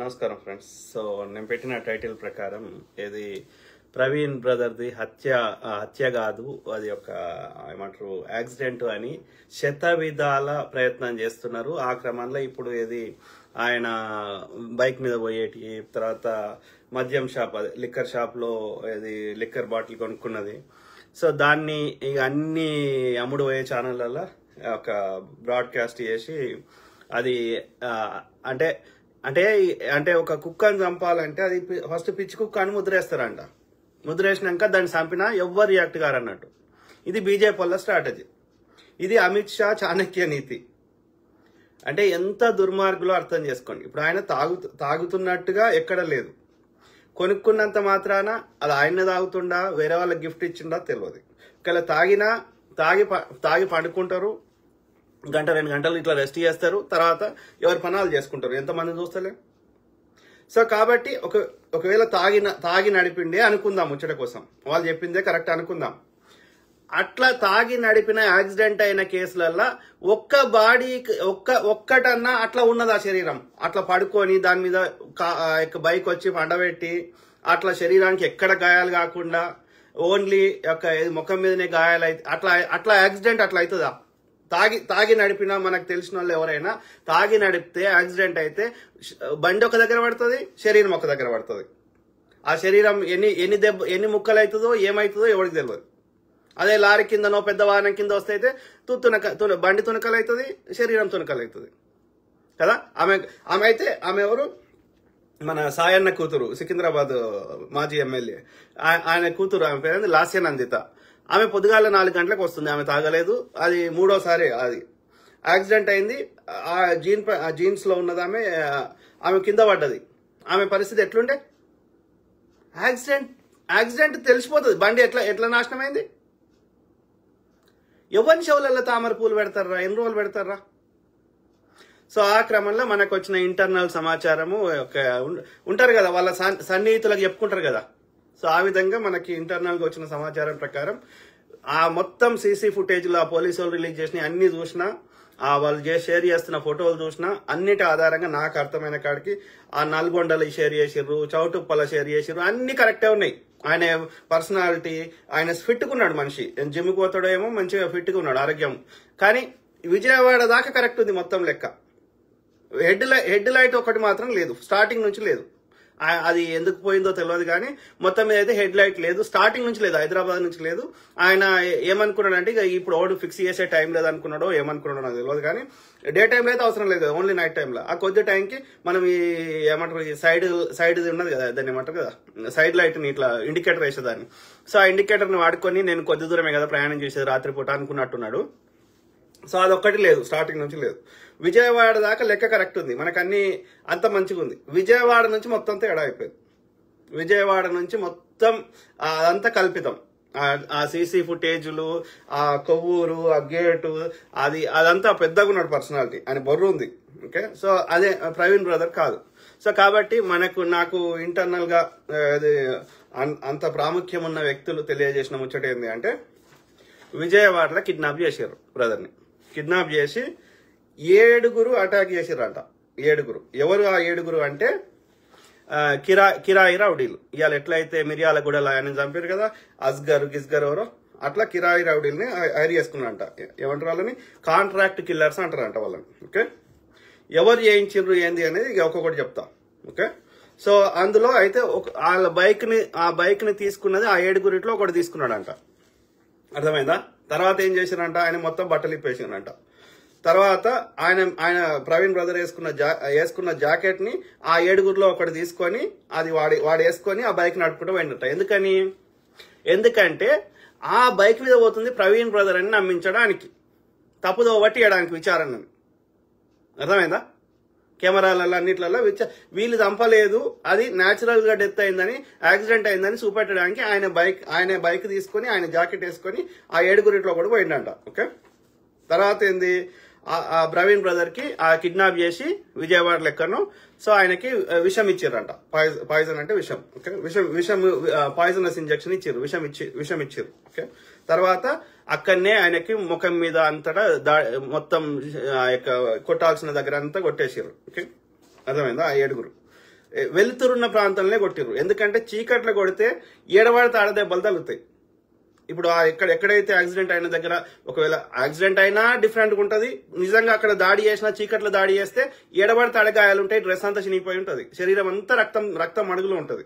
నమస్కారం friends. So నేను పెట్టిన టైటిల్ ప్రకారం ఇది ప్రవీణ్ బ్రదర్ది హత్య కాదు, అది ఒక ఏమంటారు యాక్సిడెంట్ అని శత విధాల ప్రయత్నం చేస్తున్నారు. ఆ క్రమంలో ఇప్పుడు ఇది ఆయన బైక్ మీద పోయేటి, తర్వాత మద్యం షాప్, అది లిక్కర్ షాప్ లో ఇది లిక్కర్ బాటిల్ కొనుక్కున్నది. సో దాన్ని ఇక అన్ని అమ్ముడు పోయే ఛానళ్ళల్లో ఒక బ్రాడ్కాస్ట్ చేసి అది అంటే అంటే అంటే ఒక కుక్కని చంపాలంటే అది ఫస్ట్ పిచ్చి కుక్క అని ముద్రేస్తారంట. ముద్రేసినాక దాన్ని చంపినా ఎవ్వరు రియాక్ట్ కారన్నట్టు. ఇది బీజేపీ వాళ్ళ స్ట్రాటజీ. ఇది అమిత్ షా చాణక్య నీతి. అంటే ఎంత దుర్మార్గులో అర్థం చేసుకోండి. ఇప్పుడు ఆయన తాగుతున్నట్టుగా ఎక్కడ లేదు. కొనుక్కున్నంత మాత్రాన అది ఆయన తాగుతుండా వేరే వాళ్ళకి గిఫ్ట్ ఇచ్చిండా తెలియదు. ఒకవేళ తాగి పండుకుంటారు, గంట 2 గంటలు ఇట్లా రెస్ట్ చేస్తారు, తర్వాత ఎవరి పనాలు చేసుకుంటారు. ఎంతమంది చూస్తలే. సో కాబట్టి ఒకవేళ తాగి నడిపిండే అనుకుందాం, ముచ్చట కోసం వాళ్ళు చెప్పిందే కరెక్ట్ అనుకుందాం. అట్లా తాగి నడిపిన యాక్సిడెంట్ అయిన కేసులల్లో ఒక్కటన్నా అట్లా ఉన్నది ఆ శరీరం. అట్లా పడుకొని దాని మీద బైక్ వచ్చి పండబెట్టి అట్లా శరీరానికి ఎక్కడ గాయాలు కాకుండా ఓన్లీ ముఖం మీదనే గాయాలు అయితే అట్లా యాక్సిడెంట్ అట్లా అవుతుందా? తాగి నడిపినా మనకు తెలిసిన వాళ్ళు ఎవరైనా తాగి నడిపితే యాక్సిడెంట్ అయితే బండి ఒక దగ్గర పడుతుంది, శరీరం ఒక దగ్గర పడుతుంది. ఆ శరీరం ఎన్ని ముక్కలు అవుతుందో ఏమవుతుందో ఎవరికి తెలియదు. అదే లారీ కిందనో పెద్ద వాహనం కింద వస్తే అయితే బండి తునకలు అవుతుంది, శరీరం తునకలు అవుతుంది కదా. ఆమె ఎవరు? మన సాయన్న కూతురు, సికింద్రాబాద్ మాజీ ఎమ్మెల్యే, ఆయన కూతురు. ఆమె పేరు లాస్యనందిత. ఆమె పొద్దుగాల 4 గంటలకు వస్తుంది. ఆమె తాగలేదు. అది 3వసారి అది యాక్సిడెంట్ అయింది. ఆ జీన్స్ లో ఉన్నది ఆమె కింద పడ్డది. ఆమె పరిస్థితి ఎట్లుండే? యాక్సిడెంట్ తెలిసిపోతుంది. బండి ఎట్లా నాశనం అయింది. ఎవరి చెవులలో తామర పూలు పెడతారా? ఎన్ని రోజులు పెడతారా? సో ఆ క్రమంలో మనకు వచ్చిన ఇంటర్నల్ సమాచారము ఉంటారు కదా, వాళ్ళ సన్నిహితులకు చెప్పుకుంటారు కదా. సో ఆ విధంగా మనకి ఇంటర్నల్ గా వచ్చిన సమాచారం ప్రకారం ఆ మొత్తం సీసీ ఫుటేజ్ లో ఆ పోలీసు వాళ్ళు రిలీజ్ చేసిన అన్ని చూసినా, వాళ్ళు షేర్ చేస్తున్న ఫోటోలు చూసినా, అన్నిటి ఆధారంగా నాకు అర్థమైన కాడికి ఆ నల్గొండలు షేర్ చేసిర్రు, చౌటుప్పల షేర్ చేసిర్రు, అన్ని కరెక్టే ఉన్నాయి. ఆయన పర్సనాలిటీ, ఆయన ఫిట్గా ఉన్నాడు మనిషి. జిమ్ పోతాడో ఏమో, మంచిగా ఫిట్గా ఉన్నాడు, ఆరోగ్యం. కానీ విజయవాడ దాకా కరెక్ట్ ఉంది మొత్తం లెక్క. హెడ్ లైట్ ఒకటి మాత్రం లేదు, స్టార్టింగ్ నుంచి లేదు. అది ఎందుకు పోయిందో తెలియదు కానీ మొత్తం మీద అయితే హెడ్ లైట్ లేదు, స్టార్టింగ్ నుంచి లేదు, హైదరాబాద్ నుంచి లేదు. ఆయన ఏమనుకున్నాడు అంటే ఇప్పుడు ఓడు ఫిక్స్ చేసే టైం లేదు అనుకున్నాడో ఏమనుకున్నాడో నాకు తెలియదు. కానీ డే టైంలో అయితే అవసరం లేదు, ఓన్లీ నైట్ టైంలో. ఆ కొద్ది టైంకి మనం ఏమంటారు, ఈ సైడ్ ఉన్నది కదా, దాన్ని ఏమంటారు కదా, సైడ్ లైట్ని ఇట్లా ఇండికేటర్ వేసేదాన్ని. సో ఆ ఇండికేటర్ని వాడుకొని నేను కొద్ది దూరమే కదా ప్రయాణం చేసేది రాత్రిపూట అనుకున్నట్టున్నాడు. సో అదొక్కటి లేదు, స్టార్టింగ్ నుంచి లేదు. విజయవాడ దాకా లెక్క కరెక్ట్ ఉంది, మనకు అన్ని అంత మంచిగా ఉంది. విజయవాడ నుంచి మొత్తం తేడా అయిపోయింది. విజయవాడ నుంచి మొత్తం అదంతా కల్పితం. ఆ సీసీ ఫుటేజ్లు, ఆ కొవ్వూరు, ఆ గేటు, అదంతా పెద్దగా ఉన్నాడు పర్సనాలిటీ, అని బొర్రు ఉంది. ఓకే, సో అదే ప్రవీణ్ బ్రదర్ కాదు. సో కాబట్టి నాకు ఇంటర్నల్ గా అంత ప్రాముఖ్యం ఉన్న వ్యక్తులు తెలియజేసిన ముచ్చట ఏంటి అంటే, విజయవాడలో కిడ్నాప్ చేశారు బ్రదర్ని. కిడ్నాప్ చేసి 7 అటాక్ చేసిరంట. 7. ఎవరు ఆ 7 అంటే కిరాయి రౌడీలు. ఇవాళ ఎట్లయితే మిర్యాలగూడలో ఆయన చంపారు కదా, గిస్గర్ ఎవరో, అట్లా కిరాయి రౌడీల్ని హైర్ చేసుకున్నారంట. ఏమంటారు వాళ్ళని? కాంట్రాక్ట్ కిల్లర్స్ అంటారంట వాళ్ళని. ఓకే, ఎవరు చేయించిండ్రు ఏంది అనేది ఒక్కొక్కటి చెప్తా. ఓకే, సో అందులో అయితే వాళ్ళ ఆ బైక్ ని తీసుకున్నది ఆ 7 ఒకటి తీసుకున్నాడంట. అర్థమైందా? తర్వాత ఏం చేశారంట, ఆయన మొత్తం బట్టలు ఇప్పేసిందంట. తర్వాత ఆయన ప్రవీణ్ బ్రదర్ వేసుకున్న జాకెట్ ని ఆ 7 ఒకటి తీసుకొని అది వాడు వేసుకొని ఆ బైక్ నడుపుకుంటూ పోయిందట. ఎందుకంటే ఆ బైక్ మీద పోతుంది ప్రవీణ్ బ్రదర్ అని నమ్మించడానికి, తప్పుదో పట్టియడానికి విచారణని. అర్థమైందా? కెమెరాలలో అన్నిట్లలో వీళ్ళు చంపలేదు, అది న్యాచురల్ గా డెత్ అయిందని, యాక్సిడెంట్ అయిందని చూపెట్టడానికి ఆయన బైక్ తీసుకొని ఆయన జాకెట్ వేసుకొని ఆ 7 కూడా పోయిందంట. ఓకే, తర్వాత ఏంది, ఆ ప్రవీణ్ బ్రదర్ కి ఆ కిడ్నాప్ చేసి విజయవాడ లెక్కను. సో ఆయనకి విషం ఇచ్చారంట, పాయిజన్ అంటే విషం. ఓకే, పాయిజనస్ ఇంజెక్షన్ ఇచ్చారు, విషం ఇచ్చారు. ఓకే, తర్వాత అక్కడనే ఆయనకి ముఖం మీద అంతటా మొత్తం కొట్టాల్సిన దగ్గర అంతా కొట్టేసారు. ఓకే, అర్థమైందా? ఆ 7. వెలుతురున్న ప్రాంతంలో కొట్టిర్రు. ఎందుకంటే చీకట్లో కొడితే ఏడవాడితే ఆడ దెబ్బలు తగులుతాయి. ఇప్పుడు ఎక్కడైతే యాక్సిడెంట్ అయిన దగ్గర ఒకవేళ యాక్సిడెంట్ అయినా డిఫరెంట్గా ఉంటుంది, నిజంగా అక్కడ దాడి చేసినా చీకట్లో దాడి చేస్తే ఏడబడితే అడగాయాలు ఉంటాయి, డ్రెస్ అంతా చినిగిపోయి ఉంటుంది, శరీరం అంతా రక్తం అడుగులు ఉంటుంది.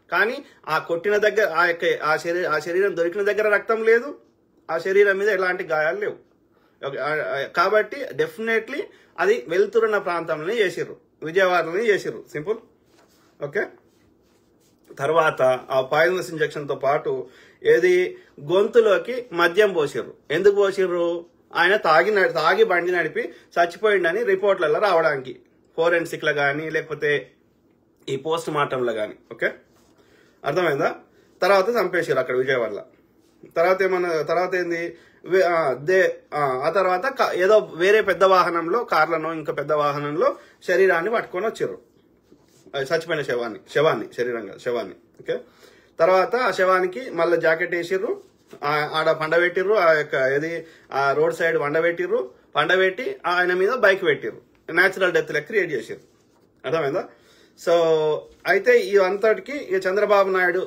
కానీ ఆ కొట్టిన దగ్గర ఆ శరీరం దొరికిన దగ్గర రక్తం లేదు, ఆ శరీరం మీద ఎలాంటి గాయాలు లేవు. కాబట్టి డెఫినెట్లీ అది వెలుతురున్న ప్రాంతంలోనే చేసిర్రు, విజయవాడలోనే చేసిర్రు. సింపుల్. ఓకే. తర్వాత ఆ పాయిజనస్ ఇంజెక్షన్ తో పాటు ఏది గొంతులోకి మద్యం పోసిర్రు. ఎందుకు పోసిర్రు? ఆయన తాగి బండి నడిపి చచ్చిపోయిండని రిపోర్ట్లలో రావడానికి, ఫోరెన్సిక్ లో కానీ లేకపోతే ఈ పోస్ట్ మార్టంలో కానీ. ఓకే, అర్థమైందా? తర్వాత చంపేసారు అక్కడ విజయవాడలో. తర్వాత ఏంది, ఆ తర్వాత ఏదో వేరే పెద్ద వాహనంలో, కార్లనో ఇంకా పెద్ద వాహనంలో శరీరాన్ని పట్టుకొని వచ్చారు, చచ్చిపోయిన శవాన్ని. ఓకే, తర్వాత ఆ శవానికి మళ్ళీ జాకెట్ వేసిర్రు, ఆడ పండబెట్టిర్రు, ఆ రోడ్ సైడ్ పండబెట్టి ఆయన మీద బైక్ పెట్టిర్రు, న్యాచురల్ డెత్ లెక్క క్రియేట్ చేసిర్రు. అర్థమైందా? సో అయితే ఈ అంతటికి చంద్రబాబు నాయుడు,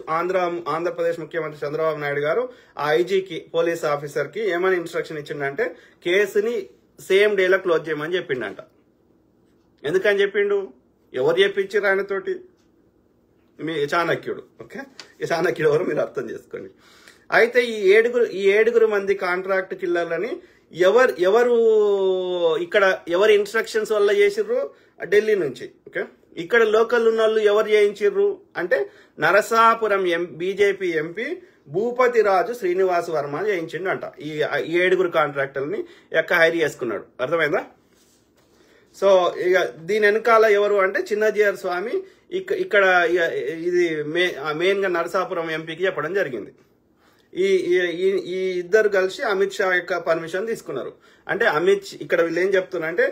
ఆంధ్రప్రదేశ్ ముఖ్యమంత్రి చంద్రబాబు నాయుడు గారు ఆ ఐజీకి, పోలీస్ ఆఫీసర్ కి ఏమని ఇన్స్ట్రక్షన్ ఇచ్చిండంటే కేసుని సేమ్ డేలో క్లోజ్ చేయమని చెప్పిండంట. ఎందుకని చెప్పిండు? ఎవరు చెప్పించారు ఆయనతోటి? మీ చాణక్యుడు. ఓకే, ఈ చాణక్యుడు ఎవరు మీరు అర్థం చేసుకోండి. అయితే ఈ ఏడుగురు మంది కాంట్రాక్ట్ కిల్లర్లని ఎవరి ఇన్స్ట్రక్షన్స్ వల్ల చేసిర్రు? ఢిల్లీ నుంచి. ఓకే, ఇక్కడ లోకల్ ఉన్న వాళ్ళు ఎవరు చేయించిర్రు అంటే నరసాపురం బీజేపీ ఎంపీ భూపతి రాజు శ్రీనివాస్ వర్మ చేయించిండంట. ఈ 7 కాంట్రాక్టర్ని హైర్ చేసుకున్నాడు. అర్థమైందా? సో ఇక దీని వెనకాల ఎవరు అంటే చిన్నజీఆర్ స్వామి ఇక్కడ ఇది మెయిన్ గా నరసాపురం ఎంపీకి చెప్పడం జరిగింది. ఈ ఇద్దరు కలిసి అమిత్ షా యొక్క పర్మిషన్ తీసుకున్నారు. అంటే ఇక్కడ వీళ్ళు ఏం చెప్తున్నారంటే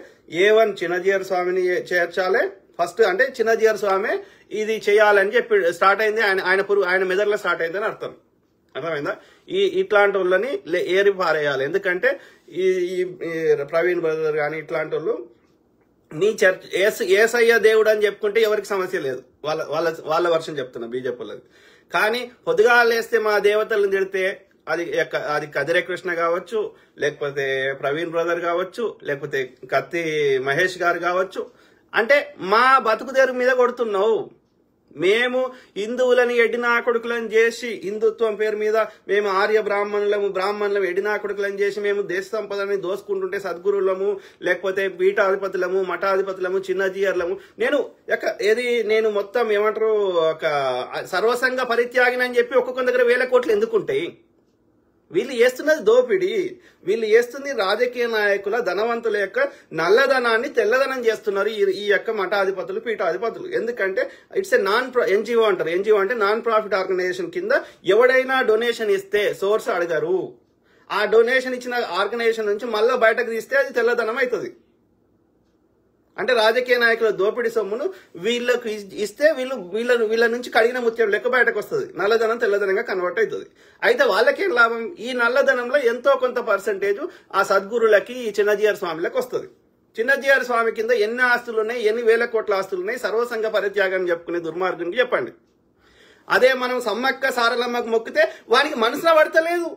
A1 చిన్నజీఆర్ స్వామిని చేర్చాలి ఫస్ట్, అంటే చిన్నజీఆర్ స్వామి ఇది చేయాలని చెప్పి స్టార్ట్ అయింది, ఆయన మెదడులో స్టార్ట్ అయిందని అర్థం. అర్థమైందా? ఇట్లాంటి వాళ్ళని ఏరి పారేయాలి. ఎందుకంటే ఈ ప్రవీణ్ బ్రదర్ కానీ ఇట్లాంటి వాళ్ళు నీ చర్చ్ ఏసయ్య దేవుడు అని చెప్పుకుంటే ఎవరికి సమస్య లేదు, వాళ్ళ వర్షం చెప్తున్నా బీజేపీ వాళ్ళది. కానీ పొద్దుగాలు లేస్తే మా దేవతలను తిడితే అది కదిరే కృష్ణ కావచ్చు, లేకపోతే ప్రవీణ్ బ్రదర్ కావచ్చు, లేకపోతే కత్తి మహేష్ గారు కావచ్చు, అంటే మా బతుకు తెరుగు మీద కొడుతున్నావు. మేము హిందువులని ఎడినా కొడుకులను చేసి, హిందుత్వం పేరు మీద మేము ఆర్య బ్రాహ్మణులము ఎడినా కొడుకులను చేసి మేము దేశ సంపదని దోసుకుంటుంటే సద్గురులము, లేకపోతే పీఠాధిపతులము, మఠాధిపతులము, చిన్నజీయర్లము, నేను మొత్తం ఏమంటారు ఒక సర్వసంగ పరిత్యాగినని చెప్పి ఒక్కొక్క దగ్గర 1000 కోట్లు ఎందుకుంటాయి? వీళ్ళు చేస్తున్నది దోపిడీ, వీళ్ళు చేస్తుంది రాజకీయ నాయకుల, ధనవంతుల యొక్క నల్లధనాన్ని తెల్లధనం చేస్తున్నారు ఈ యొక్క మఠాధిపతులు, పీఠాధిపతులు. ఎందుకంటే ఇట్స్ ఎన్జిఓ అంటారు. ఎన్జిఓ అంటే నాన్ ప్రాఫిట్ ఆర్గనైజేషన్ కింద ఎవడైనా డొనేషన్ ఇస్తే సోర్స్ అడగరు. ఆ డొనేషన్ ఇచ్చిన ఆర్గనైజేషన్ నుంచి మళ్ళీ బయటకు తీస్తే అది తెల్లధనం అవుతుంది. అంటే రాజకీయ నాయకుల దోపిడీ సొమ్మును వీళ్ళకు ఇస్తే వీళ్ళ నుంచి కడిగిన ముత్యం లెక్క బయటకు వస్తుంది, నల్లధనం తెల్లధనంగా కన్వర్ట్ అవుతుంది. అయితే వాళ్ళకేం లాభం? ఈ నల్లధనంలో ఎంతో కొంత పర్సంటేజ్ ఆ సద్గురులకి, ఈ చిన్నజీఆర్ స్వామిలకు వస్తుంది. చిన్నజీఆర్ స్వామి కింద ఎన్ని ఆస్తులు ఉన్నాయి, ఎన్ని 1000 కోట్ల ఆస్తులు ఉన్నాయి, సర్వసంగ పరిత్యాగం చెప్పుకునే దుర్మార్గునికి చెప్పండి. అదే మనం సమ్మక్క సారలమ్మకు మొక్కితే వానికి మనసులో పడతలేదు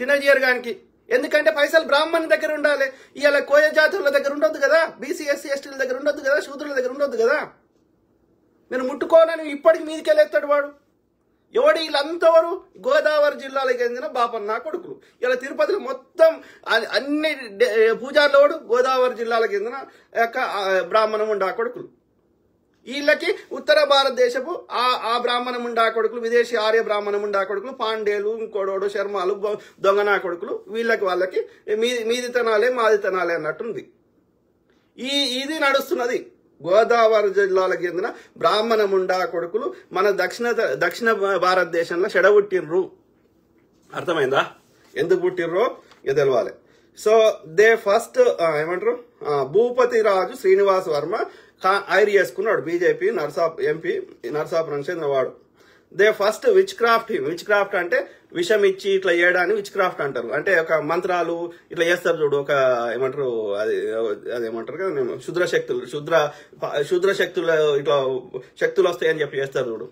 చిన్నజీఆర్ గారికి. ఎందుకంటే పైసలు బ్రాహ్మణ్ దగ్గర ఉండాలి, ఇలా కోయ జాతుల దగ్గర ఉండొద్దు కదా, బీసీ ఎస్సీ ఎస్టీల దగ్గర ఉండొద్దు కదా, శూద్రుల దగ్గర ఉండొద్దు కదా. నేను ముట్టుకోనని ఇప్పటికి మీదికెళ్ళేస్తాడు వాడు. ఎవడు వీళ్ళంతవరు? గోదావరి జిల్లాలకు చెందిన బాపన్న కొడుకులు. ఇలా తిరుపతిలో మొత్తం అన్ని పూజార్లోడు గోదావరి జిల్లాలకు చెందిన బ్రాహ్మణ ముండా కొడుకులు. వీళ్ళకి ఉత్తర భారతదేశపు ఆ బ్రాహ్మణ ముండా కొడుకులు, విదేశీ ఆర్య బ్రాహ్మణ ముండా కొడుకులు, పాండేలు, ఇంకోడోడు, శర్మాలు, దొంగనా కొడుకులు, వాళ్ళకి మీది తనాలే మాది తనాలే అన్నట్టుంది. ఇది నడుస్తున్నది. గోదావరి జిల్లాలకు చెందిన బ్రాహ్మణ ముండా కొడుకులు మన దక్షిణ భారతదేశంలో చెడబుట్టిర్రు. అర్థమైందా? ఎందుకు పుట్టిర్రో తెలవాలి. సో దే ఫస్ట్ ఏమంటారు, భూపతి రాజు శ్రీనివాస్ వర్మ హైర్ చేసుకున్నాడు బీజేపీ ఎంపీ, నరసాపురం చెందినవాడు. దే ఫస్ట్ విచ్ క్రాఫ్ట్ అంటే విషం ఇచ్చి ఇట్లా చేయడాన్ని విచ్ క్రాఫ్ట్ అంటారు. అంటే ఒక మంత్రాలు ఇట్లా చేస్తారు చూడు, ఒక ఏమంటారు అదేమంటారు కదా, శుద్ర శక్తులు ఇట్లా శక్తులు వస్తాయని చెప్పి చేస్తారు చూడు,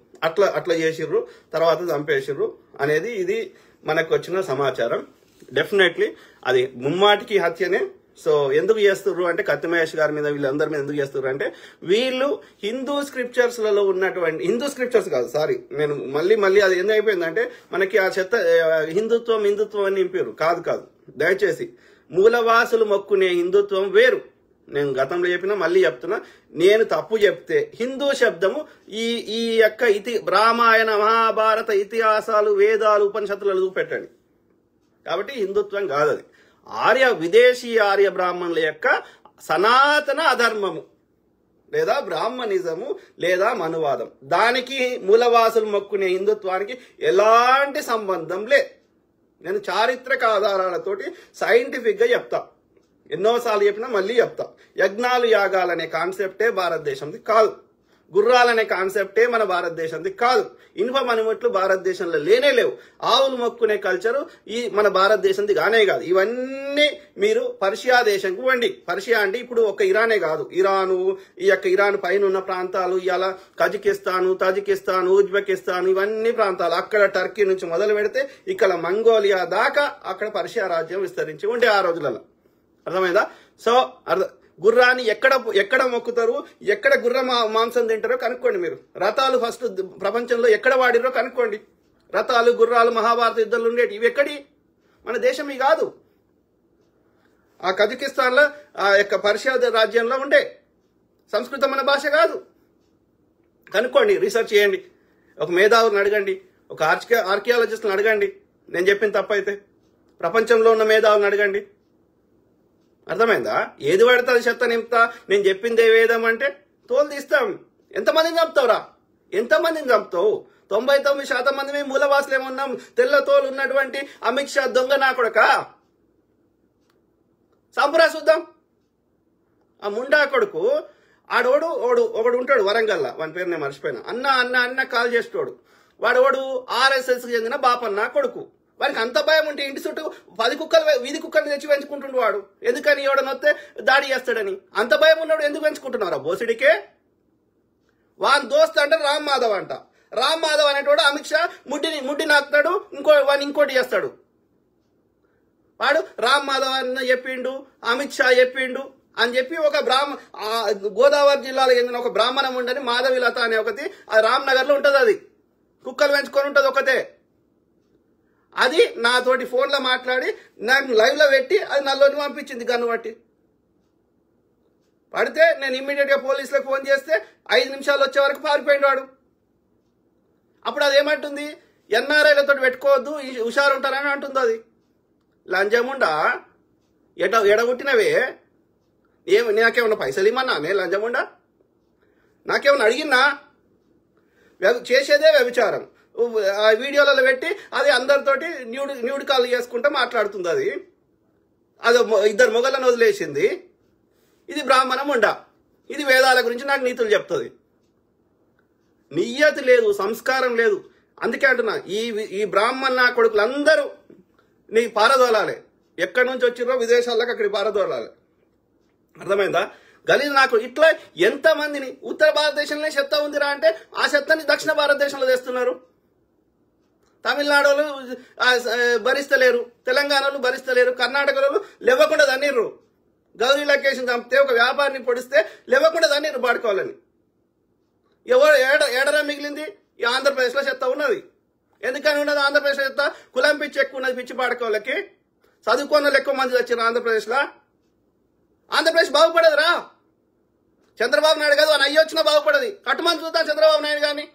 అట్లా చేసిర్రు, తర్వాత చంపేసిర్రు అనేది ఇది మనకు వచ్చిన సమాచారం. డెఫినెట్లీ అది ముమ్మాటికి హత్యనే. సో ఎందుకు చేస్తుర్రు అంటే కత్తి మహేష్ గారి మీద వీళ్ళందరి మీద ఎందుకు చేస్తుర్రు అంటే వీళ్ళు హిందూ స్క్రిప్చర్స్లలో ఉన్నటువంటి, హిందూ స్క్రిప్చర్స్ కాదు సారీ, నేను మళ్ళీ అది ఎందుకు అయిపోయిందంటే మనకి ఆ చెత్త హిందుత్వం అని నింపారు. కాదు దయచేసి మూలవాసులు మొక్కునే హిందుత్వం వేరు. నేను గతంలో చెప్పినా మళ్ళీ చెప్తున్నా, నేను తప్పు చెప్తే హిందూ శబ్దము ఈ యొక్క రామాయణ మహాభారత ఇతిహాసాలు వేదాలు ఉపనిషత్తులు పెట్టండి. కాబట్టి హిందుత్వం కాదు అది. విదేశీ ఆర్య బ్రాహ్మణుల యొక్క సనాతన అధర్మము లేదా బ్రాహ్మణిజము లేదా మనువాదం, దానికి మూలవాసులు మొక్కునే హిందుత్వానికి ఎలాంటి సంబంధం లేదు. నేను చారిత్రక ఆధారాలతోటి సైంటిఫిక్ గా చెప్తా, ఎన్నోసార్లు చెప్పినా మళ్ళీ చెప్తా. యజ్ఞాలు యాగాలనే కాన్సెప్టే భారతదేశంది కాదు, గుర్రాలనే కాన్సెప్టే మన భారతదేశంది కాదు, ఇనుప మణిముట్లు భారతదేశంలో లేనే లేవు, ఆవులు మొక్కునే కల్చరు ఈ మన భారతదేశంది కానే కాదు. ఇవన్నీ మీరు పర్షియా దేశంకు వండి, పర్షియా అంటే ఇప్పుడు ఒక ఇరానే కాదు, ఇరాను, ఈ యొక్క ఇరాన్ పైన ఉన్న ప్రాంతాలు, ఇలా కజకిస్తాను, తజికిస్తాను, ఉజ్బెకిస్తాన్, ఇవన్నీ ప్రాంతాలు, అక్కడ టర్కీ నుంచి మొదలు పెడితే ఇక్కడ మంగోలియా దాకా అక్కడ పర్షియా రాజ్యం విస్తరించి ఉండే ఆ రోజులలో. అర్థమైందా? సో గుర్రాన్ని ఎక్కడ మొక్కుతారు, ఎక్కడ గుర్ర మాంసం తింటారో కనుక్కోండి. మీరు రథాలు ఫస్ట్ ప్రపంచంలో ఎక్కడ వాడిరో కనుక్కోండి. రథాలు గుర్రాలు మహాభారత యుద్ధాలు ఉండేవి, ఇవి ఎక్కడి మన దేశం ఇవి కాదు. ఆ కజకిస్తాన్లో ఆ యొక్క పర్షియా రాజ్యంలో ఉండే సంస్కృతం మన భాష కాదు. కనుక్కోండి, రీసెర్చ్ చేయండి, ఒక మేధావులను అడగండి, ఒక ఆర్కియాలజిస్ట్ని అడగండి. నేను చెప్పిన తప్పైతే ప్రపంచంలో ఉన్న మేధావులను అడగండి. అర్థమైందా? ఏది పడితే అది చెత్త నింపుతా, నేను చెప్పింది ఏ వేదం అంటే తోలు తీస్తాం. ఎంతమందిని చంపుతావురా? ఎంతమందిని చంపుతావు? 99% మంది మేము మూలవాసులు ఏమన్నాం, తెల్ల తోలు ఉన్నటువంటి అమిత్ షా దొంగ నా కొడుక సంపురా చూద్దాం. ఆ ముండా కొడుకు ఒకడు ఉంటాడు వరంగల్లా, వాని పేరు నేను మర్చిపోయినా, అన్న కాల్ చేసేటోడు, వాడు RSS కి చెందిన బాపన్న కొడుకు. వారికి అంత భయం ఉంటే ఇంటి చుట్టూ 10 కుక్కలు వీధి కుక్కలు తెచ్చి పెంచుకుంటుండు వాడు. ఎందుకని? ఎవడనొస్తే దాడి చేస్తాడని. అంత భయం ఉన్నాడు ఎందుకు పెంచుకుంటున్నారా? బోసిడికే. వాని దోస్త్ అంటే రామ్ మాధవ్ అంట. రామ్ మాధవ్ అనేటోడు అమిత్ షా ముడ్డి నాకుతాడు, ఇంకోటి చేస్తాడు. వాడు రామ్ మాధవ్ అని చెప్పిండు, అమిత్ షా చెప్పిండు అని చెప్పి ఒక గోదావరి జిల్లాలో చెందిన ఒక బ్రాహ్మణం ఉండని మాధవిలత అనే ఒకటి రామ్నగర్ లో ఉంటది. అది కుక్కలు పెంచుకొని ఉంటది ఒకతే. అది నాతోటి ఫోన్లో మాట్లాడి నాకు లైవ్ లో పెట్టి అది నల్లోని పంపించింది గన్ను బట్టి. పడితే నేను ఇమ్మీడియట్ గా పోలీసులకు ఫోన్ చేస్తే 5 నిమిషాలు వచ్చే వరకు పారిపోయింది వాడు. అప్పుడు అది ఏమంటుంది, NRIలతో పెట్టుకోవద్దు, హుషారు ఉంటారని అంటుంది. అది లంజముండా ఎడగొట్టినవే. నాకేమన్నా పైసలు ఇమ్మన్నా? నేను లంజముండా? నాకేమన్నా అడిగినా? చేసేదే వ్యభిచారం. ఆ వీడియోలలో పెట్టి అది అందరితోటి న్యూడ్ కాల్ చేసుకుంటూ మాట్లాడుతుంది. అది 2 మొగలను వదిలేసింది. ఇది బ్రాహ్మణం ఉండ, ఇది వేదాల గురించి నాకు నీతులు చెప్తుంది. నియ్యతి లేదు, సంస్కారం లేదు. అందుకే అంటున్నా, ఈ బ్రాహ్మణ కొడుకులందరూ నీ పారదోలాలి. ఎక్కడి నుంచి వచ్చిర్రో విదేశాలకు అక్కడికి పారదోలాలి. అర్థమైందా? గలీజ్ నాకు ఇట్లా ఎంతమందిని ఉత్తర భారతదేశంలో చెత్త ఉందిరా అంటే ఆ చెత్తని దక్షిణ భారతదేశంలో తెస్తున్నారు. తమిళనాడు భరిస్తలేరు, తెలంగాణలో భరిస్తలేరు, కర్ణాటకలో లేవకుండా తన్నీర్రు. గౌరీ లొకేషన్ చంపితే ఒక వ్యాపారిని పొడిస్తే లేవకుండా తన్నీరు పాడుకోవాలని. ఏడరా మిగిలింది? ఈ ఆంధ్రప్రదేశ్లో చెత్త ఉన్నది. ఎందుకని ఉన్నది ఆంధ్రప్రదేశ్లో చెత్త? కులం పిచ్చి ఎక్కువ ఉన్నది పిచ్చి పాడుకోవాలకి. చదువుకున్న వాళ్ళు ఎక్కువ మంది వచ్చారు ఆంధ్రప్రదేశ్లో. ఆంధ్రప్రదేశ్ బాగుపడదురా. చంద్రబాబు నాయుడు కాదు, అని అయ్యొచ్చినా బాగుపడది. కట్టమని చూద్దాం చంద్రబాబు నాయుడు కానీ.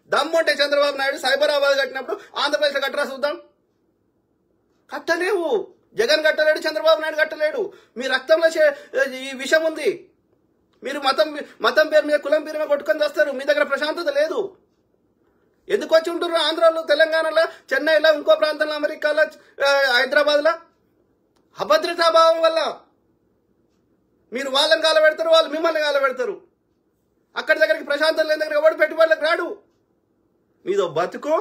దమ్ముంటే చంద్రబాబు నాయుడు సైబరాబాద్ కట్టినప్పుడు ఆంధ్రప్రదేశ్లో కట్టరా చూద్దాం. కట్టలేవు. జగన్ కట్టలేడు, చంద్రబాబు నాయుడు కట్టలేడు. మీ రక్తంలో ఈ విషం ఉంది. మీరు మతం పేరు మీద, కులం పేరు మీద కొట్టుకొని వస్తారు. మీ దగ్గర ప్రశాంతత లేదు. ఎందుకు వచ్చి ఉంటున్నారు ఆంధ్రాలో, తెలంగాణలో, చెన్నైలో, ఇంకో ప్రాంతంలో, అమెరికాలో, హైదరాబాద్లో? అభద్రతాభావం వల్ల మీరు వాళ్ళని కాలబెడతారు, వాళ్ళు మిమ్మల్ని కాలబెడతారు. అక్కడి దగ్గరికి ప్రశాంతం లేని దగ్గర ఎవడు పెట్టుబడులకు రాడు. మీదో బతుకు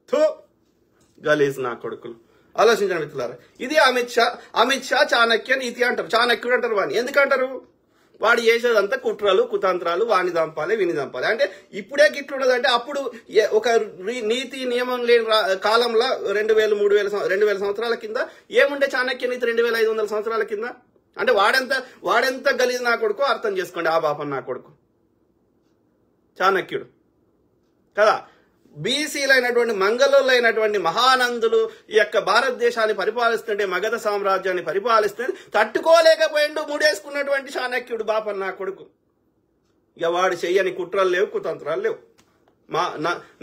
థూ గలీజ్ నా కొడుకులు. ఆలోచించండి మిత్రులారా. ఇది అమిత్ షా చాణక్య నీతి అంటారు, చాణక్యుడు అంటారు వాడిని. ఎందుకంటారు? వాడు చేసేదంతా కుట్రలు కుతంత్రాలు, వాణి చంపాలి వీని చంపాలి. అంటే ఇప్పుడే గిట్లుండదు అంటే అప్పుడు ఒక నీతి నియమం లేని కాలంలో 2000 సంవత్సరాల కింద ఏముండే చాణక్య నీతి 2500 సంవత్సరాల కింద? అంటే వాడెంత గలీజ్ నా కొడుకు అర్థం చేసుకోండి. ఆ బాపన్ నా కొడుకు చాణక్యుడు కదా. బీసీలైనటువంటి మంగళులైనటువంటి మహానందులు ఈ యొక్క భారతదేశాన్ని పరిపాలిస్తుంటే, మగధ సామ్రాజ్యాన్ని పరిపాలిస్తుంటే తట్టుకోలేకపోయిండు ముడేసుకున్నటువంటి చాణక్యుడు బాపన్ నా కొడుకు. ఇక వాడు చెయ్యని కుట్రలు లేవు, కుతంత్రాలు లేవు.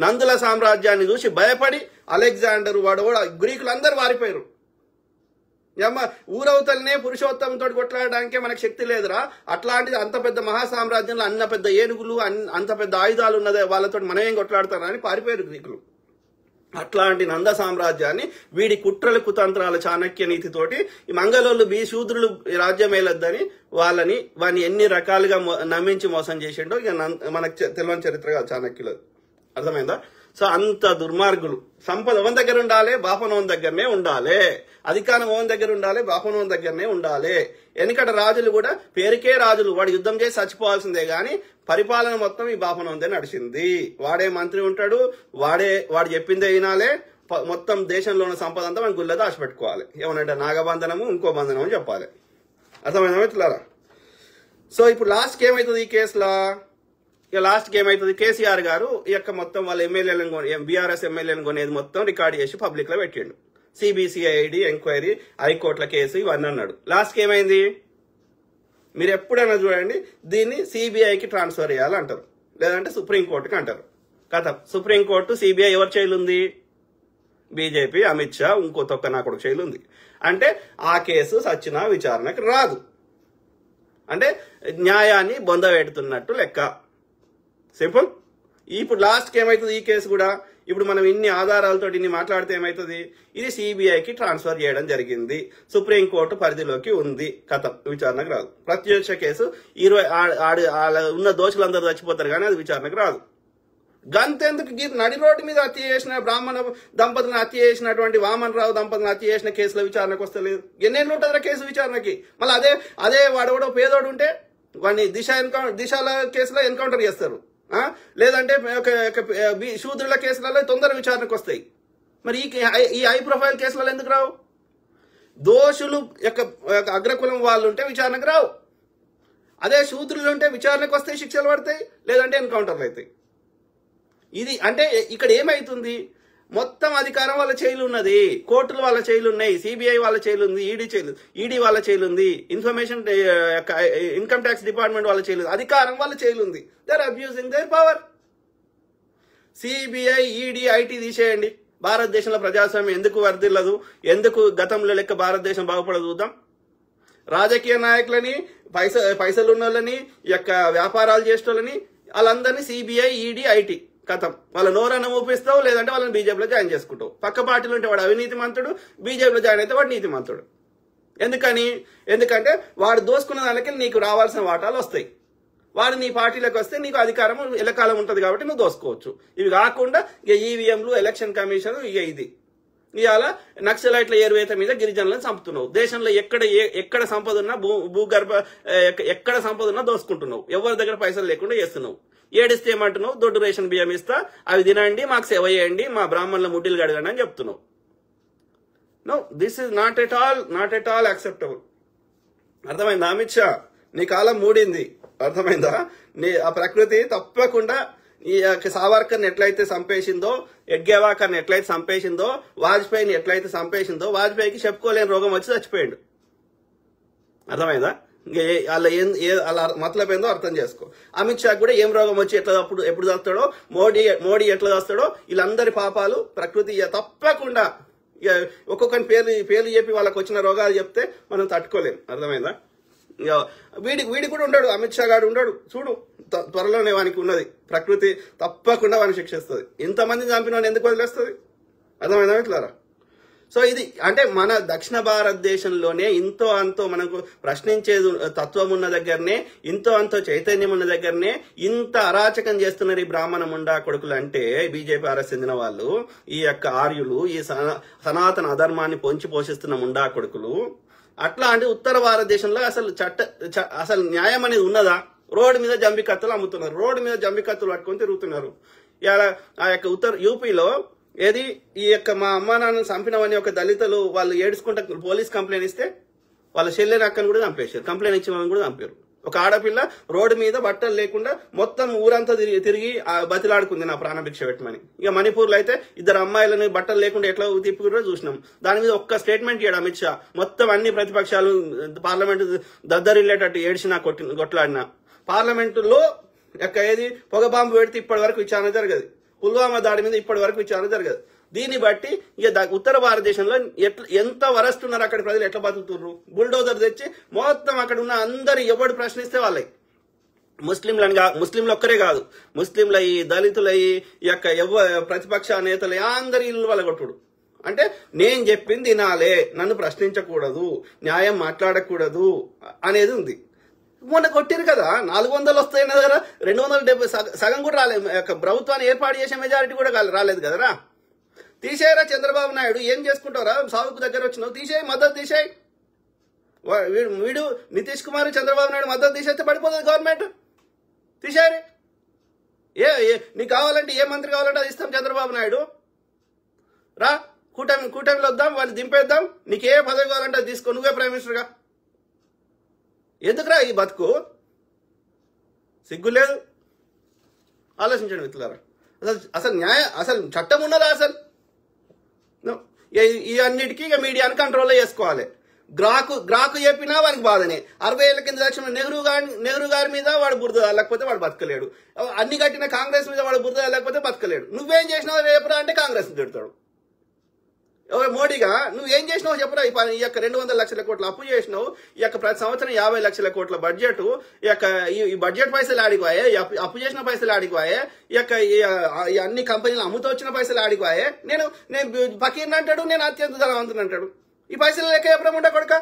నందుల సామ్రాజ్యాన్ని చూసి భయపడి అలెగ్జాండర్ వాడు గ్రీకులు అందరూ వారిపోయారు. అమ్మ ఊరవతలనే పురుషోత్తమంతో కొట్లాడడానికే మనకు శక్తి లేదురా, అట్లాంటిది అంత పెద్ద మహాసామ్రాజ్యంలో అన్న పెద్ద ఏనుగులు అంత పెద్ద ఆయుధాలు ఉన్నదే, వాళ్ళతో మనం ఏం కొట్లాడతారా అని పారిపోయారు గ్రీకులు. అట్లాంటి నంద సామ్రాజ్యాన్ని వీడి కుట్రలు కుతంత్రాల చాణక్య నీతితోటి ఈ మంగళోళ్ళు శూద్రులు రాజ్యం వేయలేద్దని వాడిని ఎన్ని రకాలుగా నమ్మించి మోసం చేసిండో ఇక మనకు తెలియని చరిత్ర కాదు చాణక్యులు. అర్థమైందా? సో అంత దుర్మార్గులు. సంపద ఓన్ దగ్గర ఉండాలి, బాపనోన్ దగ్గరనే ఉండాలి. అధికారం ఓన్ దగ్గర ఉండాలి, బాపనోన్ దగ్గరనే ఉండాలి. ఎందుకంటే రాజులు కూడా పేరుకే రాజులు, వాడు యుద్ధం చేసి చచ్చిపోవాల్సిందే గాని పరిపాలన మొత్తం ఈ బాపనోందే నడిచింది. వాడే మంత్రి ఉంటాడు, వాడు చెప్పిందే వినాలే. మొత్తం దేశంలో ఉన్న సంపద అంతా మనం గుళ్ళ దాచిపెట్టుకోవాలి. ఏమనంటే నాగబంధనము ఇంకో బంధనం అని చెప్పాలి. అర్థమైందా? సో ఇప్పుడు లాస్ట్కి ఏమవుతుంది ఈ కేసులో? ఇక లాస్ట్కి ఏమవుతుంది, కేసీఆర్ గారు ఈ యొక్క మొత్తం వాళ్ళ ఎమ్మెల్యేలను బీఆర్ఎస్ ఎమ్మెల్యేలను కొనేది మొత్తం రికార్డు చేసి పబ్లిక్ లో పెట్టిండు. సిబిసిఐడి ఎంక్వైరీ, హైకోర్టుల కేసు ఇవన్నీ అన్నాడు. లాస్ట్కి ఏమైంది? మీరు ఎప్పుడైనా చూడండి, దీన్ని సిబిఐకి ట్రాన్స్ఫర్ చేయాలంటారు, లేదంటే సుప్రీంకోర్టుకి అంటారు. కథ సుప్రీంకోర్టు సిబిఐ ఎవరి చేయిలు ఉంది? బీజేపీ, అమిత్ షా, ఇంకో తొక్క నా కొడుకు చేయిలు ఉంది. అంటే ఆ కేసు సచ్చినా విచారణకు రాదు. అంటే న్యాయాన్ని బొందబెడుతున్నట్టు లెక్క. సింపుల్. ఇప్పుడు లాస్ట్కి ఏమవుతుంది ఈ కేసు కూడా? ఇప్పుడు మనం ఇన్ని ఆధారాలతో ఇన్ని మాట్లాడితే ఏమవుతుంది? ఇది సిబిఐకి ట్రాన్స్ఫర్ చేయడం జరిగింది, సుప్రీంకోర్టు పరిధిలోకి ఉంది, కథ విచారణకు రాదు. ప్రత్యక్ష కేసు 20 ఉన్న దోషులందరూ చచ్చిపోతారు కానీ అది విచారణకు రాదు. గంతెందుకు నడి రోడ్డు మీద హత్య చేసిన బ్రాహ్మణ దంపతులను హత్య చేసినటువంటి వామన్ రావు దంపతులను హత్య చేసిన కేసుల విచారణకు వస్తలేదు. ఎన్నేళ్ళు ఉంటుందా కేసు విచారణకి? మళ్ళీ అదే వాడెవడో పేదోడు ఉంటే వాడిని దిశల కేసులో ఎన్కౌంటర్ చేస్తారు, లేదంటే శూద్రుల కేసులలో తొందర విచారణకు వస్తాయి. మరి ఈ హై ప్రొఫైల్ కేసులలో ఎందుకు రావు? దోషులు యొక్క అగ్రకులం వాళ్ళు ఉంటే విచారణకు రావు. అదే శూద్రులు ఉంటే విచారణకు వస్తాయి, శిక్షలు పడతాయి, లేదంటే ఎన్కౌంటర్లు అవుతాయి. ఇది అంటే ఇక్కడ ఏమైతుంది? మొత్తం అధికారం వాళ్ళ చేయిలు ఉన్నది, కోర్టులు వాళ్ళ చేయిలు ఉన్నాయి, సిబిఐ వాళ్ళ చేయిలు ఉంది, ఈడీ వాళ్ళ చేయిలు ఉంది, ఇన్కమ్ ట్యాక్స్ డిపార్ట్మెంట్ వాళ్ళ చేయిలు, అధికారం వాళ్ళ చేయిలు ఉంది. They are abusing their power. CBI, ED, IT తీసేయండి. భారతదేశంలో ప్రజాస్వామ్యం ఎందుకు వర్ధిల్లదు? ఎందుకు గతంలో లెక్క భారతదేశం బాగుపడదు చూద్దాం. రాజకీయ నాయకులని, పైసలున్న వాళ్ళని, యొక్క వ్యాపారాలు చేసే వాళ్ళని వాళ్ళందరినీ సిబిఐ, ఈడీ, ఐటీ కథం. వాళ్ళ నోరన్న ఊపిస్తావు, లేదంటే వాళ్ళని బీజేపీలో జాయిన్ చేసుకుంటావు. పక్క పార్టీలు ఉంటే వాడు అవినీతి మంతుడు, బీజేపీలో జాయిన్ అయితే వాడు నీతి మంతుడు. ఎందుకంటే వాడు దోసుకున్న దానికి నీకు రావాల్సిన వాటాలు వస్తాయి. వాడు నీ పార్టీలోకి వస్తే నీకు అధికారం ఎల్లకాలం ఉంటుంది కాబట్టి నువ్వు దోసుకోవచ్చు. ఇవి కాకుండా ఇక ఈవీఎంలు, ఎలక్షన్ కమిషన్, ఇక ఇది ఇవాళ నక్సలైట్ల ఏరువేత మీద గిరిజనులను చంపుతున్నావు. దేశంలో ఎక్కడ సంపద ఉన్నా భూగర్భ ఎక్కడ సంపద ఉన్నా దోసుకుంటున్నావు. ఎవరి దగ్గర పైసలు లేకుండా చేస్తున్నావు. ఏడిస్తే ఏమంటున్నావు? దొడ్డు రేషన్ బియ్యం ఇస్తా, అవి తినండి, మాకు సేవ చేయండి, మా బ్రాహ్మణుల ముడ్డిలు గడగండి అని చెప్తున్నావు. No, this is not at all acceptable. అర్థమైందా అమిత్ షా? నీ కాలం మూడింది. అర్థమైందా? ఆ ప్రకృతి తప్పకుండా ఈ సావర్కర్ని ఎట్లయితే చంపేసిందో, ఎడ్గేవాకర్ని ఎట్లయితే చంపేసిందో, వాజ్పేయిని ఎట్లయితే చంపేసిందో, వాజ్పేయికి చెప్పుకోలేని రోగం వచ్చి చచ్చిపోయాడు. అర్థమైందా? అలా మతలబ్ ఏందో అర్థం చేసుకో. అమిత్ షా కూడా ఏం రోగం వచ్చి ఎప్పుడు చేస్తాడో, మోడీ ఎట్లా చేస్తాడో, వీళ్ళందరి పాపాలు ప్రకృతి తప్పకుండా ఒక్కొక్కరి పేర్లు చెప్పి వాళ్ళకి వచ్చిన రోగాలు చెప్తే మనం తట్టుకోలేం. అర్థమైందా? వీడి కూడా ఉండడు, అమిత్ షా గారు ఉండడు. చూడు, త్వరలోనే వానికి ఉన్నది. ప్రకృతి తప్పకుండా వాడిని శిక్షిస్తుంది. ఇంతమంది చంపిన వాడిని ఎందుకు వదిలేస్తుంది? అర్థమైందా ఇట్లారా? సో ఇది అంటే మన దక్షిణ భారతదేశంలోనే ఇంతో అంతో మనకు ప్రశ్నించేది తత్వం ఉన్న దగ్గరనే, ఇంతో అంతో చైతన్యం ఉన్న దగ్గరనే ఇంత అరాచకం చేస్తున్నారు ఈ బ్రాహ్మణ ముండా కొడుకులు అంటే బీజేపీ ఆర్ఎస్ చెందిన వాళ్ళు, ఈ యొక్క ఆర్యులు, ఈ సనాతన అధర్మాన్ని పొంచి పోషిస్తున్న ముండా కొడుకులు. అట్లా అంటే ఉత్తర భారతదేశంలో అసలు న్యాయం అనేది ఉన్నదా? రోడ్డు మీద జంబి కత్తులు అమ్ముతున్నారు, రోడ్డు మీద జంబి కత్తులు పట్టుకొని తిరుగుతున్నారు. ఇలా ఆ యొక్క యూపీలో ఏది ఈ యొక్క మా అమ్మా నాన్నను చంపినవని ఒక దళితులు వాళ్ళు ఏడుచుకుంటా పోలీస్ కంప్లైంట్ ఇస్తే వాళ్ళ చెల్లెని అక్కని కూడా చంపేశారు, కంప్లైంట్ ఇచ్చిన వాళ్ళని కూడా చంపారు. ఒక ఆడపిల్ల రోడ్డు మీద బట్టలు లేకుండా మొత్తం ఊరంతా తిరిగి బతిలాడుకుంది నా ప్రాణభిక్ష పెట్టమని. ఇక మణిపూర్లో అయితే ఇద్దరు అమ్మాయిలని బట్టలు లేకుండా ఎట్లా తిప్పుకున్నారో చూసినాం. దాని మీద ఒక్క స్టేట్మెంట్ ఇయ్యాడు అమిత్ షా. మొత్తం అన్ని ప్రతిపక్షాలు పార్లమెంటు దద్దరిల్లేటట్టు ఏడ్చినా కొట్లాడినా పార్లమెంటులో ఏది పొగ బాంబు పెడితే ఇప్పటి వరకు విచారణ జరగదు, పుల్వామా దాడి మీద ఇప్పటి వరకు విచారణ జరగదు. దీన్ని బట్టి ఇక ఉత్తర భారతదేశంలో ఎంత వరస్ట్ ఉన్నారు, అక్కడ ప్రజలు ఎట్లా బతుకుతున్నారు. బుల్డోజర్ తెచ్చి మొత్తం అక్కడ ఉన్న అందరు ఎవడు ప్రశ్నిస్తే వాళ్ళకి ముస్లింలు ఒక్కరే కాదు, ముస్లింలయ్యి, దళితులయ్యి, ఈ యొక్క ప్రతిపక్ష నేతలు అందరి ఇల్లు వాళ్ళ కొట్టుడు. అంటే నేను చెప్పింది వినాలే, నన్ను ప్రశ్నించకూడదు, న్యాయం మాట్లాడకూడదు అనేది ఉంది. మొన్న కొట్టిరు కదా 400 వస్తాయి కదా, 270 సగం కూడా రాలేదు. ప్రభుత్వాన్ని ఏర్పాటు చేసే మెజారిటీ కూడా రాలేదు కదరా. తీసేయరా చంద్రబాబు నాయుడు, ఏం చేసుకుంటారా? సాగుకు దగ్గర వచ్చినావు, తీసేయి, మద్దతు తీసేయి. వీడు నితీష్ కుమార్ చంద్రబాబు నాయుడు మద్దతు తీసేస్తే పడిపోతుంది గవర్నమెంట్. తీసేయరు. నీకు కావాలంటే ఏ మంత్రి కావాలంటే అది ఇస్తాం చంద్రబాబు నాయుడు. రా కూటమిలో వద్దాం, వాళ్ళు దింపేద్దాం, నీకు ఏ పదవి కావాలంటే అది తీసుకో, నువ్వే ప్రైమ్ మినిస్టర్గా. ఎందుకురా ఈ బతుకు? సిగ్గు లేదు. ఆలోచించండి మిత్రులారా. అసలు చట్టం ఉన్నదా? అసలు ఈ అన్నిటికీ ఇక మీడియాను కంట్రోల్లో చేసుకోవాలి. గ్రాకు చెప్పినా వానికి బాధనే. 60 ఏళ్ల కింద లక్ష్మణ నెహ్రూ గారి మీద వాడు బురద లేకపోతే వాడు బతకలేడు. అన్ని కట్టిన కాంగ్రెస్ మీద వాడు బురద లేకపోతే బతకలేడు. నువ్వేం చేసినావు రేపురా అంటే కాంగ్రెస్ తిడతాడు. మోడీగా నువ్వేం చేసినావు చెప్పురా? ఈ యొక్క 200 లక్షల కోట్ల అప్పు చేసినావు, ఈ యొక్క ప్రతి సంవత్సరం 50 లక్షల కోట్ల బడ్జెట్, ఈ బడ్జెట్ పైసలు ఆడిపోయే, అప్పు చేసిన పైసలు ఆడిపోయే, ఈ అన్ని కంపెనీలు అమ్ముతూ వచ్చిన పైసలు ఆడిపోయే. నేను ఫకీర్ని అంటాడు, నేను అత్యంత ధనవంతుని అంటాడు. ఈ పైసలు లెక్క ఎప్పుడేమో ఉంటా కొడుక.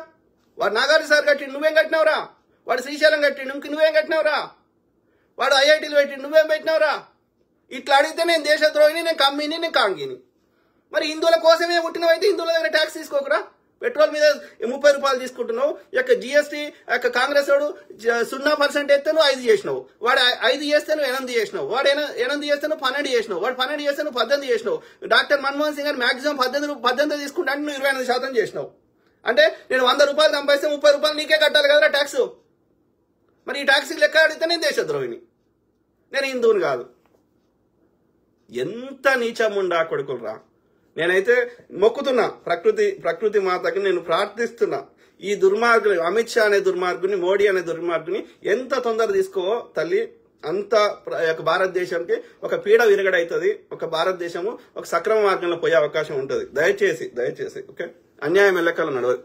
వాడు నాగార్జున సార్ కట్టిండు, నువ్వేం కట్టినావురా? వాడు శ్రీశైలం కట్టిండు, నువ్వేం కట్టినావురా? వాడు ఐఐటీలు పెట్టిండు, నువ్వేం పెట్టినావురా? ఇట్లా అడిగితే నేను దేశద్రోహిని, నేను కమ్మిని, నేను కాంగిని. మరి హిందువుల కోసమే పుట్టినవైతే హిందువుల దగ్గర ట్యాక్స్ తీసుకోకురా. పెట్రోల్ మీద 30 రూపాయలు తీసుకుంటున్నావు. జీఎస్టీ కాంగ్రెస్ వాడు 0% ఎత్తే నువ్వు 5 చేసినావు, వాడు 5 చేస్తే నువ్వు 8 చేసినావు, వాడు 8 చేస్తే నువ్వు 12 చేసినావు, వాడు 12 చేస్తే నువ్వు 18 చేసినావు. డాక్టర్ మన్మోహన్ సింగ్ గారు మాక్సిమం 18 తీసుకుంటే నువ్వు 28% చేసినావు. అంటే నేను 100 రూపాయలు సంపాదిస్తే 30 రూపాయలు నీకే కట్టాలి కదరా ట్యాక్స్. మరి ఈ ట్యాక్స్ లెక్క అడిగితే నేను దేశద్రోహిని, నేను హిందువుని కాదు. ఎంత నీచముండా కొడుకులు రా. నేనైతే మొక్కుతున్నా ప్రకృతి మాతకి, నేను ప్రార్థిస్తున్నా ఈ దుర్మార్గుని, అమిత్ షా అనే దుర్మార్గుని, మోడీ అనే దుర్మార్గుని ఎంత తొందర తీసుకోవో తల్లి, అంత భారతదేశానికి ఒక పీడ విరగడవుతుంది. ఒక భారతదేశము ఒక సక్రమ మార్గంలో పోయే అవకాశం ఉంటుంది. దయచేసి ఓకే, అన్యాయం ఎల్లకాలం నడవదు.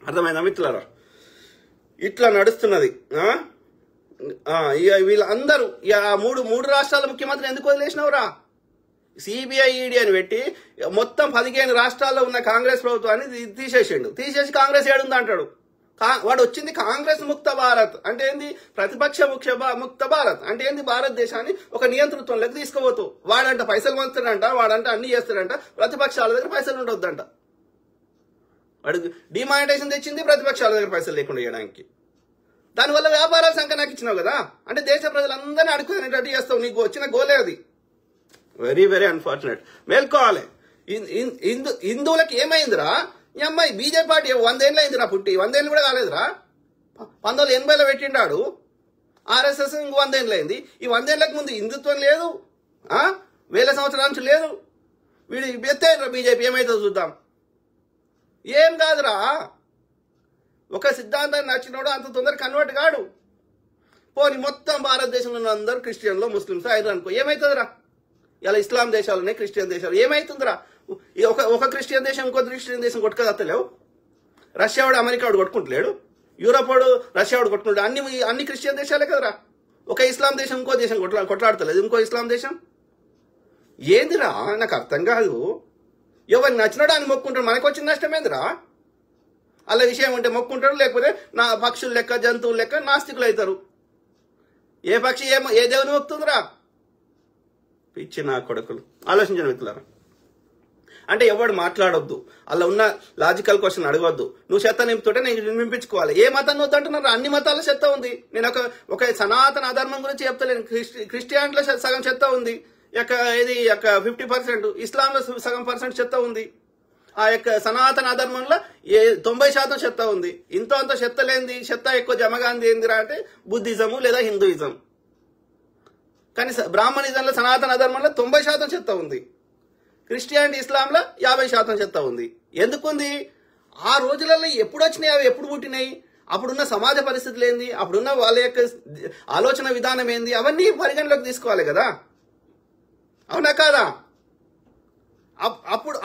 అర్థమైందా మిత్రులారా? ఇట్లా నడుస్తున్నది. వీళ్ళందరూ మూడు రాష్ట్రాల ముఖ్యమంత్రి ఎందుకు వదిలేసినవురా? సిబిఐ ఈడీ అని పెట్టి మొత్తం 15 రాష్ట్రాల్లో ఉన్న కాంగ్రెస్ ప్రభుత్వాన్ని తీసేసి కాంగ్రెస్ ఏడుంది అంటాడు. వాడు వచ్చింది కాంగ్రెస్ ముక్త భారత్ అంటే ఏంది? ప్రతిపక్ష ముక్త భారత్ అంటే ఏంది? భారతదేశాన్ని ఒక నియంతృత్వంలోకి తీసుకుపోతూ వాడంట పైసలు పంచుతాడంట, వాడంట అన్ని చేస్తాడంట, ప్రతిపక్షాల దగ్గర పైసలు ఉండొద్దంట. వాడు డిమానిటైజేషన్ తెచ్చింది ప్రతిపక్షాల దగ్గర పైసలు లేకుండా చేయడానికి. దానివల్ల వ్యాపారాలు సంఖ్య ఇచ్చినావు కదా. అంటే దేశ ప్రజలందరినీ అడుగునేటట్టు చేస్తావు. నీకు వచ్చిన గోలే అది. Very very unfortunate. మేల్కోవాలి. హిందువులకి ఏమైందిరా? ఈ అమ్మాయి బీజేపీ పార్టీ 100 ఏళ్ళు అయిందిరా పుట్టి, 100 ఏళ్ళు కూడా కాలేదురా. 1980లో పెట్టిండాడు. ఆర్ఎస్ఎస్ ఇంకో 100 ఏళ్ళు అయింది. ఈ 100 ఏళ్లకు ముందు హిందుత్వం లేదు, 1000 సంవత్సరాల నుంచి లేదు. వీడు ఎత్తేరా బీజేపీ, ఏమైతుందో చూద్దాం. ఏం కాదురా, ఒక సిద్ధాంతాన్ని నచ్చినోడు అంత తొందర కన్వర్ట్ కాడు. పోనీ మొత్తం భారతదేశంలో ఉన్న అందరూ క్రిస్టియన్లో ముస్లిమ్స్ అయినా అనుకో, ఏమవుతుందిరా? ఇలా ఇస్లాం దేశాలు ఉన్నాయి, క్రిస్టియన్ దేశాలు, ఏమైతుందిరా? ఒక క్రిస్టియన్ దేశం ఇంకో క్రిస్టియన్ దేశం కొట్టుకదత్తలేవు. రష్యా వాడు అమెరికా వాడు కొట్టుకుంటలేడు, యూరోప్ వాడు రష్యా వాడు కొట్టుకుంటాడు. అన్ని క్రిస్టియన్ దేశాలే కదరా. ఒక ఇస్లాం దేశం ఇంకో దేశం కొట్లాడతలేదు, ఇంకో ఇస్లాం దేశం. ఏందిరా నాకు అర్థం కాదు. ఎవరు నచ్చినాడు అని మొక్కుంటాడు. మనకు వచ్చిన నష్టమేందిరా? అలా విషయం ఉంటే మొక్కుంటారు, లేకపోతే నా పక్షులు లెక్క జంతువులు లెక్క నాస్తికులు అవుతారు. ఏ పక్షి ఏ దేవుని మొక్కుతుందిరా? పిచ్చి నా కొడుకులు. ఆలోచించండి మిత్రులారా. అంటే ఎవడు మాట్లాడొద్దు, అలా ఉన్న లాజికల్ క్వశ్చన్ అడగొద్దు. నువ్వు చెత్త నింపుతుంటే నేను నింపించుకోవాలి. ఏ మతం వద్దు అంటున్నారు? అన్ని మతాల్లో చెత్త ఉంది. నేను ఒక సనాతన అధర్మం గురించి చెప్తలేను. క్రిస్టియానిటీలో సగం చెత్త ఉంది, ఇది 50%, ఇస్లాంలో సగం % చెత్త ఉంది. ఆ యొక్క సనాతన అధర్మంలో 90% చెత్త ఉంది. ఇంతో అంత చెత్త లేనిది, చెత్త ఎక్కువ జమగాంది ఏందిరా అంటే బుద్ధిజము లేదా హిందూయిజం. కానీ బ్రాహ్మణిజంలో సనాతన అధర్మంలో 90% చెత్త ఉంది. క్రిస్టియానిటీ ఇస్లాంలో 50% చెత్త ఉంది. ఎందుకుంది? ఆ రోజులలో ఎప్పుడు వచ్చినాయి, అవి ఎప్పుడు పుట్టినాయి, అప్పుడున్న సమాజ పరిస్థితులు ఏంది, అప్పుడున్న వాళ్ళ యొక్క ఆలోచన విధానం ఏంది, అవన్నీ పరిగణలోకి తీసుకోవాలి కదా. అవునా కాదా?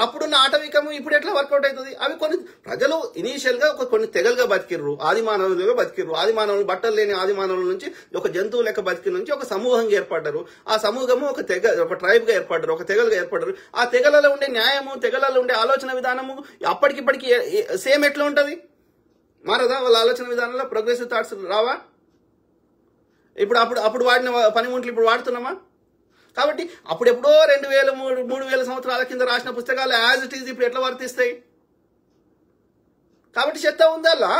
అప్పుడున్న ఆటవికము ఇప్పుడు ఎట్లా వర్కౌట్ అవుతుంది? అవి కొన్ని ప్రజలు ఇనీషియల్ గా కొన్ని తెగలుగా బతికిర్రు, ఆది మానవులుగా బతికిర్రు. ఆది మానవులు, బట్టలు లేని ఆది మానవుల నుంచి ఒక జంతువు లెక్క బతికి నుంచి ఒక సమూహంగా ఏర్పడ్డారు. ఆ సమూహము ఒక ట్రైబ్ గా ఏర్పడ్డారు, ఒక తెగలుగా ఏర్పడ్డారు. ఆ తెగలలో ఉండే న్యాయము, తెగలలో ఉండే ఆలోచన విధానము అప్పటికిప్పటికి సేమ్ ఎట్లా ఉంటది? మారదా? వాళ్ళ ఆలోచన విధానంలో ప్రోగ్రెసివ్ థాట్స్ రావా? అప్పుడు వాడిన పనిముట్లు ఇప్పుడు వాడుతున్నామా? కాబట్టి అప్పుడెప్పుడో 2000, 3000 సంవత్సరాల కింద రాసిన పుస్తకాలు యాజ్ ఇట్ ఈజ్ ఇప్పుడు ఎట్లా వర్తిస్తాయి? కాబట్టి చెత్త ఉంది. అలా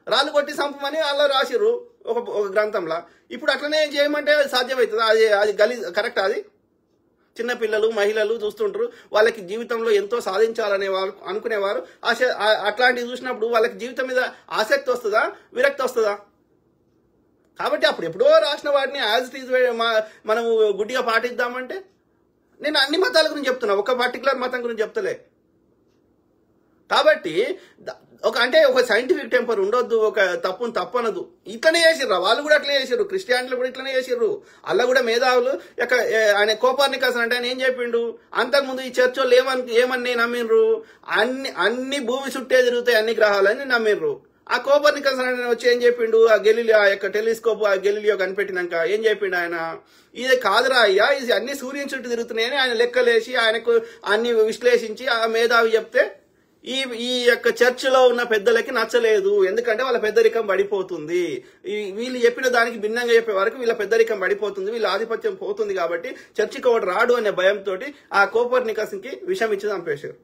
రాళ్ళు కొట్టి సంపమని అలా రాసిర్రు ఒక గ్రంథంలో. ఇప్పుడు అట్లనే చేయమంటే సాధ్యమవుతుంది? అది కరెక్ట్? అది చిన్నపిల్లలు, మహిళలు చూస్తుంటారు, వాళ్ళకి జీవితంలో ఎంతో సాధించాలనే వాళ్ళు అనుకునేవారు. అట్లాంటివి చూసినప్పుడు వాళ్ళకి జీవితం మీద ఆసక్తి వస్తుందా, విరక్తి వస్తుందా? కాబట్టి అప్పుడు ఎప్పుడో రాసిన వాటిని యాజ్ ఇట్ ఈజ్ మనం గుడ్డిగా పాటిద్దామంటే, నేను అన్ని మతాల గురించి చెప్తున్నా, ఒక పర్టికులర్ మతం గురించి చెప్తలే. కాబట్టి ఒక సైంటిఫిక్ టెంపర్ ఉండొద్దు, ఒక తప్పును తప్పనదు. ఇట్లనే చేసిర్రు, వాళ్ళు కూడా అట్లనే చేసిర్రు, క్రిస్టియానిటీలు కూడా ఇట్లనే చేసిర్రు. అలా కూడా మేధావులు ఆయన కోపర్నికస్ అంటే ఆయన ఏం చెప్పిండు? అంతకుముందు ఈ చర్చోళ్ళు ఏమని నమ్మిండ్రు? అన్ని భూమి చుట్టే తిరుగుతాయి అన్ని గ్రహాలని నమ్మిండ్రు. ఆ కోపర్నికస్ వచ్చి ఏం చెప్పిండు? ఆ యొక్క టెలిస్కోప్ ఆ గెలీలియో కనిపెట్టినాక ఏం చెప్పిండు ఆయన? ఇది కాదురా అయ్యా, ఇది అన్ని సూర్యుని చుట్టూ తిరుగుతున్నాయని ఆయన లెక్కలేసి ఆయనకు అన్ని విశ్లేషించి ఆ మేధావి చెప్తే ఈ యొక్క చర్చిలో ఉన్న పెద్దలకి నచ్చలేదు. ఎందుకంటే వాళ్ళ పెద్దరికం పడిపోతుంది, వీళ్ళు చెప్పిన దానికి భిన్నంగా చెప్పే వరకు వీళ్ళ పెద్దరికం పడిపోతుంది, వీళ్ళ ఆధిపత్యం పోతుంది, కాబట్టి చర్చికి ఒకటి రాడు అనే భయంతో ఆ కోపర్నికస్ కి విషం ఇచ్చి చంపేశారు.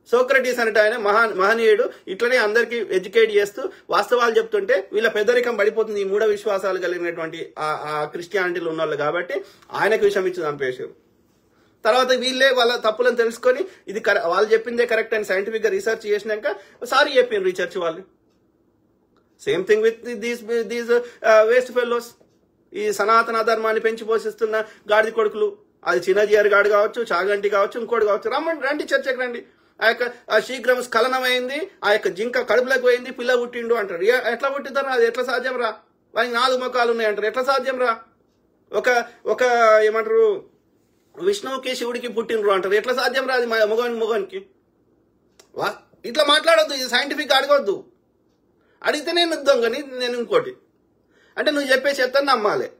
సోక్రటీస్ అంటే ఆయన మహనీయుడు, ఇట్లనే అందరికీ ఎడ్యుకేట్ చేస్తూ వాస్తవాలు చెప్తుంటే వీళ్ళ పెద్దరికం పడిపోతుంది ఈ మూఢ విశ్వాసాలు కలిగినటువంటి ఆ క్రిస్టియానిటీలు ఉన్న వాళ్ళు, కాబట్టి ఆయనకు విషం ఇచ్చి చంపేశారు. తర్వాత వీళ్ళే వాళ్ళ తప్పులను తెలుసుకొని ఇది వాళ్ళు చెప్పిందే కరెక్ట్ అని సైంటిఫిక్ గా రీసెర్చ్ చేసినాక సారీ చెప్పిండ్రు ఈ చర్చ్ వాళ్ళు. Same thing with these waste fellows. ఈ సనాతన ధర్మాన్ని పెంచి పోషిస్తున్న గాడిద కొడుకులు, అది చిన్నజీఆర్ గాడు కావచ్చు, చాగంటి కావచ్చు, ఇంకోటి కావచ్చు, రండి చర్చకి రండి. ఆ శీఘ్రం స్ఖలనమైంది, ఆ యొక్క జింక కడుపులోకి పోయింది, పిల్ల పుట్టిండు అంటారు. ఎట్లా పుట్టిద్దారు? అది ఎట్లా సాధ్యం రా? వానికి 4 ముఖాలు ఉన్నాయి అంటారు. ఎట్లా సాధ్యం రా? ఒక ఏమంటారు, విష్ణువుకి శివుడికి పుట్టినరు అంటారు. ఎట్లా సాధ్యం రా? అది మొగానికి ఇట్లా మాట్లాడొద్దు, ఇది సైంటిఫిక్ అడగొద్దు. అడిగితే నేను దొంగని, నేను ఇంకోటి అంటే నువ్వు చెప్పే చెత్తని నమ్మాలి.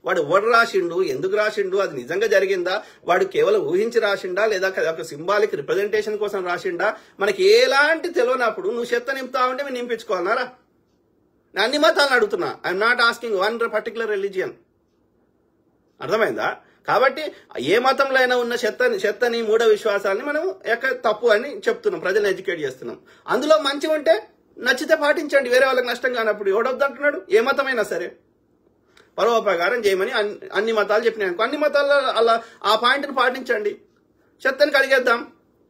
వాడు ఎవడు రాసిండు, ఎందుకు రాసిండు, అది నిజంగా జరిగిందా, వాడు కేవలం ఊహించి రాసిండా, లేదా ఒక సింబాలిక్ రిప్రజెంటేషన్ కోసం రాసిండా, మనకి ఎలాంటి తెలియనప్పుడు నువ్వు చెత్త నింపుతా ఉంటే మేము నింపించుకోవాలన్నారా? నేను అన్ని మతాలను అడుగుతున్నా. I'm not asking one particular religion. అర్థమైందా? కాబట్టి ఏ మతంలో అయినా ఉన్న చెత్తని మూఢ విశ్వాసాలని మనం తప్పు అని చెప్తున్నాం, ప్రజలను ఎడ్యుకేట్ చేస్తున్నాం. అందులో మంచి ఉంటే నచ్చితే పాటించండి, వేరే వాళ్ళకి నష్టం కానప్పుడు. ఎవడొద్దంటున్నాడు? ఏ మతమైనా సరే పరోపకారం చేయమని అన్ని మతాలు చెప్పినాయి. అన్ని మతాల్లో అలా ఆ పాయింట్ని పాటించండి. చెత్తని కడిగేద్దాం,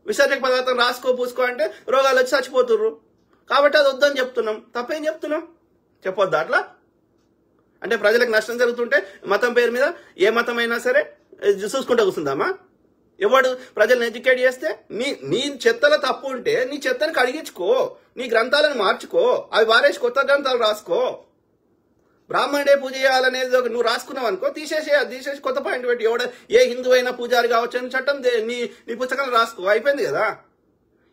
విసర్జక పదార్థం రాసుకో పూసుకో అంటే రోగాలు వచ్చి చచ్చిపోతుర్రు. కాబట్టి అది వద్దని చెప్తున్నాం. తప్పేం చెప్తున్నాం? చెప్పొద్దా అట్లా? అంటే ప్రజలకు నష్టం జరుగుతుంటే మతం పేరు మీద ఏ మతమైనా సరే చూసుకుంటూ కూర్చుందామా? ఎవడు ప్రజలను ఎడ్యుకేట్ చేస్తే నీ చెత్తలో తప్పు ఉంటే నీ చెత్తని కడిగించుకో, నీ గ్రంథాలను మార్చుకో, అవి వారేసి కొత్త గ్రంథాలు రాసుకో. బ్రాహ్మణుడే పూజ చేయాలనేది నువ్వు రాసుకున్నావు అనుకో, తీసేసి కొత్త పాయింట్ పెట్టి ఏ హిందూ అయినా పూజారి కావచ్చు అని చట్టం నీ పుస్తకాలు రాసుకో, అయిపోయింది కదా.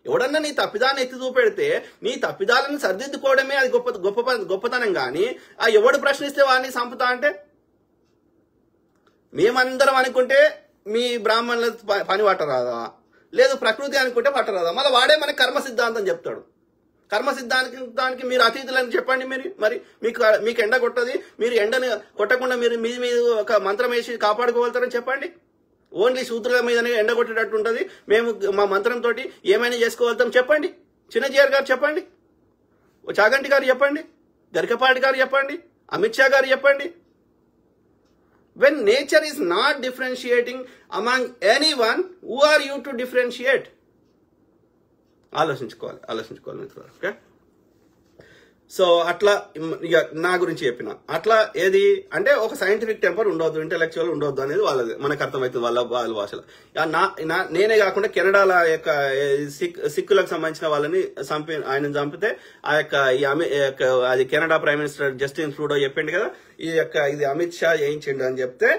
ఎవడన్నా నీ తప్పిదాన్ని ఎత్తి చూపెడితే నీ తప్పిదాలను సరిదిద్దుకోవడమే అది గొప్పతనం. కానీ ఆ ఎవడు ప్రశ్నిస్తే వాడిని చంపుతా అంటే మేమందరం అనుకుంటే మీ బ్రాహ్మణుల పని పట్టరాదా? లేదు ప్రకృతి అనుకుంటే పట్టరాదా? మళ్ళీ వాడే మనకి కర్మ సిద్ధాంతం చెప్తాడు. కర్మ సిద్ధాంతానికి మీరు అతీతులని చెప్పండి. మరి మీకు ఎండ కొట్టది, మీరు ఎండని కొట్టకుండా మీరు మీ మీద ఒక మంత్రం వేసి కాపాడుకోగలుగుతారని చెప్పండి. ఓన్లీ శూద్రుల మీదనే ఎండ కొట్టేటట్టు ఉంటుంది, మేము మా మంత్రంతో ఏమైనా చేసుకోగలుగుతాం చెప్పండి. చిన్నజీఆర్ గారు చెప్పండి, చాగంటి గారు చెప్పండి, గరికపాటి గారు చెప్పండి, అమిత్ షా గారు చెప్పండి. When nature is not differentiating among anyone, who are you to differentiate? ఆలోచించుకోవాలి మిత్రులు. ఓకే, సో అట్లా ఇక నా గురించి చెప్పిన అట్లా ఏది అంటే ఒక సైంటిఫిక్ టెంపర్ ఉండొద్దు, ఇంటెలెక్చువల్ ఉండొద్దు అనేది వాళ్ళది మనకు అర్థమవుతుంది వాళ్ళ భాషలో. నేనే కాకుండా కెనడాల యొక్క సిక్కులకు సంబంధించిన వాళ్ళని ఆయన చంపితే ఆ యొక్క అది Canada prime minister Justin Trudeau చెప్పిండు కదా, ఇది అమిత్ షా చేయించిండు అని చెప్తే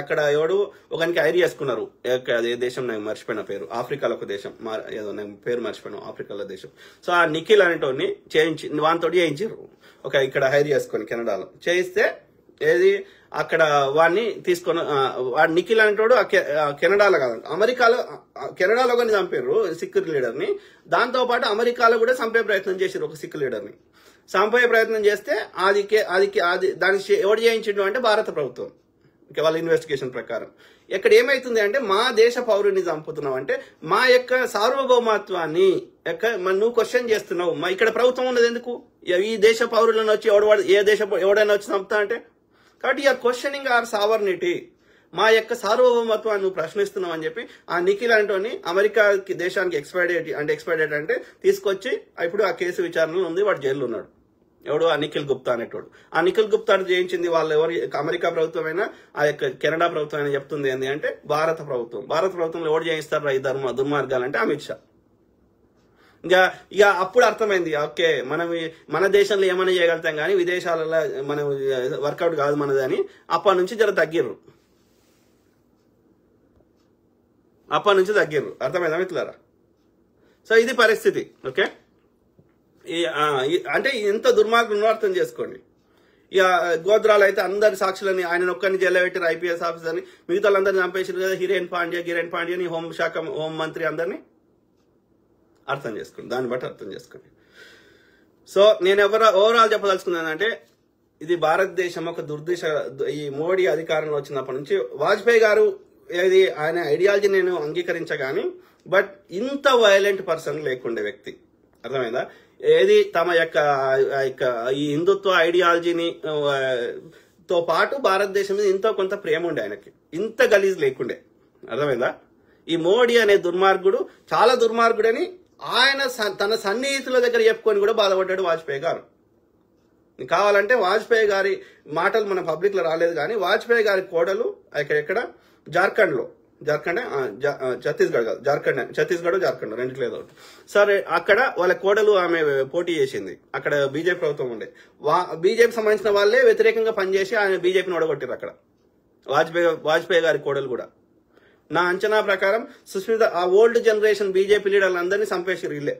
అక్కడ ఎవడు ఒకనికి ఐరి చేసుకున్నారు. అదే దేశం నాకు మర్చిపోయిన పేరు, ఆఫ్రికాలో ఒక దేశం ఏదో నేను పేరు మర్చిపోయినా, ఆఫ్రికాలో దేశం. సో ఆ నిఖిల్ అనేటోని వానితో చేయించారు ఇక్కడ హైర్ చేసుకొని కెనడాలో చేయిస్తే ఏది అక్కడ వాడిని తీసుకొని వాడు నిఖిల్ అనేటోడు కెనడాలో కాదు కెనడాలో కానీ చంపారు సిక్ లీడర్ని. దాంతో పాటు అమెరికాలో కూడా చంపే ప్రయత్నం చేశారు ఒక సిక్ లీడర్ని. చంపే ప్రయత్నం చేస్తే అది దానికి ఎవడు చేయించిండు అంటే భారత ప్రభుత్వం వాళ్ళ ఇన్వెస్టిగేషన్ ప్రకారం. ఇక్కడ ఏమైతుంది అంటే మా దేశ పౌరుని చంపుతున్నావు అంటే మా యొక్క సార్వభౌమత్వాన్ని నువ్వు క్వశ్చన్ చేస్తున్నావు. ఇక్కడ ప్రభుత్వం ఉన్నది ఎందుకు? ఈ దేశ పౌరులను వచ్చి ఎవడైనా వచ్చి చంపుతా అంటే కాబట్టి యూఆర్ క్వశ్చనింగ్ అవర్ సావర్నిటీ, మా యొక్క సార్వభౌమత్వాన్ని నువ్వు ప్రశ్నిస్తున్నావు అని చెప్పి ఆ నిఖిల్ అంటోని అమెరికా దేశానికి ఎక్స్పైడేట్ అంటే తీసుకొచ్చి ఇప్పుడు ఆ కేసు విచారణలో ఉంది, వాడు జైల్లో ఉన్నాడు. ఎవడు? ఆ నిఖిల్ గుప్తా అనేటోడు. ఆ నిఖిల్ గుప్తా చేయించింది వాళ్ళు ఎవరు? అమెరికా ప్రభుత్వమైనా ఆ యొక్క కెనడా ప్రభుత్వం అయినా చెప్తుంది ఏంటి అంటే భారత ప్రభుత్వంలో ఎవరు చేయిస్తారు ఈ దుర్మార్గాలంటే అమిత్ షా. ఇక అప్పుడు అర్థమైంది, ఓకే మన దేశంలో ఏమైనా చేయగలుగుతాం కానీ విదేశాలలో మనం వర్కౌట్ కాదు మనది అని. అప్పటి నుంచి తగ్గిర్రు. అర్థమైందా మిత్రులారా? సో ఇది పరిస్థితి. ఓకే, అంటే ఎంత దుర్మార్గం అర్థం చేసుకోండి. ఇక గోద్రాలు అయితే అందరి సాక్షులని ఆయన ఒక్కరిని జైల్లో పెట్టారు, ఐపీఎస్ ఆఫీసర్ని, మిగతా వాళ్ళందరినీ చంపేసారు కదా, గిరెన్ పాండ్యాని హోం మంత్రి అందరినీ. అర్థం చేసుకోండి, దాన్ని బట్టి అర్థం చేసుకోండి. సో నేను ఓవరాల్ చెప్పదలుచుకున్నానంటే ఇది భారతదేశం ఒక దుర్దిశ. ఈ మోడీ అధికారంలో వచ్చినప్పటి నుంచి వాజ్పేయి గారు ఆయన ఐడియాలజీ నేను అంగీకరించగాని, బట్ ఇంత వైలెంట్ పర్సన్ లేకుండే వ్యక్తి. అర్థమైందా? తమ యొక్క ఈ హిందుత్వ ఐడియాలజీని తో పాటు భారతదేశం మీద ఎంతో కొంత ప్రేమ ఉండే ఆయనకి, ఇంత గలీజ్ లేకుండే. అర్థమైందా? ఈ మోడీ అనే దుర్మార్గుడు చాలా దుర్మార్గుడని ఆయన తన సన్నిహితుల దగ్గర చెప్పుకొని కూడా బాధపడ్డాడు వాజ్పేయి గారు. కావాలంటే వాజ్పేయి గారి మాటలు మన పబ్లిక్ లో రాలేదు కానీ వాజ్పేయి గారి కోడలు ఎక్కడ ఛత్తీస్గఢ్ జార్ఖండ్ రెండిట్లో ఏదో సరే, అక్కడ వాళ్ళ కోడలు ఆమె పోటీ చేసింది. అక్కడ బీజేపీ ప్రభుత్వం ఉండే, బీజేపీ సంబంధించిన వాళ్ళే వ్యతిరేకంగా పనిచేసి ఆయన బీజేపీని ఓడగొట్టారు అక్కడ. వాజ్పేయి గారి కోడలు కూడా. నా అంచనా ప్రకారం సుస్మిత ఆ ఓల్డ్ జనరేషన్ బీజేపీ లీడర్లందరినీ చంపేసారు వీళ్ళే,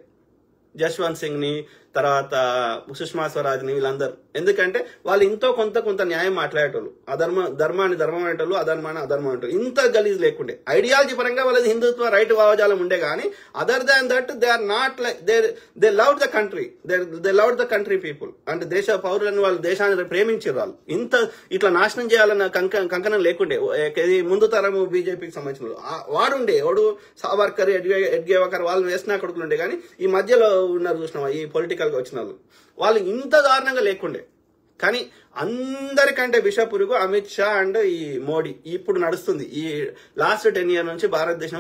జస్వంత్ సింగ్ ని, తర్వాత సుష్మా స్వరాజ్ ని, వీళ్ళందరూ. ఎందుకంటే వాళ్ళు ఇంతో కొంత న్యాయం మాట్లాడేటోళ్ళు, ధర్మాన్ని ధర్మం అనేటోళ్ళు, అధర్మాన్ని అధర్మం అనేటోళ్ళు. ఇంత గలీజ్ లేకుండే. ఐడియాలజీ పరంగా వాళ్ళది హిందుత్వ రైట్ భావజాలం ఉండే కానీ other than that they are not like they love the country, they love the country people. అంటే దేశ పౌరులను వాళ్ళు దేశాన్ని ప్రేమించారు. వాళ్ళు ఇంత ఇట్లా నాశనం చేయాలన్న కంకణం లేకుండే. ముందు తరము బీజేపీకి సంబంధించిన వాడుండే, వాడు సావర్కర్, ఎడ్గేవకర్ వాళ్ళు వేసిన కొడుకులు ఉండే. కానీ ఈ మధ్యలో ఉన్నారు చూసినావా ఈ పొలిటికల్ గా వచ్చిన వాళ్ళు ఇంత దారుణంగా లేకుండే. కానీ అందరికంటే విషపురుగు అమిత్ షా అండ్ ఈ మోడీ ఇప్పుడు నడుస్తుంది. ఈ లాస్ట్ 10 years నుంచి భారతదేశం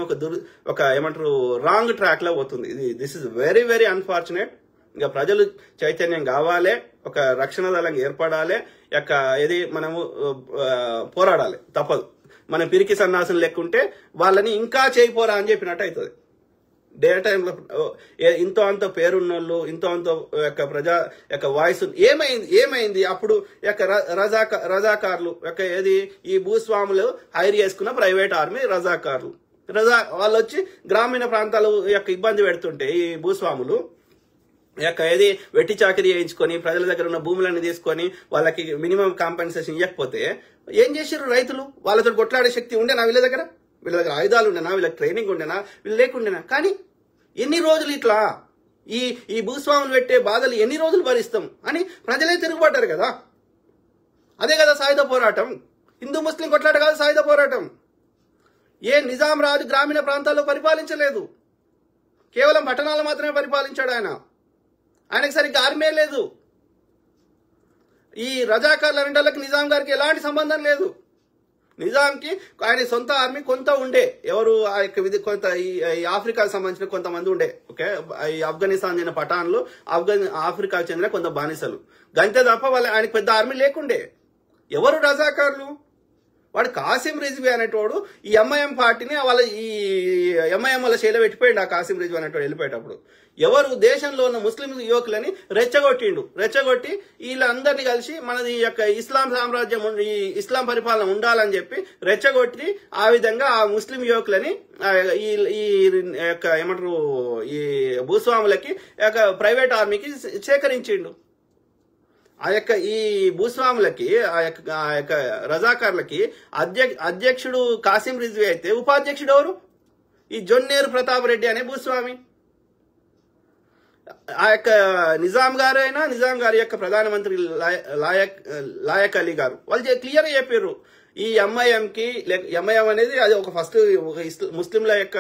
ఒక ఏమంటారు రాంగ్ ట్రాక్ లో పోతుంది. This is very very unfortunate. ఇంకా ప్రజలు చైతన్యం కావాలి, ఒక రక్షణ దళం ఏర్పడాలి, మనము పోరాడాలి, తప్పదు. మనం పిరికి సన్నాసులు లెక్కుంటే వాళ్ళని ఇంకా చేయిపోరా అని చెప్పినట్టు అవుతుంది. డే టైంలో ఇంతో అంత పేరున్నోళ్ళు, ఇంతో అంత ప్రజా వాయిస్ ఏమైంది అప్పుడు రజాకార్లు ఈ భూస్వాములు హైర్ చేసుకున్న ప్రైవేట్ ఆర్మీ రజాకార్లు వాళ్ళు వచ్చి గ్రామీణ ప్రాంతాలు ఇబ్బంది పెడుతుంటే ఈ భూస్వాములు వెట్టి చాకరీ చేయించుకొని ప్రజల దగ్గర ఉన్న భూములన్నీ తీసుకొని వాళ్ళకి మినిమం కాంపెన్సేషన్ ఇవ్వకపోతే ఏం చేశారు రైతులు? వాళ్ళతో కొట్లాడే శక్తి ఉండే నా వీళ్ళ దగ్గర? వీళ్ళ దగ్గర ఆయుధాలు ఉండేనా, వీళ్ళకి ట్రైనింగ్ ఉండేనా, వీళ్ళు లేకుండేనా? కానీ ఎన్ని రోజులు ఇట్లా ఈ భూస్వాములు పెట్టే బాధలు ఎన్ని రోజులు భరిస్తాం అని ప్రజలే తిరుగుబడ్డారు కదా. అదే కదా సాయుధ పోరాటం. హిందూ ముస్లిం కొట్లాట కాదు సాయుధ పోరాటం. నిజాం రాజు గ్రామీణ ప్రాంతాల్లో పరిపాలించలేదు, కేవలం పట్టణాలు మాత్రమే పరిపాలించాడు. ఆయనకి సరిగ్గా ఆర్మీ లేదు. ఈ రజాకార్ల రెండోళ్ళకి నిజాం గారికి ఎలాంటి సంబంధం లేదు. నిజాంకి ఆయన సొంత ఆర్మీ కొంత ఉండే, ఎవరు కొంత ఈ ఆఫ్రికాకు సంబంధించిన కొంతమంది ఉండే. ఓకే, ఈ ఆఫ్ఘనిస్తాన్ చెందిన పఠాన్లు, ఆఫ్రికాకు చెందిన కొంత బానిసలు, గంతే తప్ప ఆయనకు పెద్ద ఆర్మీ లేకుండే. ఎవరు రజాకార్లు? వాడు కాసిం రిజ్వీ అనేటోడు ఈ ఎంఐఎం పార్టీని ఈ ఎంఐఎం వల్ల శైలి పెట్టిపోయిండు. ఆ కాసిం రిజ్వీ అనేటోడు వెళ్ళిపోయేటప్పుడు ఎవరు దేశంలో ఉన్న ముస్లిం యువకులని రెచ్చగొట్టి వీళ్ళందరినీ కలిసి మనది ఈ యొక్క ఇస్లాం సామ్రాజ్యం, ఈ ఇస్లాం పరిపాలన ఉండాలని చెప్పి రెచ్చగొట్టి ఆ విధంగా ఆ ముస్లిం యువకులని ఈ యొక్క ఏమంటారు ఈ భూస్వాములకి ప్రైవేట్ ఆర్మీకి సేకరించిండు. ఈ భూస్వాములకి ఆ యొక్క రజాకార్లకి అధ్యక్షుడు కాసిం రిజ్వీ అయితే ఉపాధ్యక్షుడు ఎవరు? ఈ జొన్నేరు ప్రతాప్ రెడ్డి అనే భూస్వామి. ఆ యొక్క నిజాం గారి యొక్క ప్రధానమంత్రి లాయక్ అలీ గారు వాళ్ళు క్లియర్ గా చెప్పారు, ఈ ఎంఐఎం అనేది అది ఒక ఫస్ట్ ముస్లింల యొక్క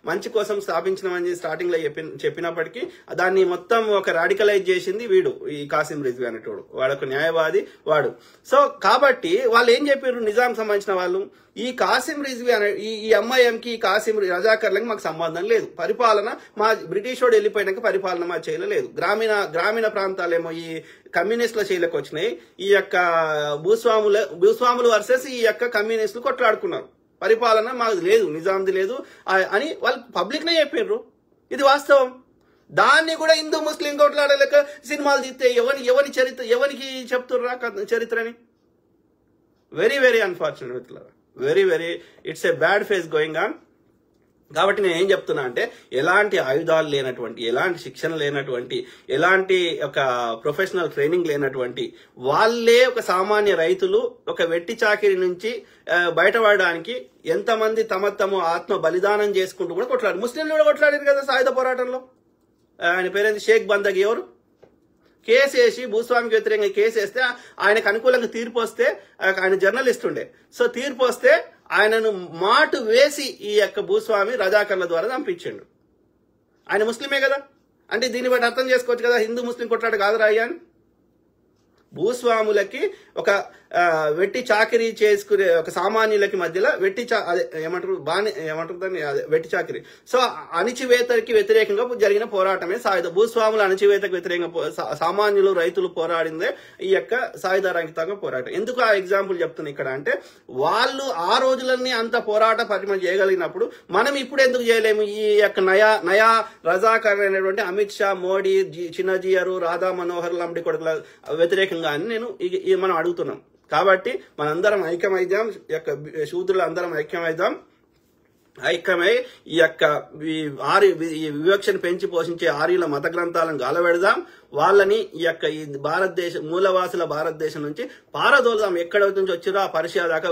మంచి కోసం స్థాపించినమని స్టార్టింగ్ లో చెప్పినప్పటికీ దాన్ని మొత్తం ఒక రాడికలైజ్ చేసింది వీడు, ఈ కాసిం రిజ్వీ అనేటోడు. వాడొక న్యాయవాది వాడు. సో కాబట్టి వాళ్ళు ఏం చెప్పారు, నిజాం సంబంధించిన వాళ్ళు, ఈ కాసిం రిజ్వీ అనే ఈ ఎంఐఎంకి కాసిం రజాకర్లకి మాకు సంబంధం లేదు, పరిపాలన మా బ్రిటిష్ వాడు వెళ్ళిపోయినాక పరిపాలన మా చేయలేదు. గ్రామీణ ప్రాంతాలేమో ఈ కమ్యూనిస్టుల చేయలకు వచ్చినాయి. ఈ యొక్క భూస్వాములు వర్సెస్ ఈ యొక్క కమ్యూనిస్టులు కొట్లాడుకున్నారు. పరిపాలన మాకు లేదు, నిజాంది లేదు అని వాళ్ళు పబ్లిక్ నే చెప్పారు. ఇది వాస్తవం. దాన్ని కూడా హిందూ ముస్లిం కొట్లాడలేక సినిమాలు తీస్తే ఎవరికి చెప్తుర్రా చరిత్రని? Very very unfortunate, very it's a bad phase going on. కాబట్టి నేను ఏం చెప్తున్నా అంటే, ఎలాంటి ఆయుధాలు లేనటువంటి, ఎలాంటి శిక్షణ లేనటువంటి, ఎలాంటి ఒక ప్రొఫెషనల్ ట్రైనింగ్ లేనటువంటి వాళ్ళే ఒక సామాన్య రైతులు ఒక వెట్టి చాకిరి నుంచి బయటపడడానికి ఎంతమంది తమ ఆత్మ బలిదానం చేసుకుంటూ కూడా కొట్లాడారు. ముస్లింలు కూడా కొట్లాడారు కదా సాయుధ పోరాటంలో. ఆయన పేరేంటి, షేక్ బందగి. ఎవరు? కేసు వేసి భూస్వామికి వ్యతిరేకంగా కేసు వేస్తే ఆయనకు అనుకూలంగా తీర్పు వస్తే, ఆయన జర్నలిస్ట్ ఉండే, సో తీర్పు వస్తే ఆయనను మాటు వేసి ఈ యొక్క భూస్వామి రజాకర్ల ద్వారా చంపించిండు. ఆయన ముస్లిమే కదా. అంటే దీన్ని బట్టి అర్థం చేసుకోవచ్చు కదా, హిందూ ముస్లిం కొట్లాట కాదురా అయ్యా అని. భూస్వాములకి ఒక వెట్టి చాకిరీ చేసుకునే ఒక సామాన్యులకి మధ్యలో వెట్టి వెట్టి చాకిరీ. సో అణిచివేతకి వ్యతిరేకంగా జరిగిన పోరాటమే సాయుధ. భూస్వాముల అణిచివేతకు వ్యతిరేకంగా సామాన్యులు రైతులు పోరాడిందే ఈ యొక్క సాయుధ రంగితంగా పోరాటం. ఎందుకు ఆ ఎగ్జాంపుల్ చెప్తున్నా ఇక్కడ అంటే, వాళ్ళు ఆ రోజులన్నీ అంత పోరాట పరిమ చేయగలిగినప్పుడు మనం ఇప్పుడు ఎందుకు చేయలేము? ఈ యొక్క నయా రజాకర్ అనేటువంటి అమిత్ షా, మోడీ, చిన్నజీయరు, రాధా మనోహర్ లాంటి కొడుకుల వ్యతిరేకంగా అని మనం అడుగుతున్నాం. కాబట్టి మనందరం ఐక్యమైద్దాం, శూద్రులు అందరం ఐక్యమై ఈ యొక్క ఈ వివక్షను పెంచి పోషించే ఆర్యుల మత గ్రంథాలను గాలబెడదాం. వాళ్ళని ఈ యొక్క ఈ మూలవాసుల భారతదేశం నుంచి పారదోలుదాం. ఎక్కడ నుంచి వచ్చిరో ఆ పర్షియా దాకా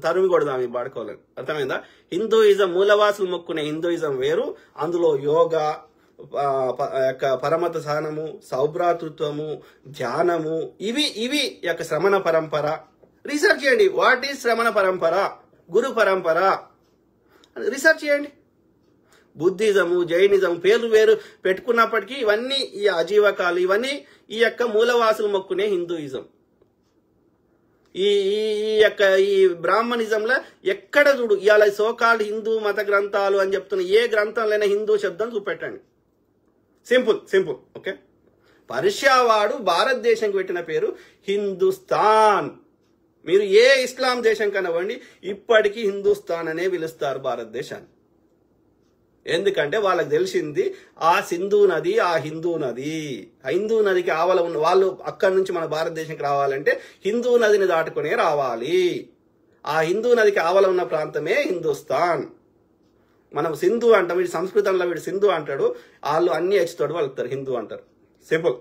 తరిమి కొడదాం ఈ బాడుకోవాలని. అర్థమైందా? హిందూయిజం, మూలవాసులు మొక్కునే హిందూయిజం వేరు. అందులో యోగా, పరమత సహనము, సౌభ్రాతృత్వము, ధ్యానము, ఇవి యొక్క శ్రమణ పరంపర. రీసెర్చ్ చేయండి. వాట్ ఈజ్ శ్రమణ పరంపర, గురు పరంపర రీసెర్చ్ చేయండి. బుద్ధిజము, జైనిజం పేర్లు వేరు పెట్టుకున్నప్పటికీ ఇవన్నీ ఈ అజీవకాలు, ఇవన్నీ ఈ యొక్క మూలవాసులు మొక్కునే హిందూయిజం. ఈ యొక్క ఈ బ్రాహ్మణిజంలో ఎక్కడ చూడు ఇవాళ సోకాల్డ్ హిందూ మత గ్రంథాలు అని చెప్తున్న ఏ గ్రంథంలోనే హిందూ శబ్దం చూపెట్టండి. సింపుల్. ఓకే, పర్షియా వాడు భారతదేశంకి పెట్టిన పేరు హిందుస్థాన్. మీరు ఏ ఇస్లాం దేశం కనవ్వండి, ఇప్పటికీ హిందుస్థాన్ అనే పిలుస్తారు భారతదేశాన్ని. ఎందుకంటే వాళ్ళకి తెలిసింది ఆ సింధు నది, ఆ హిందూ నదికి ఆవల ఉన్న వాళ్ళు అక్కడి నుంచి మన భారతదేశానికి రావాలంటే హిందూ నదిని దాటుకునే రావాలి. ఆ హిందూ నదికి ఆవల ఉన్న ప్రాంతమే హిందుస్థాన్. మనం సింధు అంటాం, వీడు సంస్కృతంలో వీడు సింధు అంటాడు, వాళ్ళు అన్ని హెచ్చుతాడు వాళ్ళుతారు, హిందూ అంటారు. సింపుల్,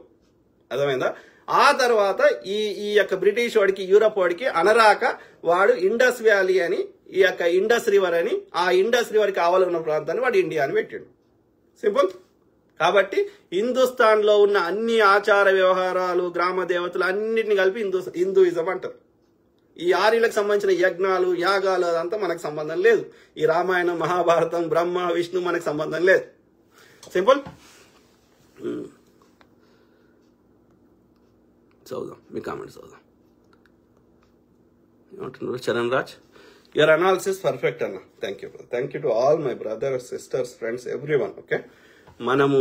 అర్థమైందా? ఆ తర్వాత ఈ యొక్క బ్రిటిష్ వాడికి యూరప్ వాడికి అనరాక వాడు ఇండస్ వ్యాలీ అని ఈ యొక్క ఇండస్ రివర్ అని ఆ ఇండస్ రివర్కి ఆవల ఉన్న ప్రాంతాన్ని వాడు ఇండియా అని పెట్టాడు. సింపుల్. కాబట్టి హిందుస్థాన్లో ఉన్న అన్ని ఆచార వ్యవహారాలు గ్రామ దేవతలు అన్నింటినీ కలిపి హిందూయిజం అంటారు. ఈ ఆర్యులకు సంబంధించిన యజ్ఞాలు యాగాలు అదంతా మనకు సంబంధం లేదు. ఈ రామాయణం మహాభారతం బ్రహ్మ విష్ణు మనకు సంబంధం లేదు. సింపుల్. చదువుదాం, మీ కామెంట్స్ చదువుదాం. ఏమంటున్నారు Charan Raj? Your analysis perfect అన్న. Thank you to all my brothers sisters friends everyone. Okay, మనము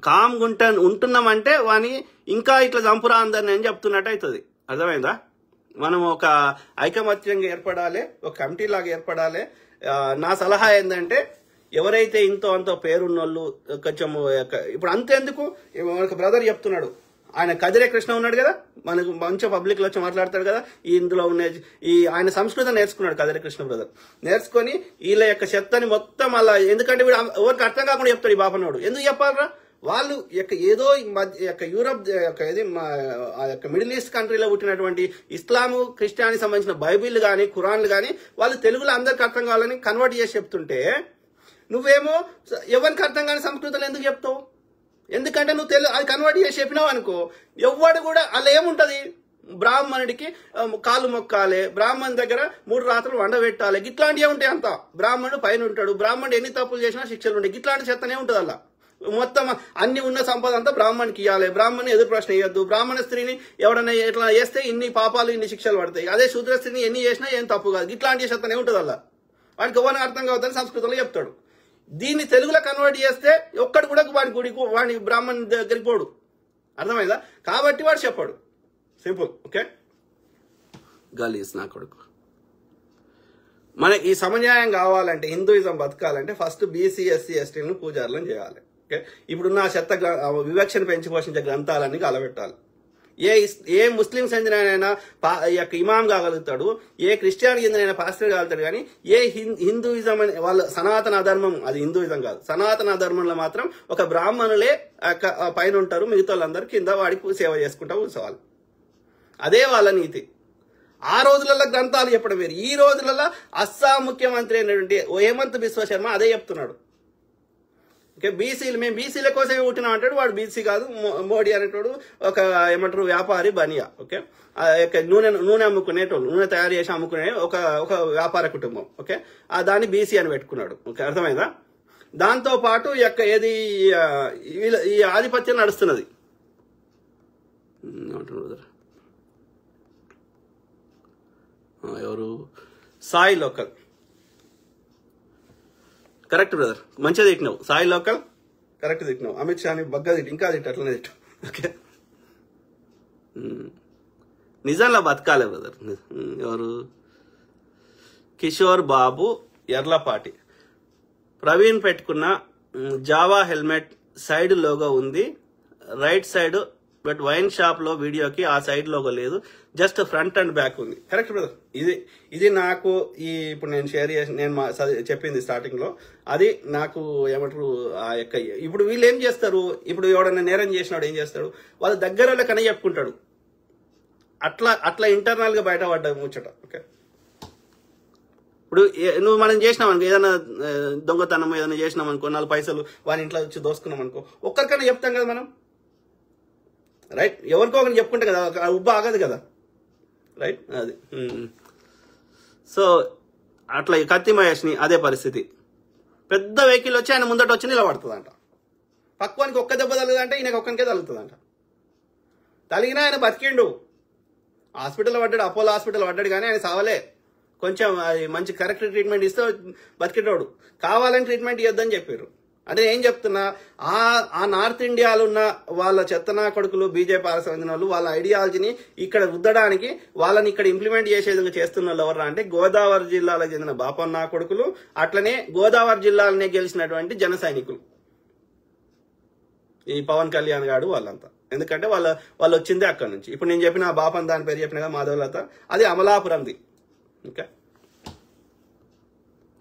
కామ్గా ఉంటున్నామంటే వాని ఇంకా ఇట్లా చంపురా అందరిని అని చెప్తున్నట్టు అవుతుంది. అర్థమైందా? మనం ఒక ఐకమత్యంగా ఏర్పడాలి, ఒక కమిటీ లాగా ఏర్పడాలి. నా సలహా ఏంటంటే ఎవరైతే ఇంతో అంతో పేరున్నోళ్ళు కొంచెం ఇప్పుడు అంతెందుకు ఒక బ్రదర్ చెప్తున్నాడు, ఆయన కదిరే కృష్ణ ఉన్నాడు కదా, మనకు మంచి పబ్లిక్ లో వచ్చి మాట్లాడతాడు కదా, ఇందులో ఉన్న ఆయన సంస్కృతం నేర్చుకున్నాడు కదిరే కృష్ణ బ్రదర్. నేర్చుకొని వీళ్ళ యొక్క చెత్తని మొత్తం అలా, ఎందుకంటే వీడు ఎవరికి అర్థం కాకుండా చెప్తాడు ఈ బాపనోడు. ఎందుకు చెప్పాలరా? వాళ్ళు ఏదో యూరప్ మిడిల్ ఈస్ట్ కంట్రీలో పుట్టినటువంటి ఇస్లాము క్రిస్టియానికి సంబంధించిన బైబిల్ కానీ ఖురాన్లు కానీ వాళ్ళు తెలుగులో అందరికి అర్థం కావాలని కన్వర్ట్ చేసి చెప్తుంటే నువ్వేమో ఎవరికి అర్థం కాని సంస్కృతంలో ఎందుకు చెప్తావు? ఎందుకంటే నువ్వు అది కన్వర్ట్ చేసి చెప్పినావు అనుకో, ఎవ్వడు కూడా అలా ఏముంటది, బ్రాహ్మణుడికి కాలు మొక్కాలి, బ్రాహ్మణ్ దగ్గర 3 రాత్రులు వండబెట్టాలి, గిట్లాంటివి ఉంటాయి. అంతా బ్రాహ్మణుడు పైన ఉంటాడు, బ్రాహ్మణుడు ఎన్ని తప్పులు చేసినా శిక్షలు ఉంటాయి. గిట్లాంటి చెత్తనే ఉంటుంది. అలా మొత్తం అన్ని ఉన్న సంపద అంతా బ్రాహ్మణ్కి ఇవ్వాలి, బ్రాహ్మణ్ని ఎదురు ప్రశ్న వేయద్దు, బ్రాహ్మణ స్త్రీని ఎవడన్నా ఎట్లా చేస్తే ఇన్ని పాపాలు ఇన్ని శిక్షలు పడతాయి, అదే శూద్ర స్త్రీని ఎన్ని చేసినా ఏం తప్పు కాదు. ఇట్లాంటి చెత్తనే ఉంటుంది. అలా వాడికి ఎవరిని అర్థం కావద్దని సంస్కృతంలో చెప్తాడు. దీన్ని తెలుగులో కన్వర్ట్ చేస్తే ఒక్కడు కూడా వాడి బ్రాహ్మణ్ దగ్గరికి పోడు. అర్థమైందా? కాబట్టి వాడు చెప్పాడు. సింపుల్. ఓకే, గలీజ్ నా కొడుకు. మనకి ఈ సమన్యాయం కావాలంటే, హిందూయిజం బతకాలంటే ఫస్ట్ బీసీ ఎస్సీ ఎస్టీలను పూజారులను చేయాలి. ఓకే, ఇప్పుడున్న చెత్త వివక్షను పెంచి పోషించే గ్రంథాలన్నీ కలబెట్టాలి. ఏ ముస్లిం చెందిన ఇమాం కాగలుగుతాడు, ఏ క్రిస్టియన్ చెందిన పాస్టర్ కాగలుగుతాడు, కానీ ఏ హిందూయిజం అని వాళ్ళ సనాతన అధర్మం, అది హిందూయిజం కాదు, సనాతన అధర్మంలో మాత్రం ఒక బ్రాహ్మణులే పైన ఉంటారు, మిగతా వాళ్ళందరూ కింద వాడికి సేవ చేసుకుంటా కూర్చోవాలి. అదే వాళ్ళ నీతి. ఆ రోజులలో గ్రంథాలు చెప్పడం వేరు. ఈ రోజులలో అస్సాం ముఖ్యమంత్రి అయినటువంటి హేమంత్ బిశ్వ శర్మ అదే చెప్తున్నాడు. ఓకే, బీసీలు మేము బీసీల కోసమే పుట్టినాం అంటాడు. వాడు బీసీ కాదు, మోడీ అనేటోడు ఒక ఏమంటారు వ్యాపారి బనియా. ఓకే, నూనె అమ్ముకునేటోళ్ళు, నూనె తయారు చేసి అమ్ముకునే ఒక వ్యాపార కుటుంబం. ఓకే, దాన్ని బీసీ అని పెట్టుకున్నాడు. ఓకే, అర్థమైందా? దాంతో పాటు ఏది ఈ ఆధిపత్యం నడుస్తున్నది. ఎవరు? సాయి లోకల్. కరెక్ట్ బ్రదర్, మంచిగా తిట్టినావు. సాయి లోకల్ కరెక్ట్ తిట్టినావు. అమిత్ షాని బగ్గా తిట్టి, ఇంకా తిట్టు, అట్లనే తిట్టు. ఓకే, నిజంగా బతకాలే బ్రదర్. ఎవరు? కిషోర్ బాబు ఎర్లపాటి. ప్రవీణ్ పెట్టుకున్న జావా హెల్మెట్ సైడ్ లోగో ఉంది, right side, but wine shop లో వీడియోకి ఆ సైడ్ లోగో లేదు, జస్ట్ ఫ్రంట్ అండ్ బ్యాక్ ఉంది. Correct brother. ఇది నాకు ఇప్పుడు నేను షేర్ చేసి నేను చెప్పింది స్టార్టింగ్ లో, అది నాకు ఏమంటారు ఇప్పుడు వీళ్ళు ఏం చేస్తారు, ఇప్పుడు ఎవడన్నా నేరం చేసినాడు ఏం చేస్తాడు, వాళ్ళ దగ్గర కన్నా చెప్పుకుంటాడు. అట్లా ఇంటర్నల్ గా బయటపడ్డ ముచ్చట. ఓకే, ఇప్పుడు నువ్వు మనం చేసినాం అనుకో, ఏదైనా దొంగతనం ఏదైనా చేసినాం అనుకో, 4 పైసలు వాని ఇంట్లో వచ్చి దోసుకున్నాం అనుకో, ఒక్కరికైనా చెప్తాం కదా మనం. రైట్, ఎవరికో ఒకరిని చెప్పుకుంటే కదా ఉబ్బ ఆగదు కదా. రైట్, అది. సో అట్లా కత్తి మహేష్ని అదే పరిస్థితి. పెద్ద వెహికల్ వచ్చి ఆయన ముందట వచ్చి నిలబడుతుందంట. పక్వానికి ఒక్క దెబ్బ తగులుదంటే ఈయనకి ఒక్కనికే తగులుతుందంట. తగిలినా ఆయన బతికిండు, హాస్పిటల్ పడ్డాడు, అపోలో హాస్పిటల్ పడ్డాడు, కానీ ఆయన సావలే. కొంచెం మంచి కరెక్ట్ ట్రీట్మెంట్ ఇస్తే బతికేటోడు. కావాలని ట్రీట్మెంట్ ఇవ్వద్దని చెప్పారు. అంటే ఏం చెప్తున్నా, ఆ నార్త్ ఇండియాలో ఉన్న వాళ్ళ చెత్తనా కొడుకులు బీజేపీ చెందిన వాళ్ళు వాళ్ళ ఐడియాలజీని ఇక్కడ రుద్దడానికి వాళ్ళని ఇక్కడ ఇంప్లిమెంట్ చేసే విధంగా చేస్తున్న వాళ్ళు ఎవరు అంటే గోదావరి జిల్లాలకు చెందిన బాపన్న కొడుకులు, అట్లనే గోదావరి జిల్లాలనే గెలిచినటువంటి జన సైనికులు, ఈ పవన్ కళ్యాణ్ గాడు వాళ్ళంతా. ఎందుకంటే వాళ్ళు వచ్చిందే అక్కడ నుంచి. ఇప్పుడు నేను చెప్పిన బాపన్ దాని పేరు చెప్పిన కదా, మాధవలత, అది అమలాపురంది. ఓకే,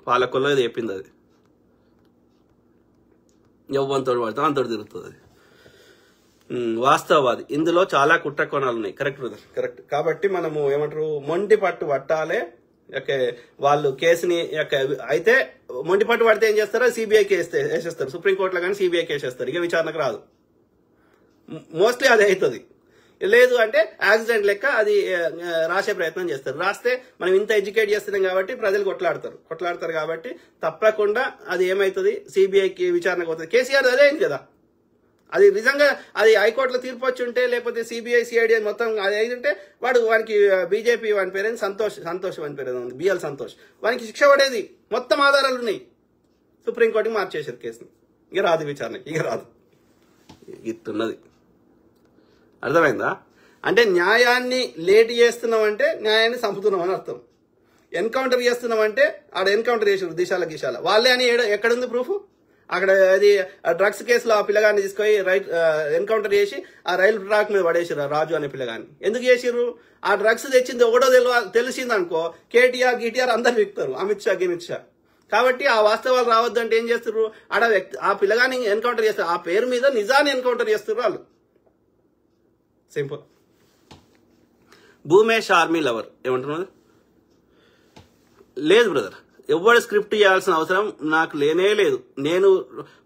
పాలకొల్లో ఇది చెప్పింది. అది యవ్వంతో పడతాం అంతటి తిరుగుతుంది. అది వాస్తవవాది. ఇందులో చాలా కుట్ర కోణాలు ఉన్నాయి. Correct brother, correct. కాబట్టి మనము ఏమంటారు, మొండి పట్టు పట్టాలే. వాళ్ళు కేసుని అయితే మొండి పట్టు పడితే ఏం చేస్తారో సిబిఐ కేసు వేసేస్తారు, సుప్రీంకోర్టులో కానీ సిబిఐ కేసు వేస్తారు, ఇక విచారణకు రాదు. మోస్ట్లీ అదే అవుతుంది. లేదు అంటే యాక్సిడెంట్ లెక్క అది రాసే ప్రయత్నం చేస్తారు. రాస్తే మనం ఇంత ఎడ్యుకేట్ చేస్తున్నాం కాబట్టి ప్రజలు కొట్లాడతారు కాబట్టి తప్పకుండా అది ఏమవుతుంది, సిబిఐకి విచారణకు పోతుంది. కేసీఆర్ అదే అయింది కదా. అది నిజంగా అది హైకోర్టులో తీర్పు వచ్చి ఉంటే, లేకపోతే సిబిఐ సిఐడి మొత్తం అది అయిందంటే వానికి బీజేపీ వాని పేరు సంతోష్ వాని పేరు ఉంది, బిఎల్ సంతోష్, వానికి శిక్ష పడేది. మొత్తం ఆధారాలు ఉన్నాయి. సుప్రీంకోర్టుకి మార్చేశారు కేసుని. ఇక రాదు విచారణకి, ఇక రాదు. ఇస్తున్నది అర్థమైందా? అంటే న్యాయాన్ని లేట్ చేస్తున్నామంటే న్యాయాన్ని చంపుతున్నాం అని అర్థం. ఎన్కౌంటర్ చేస్తున్నామంటే ఆడ ఎన్కౌంటర్ చేసారు దిశాల గిశాల వాళ్ళే అని ఎక్కడుంది ప్రూఫ్? అక్కడ అది డ్రగ్స్ కేసులో ఆ పిల్లగాన్ని తీసుకొని ఎన్కౌంటర్ చేసి ఆ రైలు ట్రాక్ మీద పడేసారు రాజు అనే పిల్లగాన్ని. ఎందుకు చేసిర్రు? ఆ డ్రగ్స్ తెచ్చింది ఒకటో తెలిసింది అనుకో, కేటీఆర్ గీటీఆర్ అందరు విక్తారు, అమిత్ షా. కాబట్టి ఆ వాస్తవాలు రావద్దంటే ఏం చేస్తారు, ఆడ ఆ పిల్లగాన్ని ఎన్కౌంటర్ చేస్తారు, ఆ పేరు మీద నిజాన్ని ఎన్కౌంటర్ చేస్తారు వాళ్ళు. సింపుల్. భూమేష్ ఆర్మీ లవర్ ఏమంటున్నారు? లేదు బ్రదర్, ఎవరు స్క్రిప్ట్ చేయాల్సిన అవసరం నాకు లేనే లేదు. నేను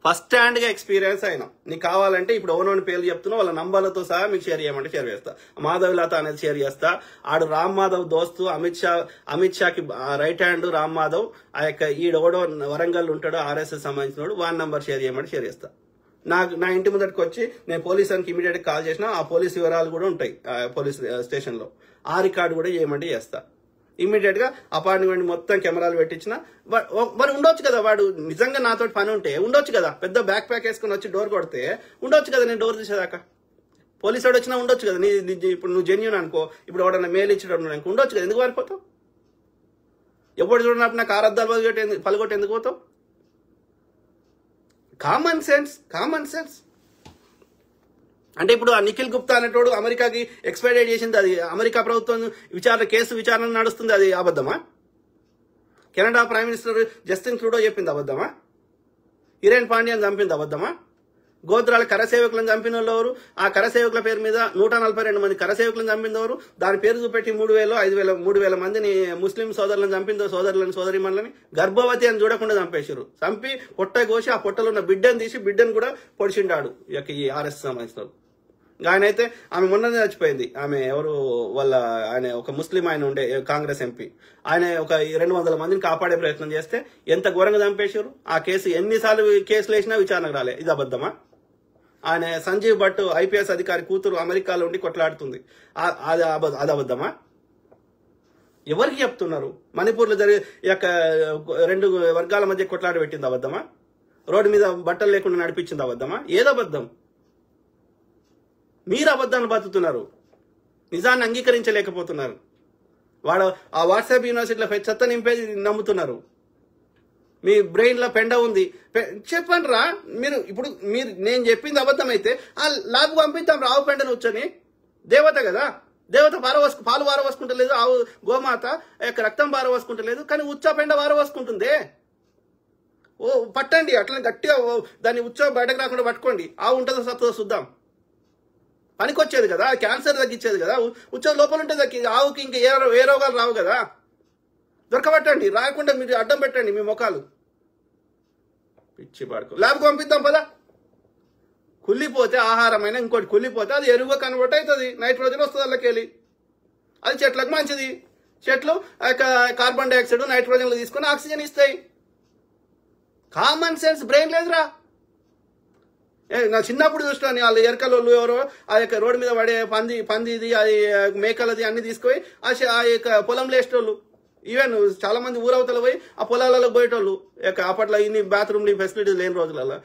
ఫస్ట్ హ్యాండ్ గా ఎక్స్పీరియన్స్ అయినా. నీకు కావాలంటే ఇప్పుడు ఓనోని పేర్లు చెప్తున్నా, వాళ్ళ నంబర్లతో సహా మీకు షేర్ చేయమంటే షేర్ చేస్తా. మాధవ్ లత అనేది షేర్ చేస్తా. ఆడు రామ్ మాధవ్ దోస్తు, అమిత్ షాకి రైట్ హ్యాండ్ రామ్ మాధవ్. ఈడోడో వరంగల్ ఉంటాడు, RSS సంబంధించినోడు, వాన్ నంబర్ షేర్ చేయమంటే షేర్ చేస్తా. నా ఇంటి ముందటికి వచ్చి నేను పోలీసానికి ఇమీడియట్ కాల్ చేసిన, ఆ పోలీస్ వివరాలు కూడా ఉంటాయి పోలీస్ స్టేషన్ లో. ఆ రికార్డు కూడా చేయమంటే చేస్తా. ఇమీడియట్ గా అపార్ట్మెంట్ మొత్తం కెమెరాలు పెట్టించిన. మరి ఉండొచ్చు కదా, వాడు నిజంగా నాతో పని ఉంటే ఉండొచ్చు కదా, పెద్ద బ్యాక్ ప్యాక్ వేసుకుని వచ్చి డోర్ కొడితే ఉండొచ్చు కదా, నేను డోర్ తీసేదాకా. పోలీసు వాడు వచ్చినా ఉండొచ్చు కదా. ఇప్పుడు నువ్వు జెన్యూన్ అనుకో, ఇప్పుడు ఎవడన్నా మేలు ఇచ్చేటప్పుడు అనుకో ఉండొచ్చు కదా. ఎందుకు పారిపోతావు? ఎప్పుడు చూడనప్పుడు నాకు ఆరద్దాలు పలుగొట్టి ఎందుకు పోతావు? Common sense. అంటే ఇప్పుడు ఆ నిఖిల్ గుప్తా అనేటోడు అమెరికాకి ఎక్స్పైడేట్ చేసింది, అది అమెరికా ప్రభుత్వం విచారణ నడుస్తుంది, అది అబద్ధమా? Canada prime minister Justin Trudeau చెప్పింది అబద్ధమా? హిరేన్ పాండ్యాన్ని చంపింది అబద్ధమా? గోత్రాల కరసేవకులను చంపిన వాళ్ళు ఎవరు? ఆ కరసేవకుల పేరు మీద 142 మంది కరసేవకులను చంపింది ఎవరు? దాని పేరు చూపెట్టి 3,000, 5,000, 3,000 మందిని ముస్లిం సోదరులను చంపిందో, సోదరిమణులని గర్భవతి అని చూడకుండా చంపేశారు. చంపి పొట్ట కోసి ఆ పొట్టలో ఉన్న బిడ్డను తీసి బిడ్డను కూడా పొడిచిండాడు ఈ RSS సంబంధించిన. ఆయన అయితే ఆమె మొన్ననే చచ్చిపోయింది. ఆమె ఎవరు ఆయన ఒక ముస్లిం ఆయన ఉండే కాంగ్రెస్ ఎంపీ. ఆయన ఒక 200 మందిని కాపాడే ప్రయత్నం చేస్తే ఎంత ఘోరంగా చంపేశారు. ఆ కేసు ఎన్నిసార్లు కేసులు వేసినా విచారణకు రాలే. ఇది అబద్ధమా? ఆయన సంజీవ్ భట్ IPS అధికారి కూతురు అమెరికాలో ఉండి కొట్లాడుతుంది, అది అబద్ధమా? ఎవరికి చెప్తున్నారు? మణిపూర్లో జరిగే 2 వర్గాల మధ్య కొట్లాట పెట్టింది అబద్ధమా? రోడ్డు మీద బట్టలు లేకుండా నడిపించింది అబద్ధమా? ఏదో అబద్ధం. మీరు అబద్ధాన్ని బతుకుతున్నారు, నిజాన్ని అంగీకరించలేకపోతున్నారు. వాడు ఆ వాట్సాప్ యూనివర్సిటీలో చెత్త నింపేది నమ్ముతున్నారు. మీ బ్రెయిన్ లో పెండ ఉంది. చెప్పండి రా, ఇప్పుడు నేను చెప్పింది అబద్ధం అయితే ఆ ల్యాబ్ పంపిద్దాం. రావు పెండను వచ్చని దేవత కదా, దేవత పాలు వారవసుకుంటలేదు, ఆవు గోమాత రక్తం వారవసుకుంటలేదు, కానీ ఉచ్చ పెండ వారవసుకుంటుందే. పట్టండి, అట్లా గట్టిగా దాన్ని ఉచ్చ బయటకు రాకుండా పట్టుకోండి. ఆవు ఉంటుందో సత్తుందో చూద్దాం. పనికొచ్చేది కదా, క్యాన్సర్ తగ్గించేది కదా. ఉచ్చ లోపల ఉంటే ఆవుకి ఇంకా ఏ రోగాలు రావు కదా. దొరకబట్టండి, రాకుండా మీరు అడ్డం పెట్టండి మీ ముఖాలు. పిచ్చి పడుకో. ల్యాబ్కి పంపిద్దాం పదా. కుళ్ళిపోతే ఆహారమైన ఇంకోటి కుళ్ళిపోతే అది ఎరువుగా కన్వర్ట్ అవుతుంది, నైట్రోజన్ వస్తుంది అందులోకెళ్ళి. అది చెట్లకు మంచిది. చెట్లు కార్బన్ డైఆక్సైడ్ నైట్రోజన్లు తీసుకొని ఆక్సిజన్ ఇస్తాయి. కామన్ సెన్స్ బ్రెయిన్ లేదురా. నా చిన్నప్పుడు చూస్తాను వాళ్ళ ఎరకలోళ్ళు ఎవరో ఆ యొక్క రోడ్డు మీద పడే పందిది అది మేకలది అన్ని తీసుకొని ఆ యొక్క పొలంలో వేసేటోళ్ళు. ఈవెన్ చాలా మంది ఊరవతలు పోయి ఆ పొలాలలో పోయేటోళ్ళు. అప్పట్లో ఇన్ని బాత్రూమ్లు ఫెసిలిటీస్ లేని రోజులలో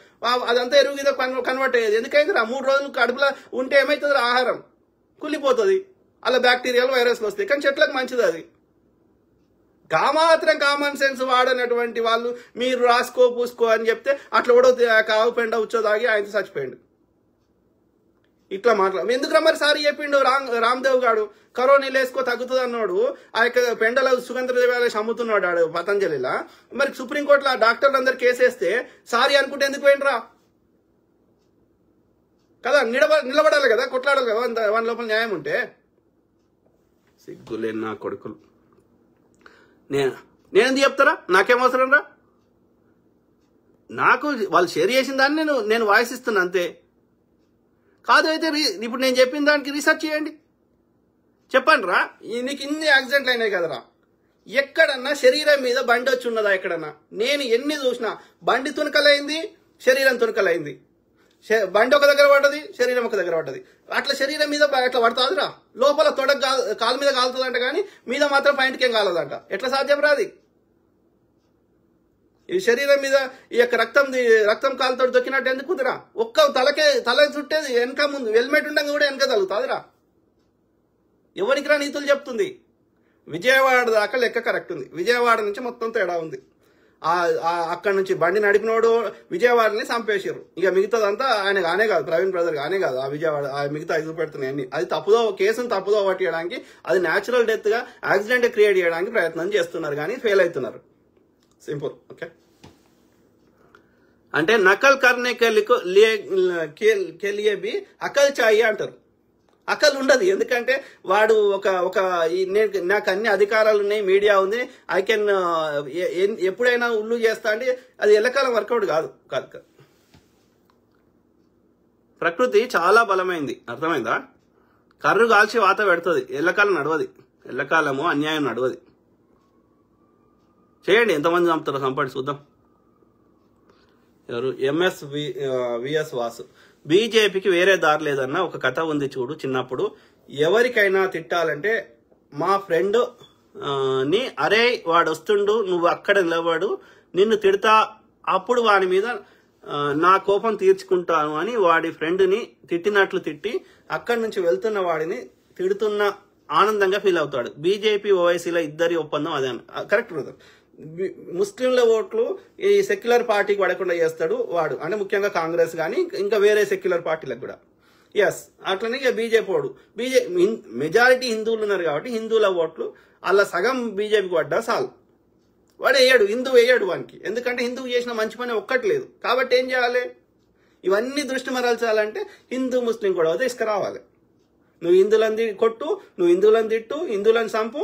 అదంతా ఎరువు మీద కన్వర్ట్ అయ్యేది. ఎందుకైతే 3 రోజులు కడుపులో ఉంటే ఏమవుతుంది, ఆహారం కుళ్ళిపోతుంది, అలా బ్యాక్టీరియాలు వైరస్లు వస్తాయి. కానీ చెట్లకు మంచిది అది. కామాత్రం కామన్ సెన్స్ వాడనటువంటి వాళ్ళు మీరు రాసుకో పూసుకో అని చెప్తే అట్లా కూడా ఆవు పెండ ఉచ్చో దాగి ఆయన చచ్చిపోయిండు. ఇట్లా ఎందుకు మరి సారి చెప్పిండు రామ్దేవ్ గాడు, కరోనా వేసుకో తగ్గుతుంది అన్నాడు. ఆ యొక్క పెండల సుగంధ ద్రవ్యాలు అమ్ముతున్నాడు ఆడు పతంజలిలా. మరి సుప్రీంకోర్టులో ఆ డాక్టర్లు అందరు కేసేస్తే సారీ అనుకుంటే ఎందుకు పోయిండ్రా? కదా, నిలబడాలి కదా, కొట్లాడాలి కదా, వాని లోపల న్యాయం ఉంటే. సిగ్గులేని నా కొడుకులు. నేనెందుకు చెప్తారా, నాకేం అవసరం రా? నాకు వాళ్ళు షేర్ చేసిన దాన్ని నేను వాయిస్ ఇస్తున్నా అంతే. కాదు అయితే ఇప్పుడు నేను చెప్పిన దానికి రీసెర్చ్ చేయండి, చెప్పండి రా. నీకు ఇన్ని యాక్సిడెంట్లు అయినాయి కదరా, ఎక్కడన్నా శరీరం మీద బండి వచ్చి ఉన్నదా ఎక్కడన్నా? నేను ఎన్ని చూసినా బండి తునకలైంది, శరీరం తునకలైంది. బండి ఒక దగ్గర పడ్డది, శరీరం ఒక దగ్గర పడ్డది. అట్లా శరీరం మీద అట్లా పడుతుందిరా. లోపల కాలు మీద కాలుతుందంట, కానీ మీద మాత్రం పాయింట్కి ఏం కాలదంట. ఎట్లా సాధ్యం రాది? ఈ శరీరం మీద ఈ యొక్క రక్తం కాలుతో దొక్కినట్టు ఎందుకు కుదిరా? ఒక్క తల చుట్టేది వెనక ముందు, హెల్మెట్ ఉండగా కూడా వెనక తగులుతుందిరా. ఎవరికి రా నీతులు చెప్తుంది? విజయవాడ దాకా లెక్క కరెక్ట్ ఉంది, విజయవాడ నుంచి మొత్తం తేడా ఉంది. అక్కడ నుంచి బండి నడిపినోడు విజయవాడని చంపేసారు. ఇక మిగతాదంతా ఆయన ఆనే కాదు, ప్రవీణ్ బ్రదర్ ఆనే కాదు, ఆ విజయవాడ మిగతా చూపెడుతున్నాయి అన్ని. అది కేసును తప్పుదో పట్టియడానికి, అది న్యాచురల్ డెత్ గా యాక్సిడెంట్ క్రియేట్ చేయడానికి ప్రయత్నం చేస్తున్నారు, కానీ ఫెయిల్ అవుతున్నారు. సింపుల్. ఓకే, అంటే నకల్ కర్నే కే లియే బి అకల్ చాయి అంటారు. అకల్ ఉండదు, ఎందుకంటే వాడు నాకు అన్ని అధికారాలు ఉన్నాయి, మీడియా ఉంది, ఐ కెన్ ఎప్పుడైనా ఉల్లు చేస్తా అంటే అది ఎల్లకాలం వర్కౌట్ కాదు. ప్రకృతి చాలా బలమైంది, అర్థమైందా? కర్రు కాల్చి వాత పెడుతుంది, ఎల్లకాలం నడవది, ఎల్లకాలము అన్యాయం నడవది. చేయండి, ఎంతమంది చంపుతారో చంపండి చూద్దాం. ఎవరు? విఎస్ వాసు. బీజేపీకి వేరే దారి లేదన్న ఒక కథ ఉంది చూడు. చిన్నప్పుడు ఎవరికైనా తిట్టాలంటే మా ఫ్రెండ్ ని అరే వాడు వస్తుండు, నువ్వు అక్కడ నిలబడు, నిన్ను తిడతా, అప్పుడు వాడి మీద నా కోపం తీర్చుకుంటాను అని వాడి ఫ్రెండ్ని తిట్టినట్లు తిట్టి అక్కడి నుంచి వెళ్తున్న వాడిని తిడుతున్న ఆనందంగా ఫీల్ అవుతాడు. బీజేపీ ఓవైసీల ఇద్దరి ఒప్పందం అదే. Correct brother. ముస్లింల ఓట్లు ఈ సెక్యులర్ పార్టీకి పడకుండా చేస్తాడు వాడు, అంటే ముఖ్యంగా కాంగ్రెస్ కానీ ఇంకా వేరే సెక్యులర్ పార్టీలకు కూడా. ఎస్, అట్లనే ఇక బీజేపీ మెజారిటీ హిందువులు ఉన్నారు కాబట్టి హిందువుల ఓట్లు అలా సగం బీజేపీకి పడ్డా చాలు. వాడు వేయడు, హిందువు వేయడు వానికి, ఎందుకంటే హిందువు చేసిన మంచి పని ఒక్కట్లేదు. కాబట్టి ఏం చేయాలి? ఇవన్నీ దృష్టి మరల్చాలంటే హిందూ ముస్లిం గొడవ తీసుకురావాలి. నువ్వు హిందువులని కొట్టు, నువ్వు హిందువులను తిట్టు, హిందువులను చంపు,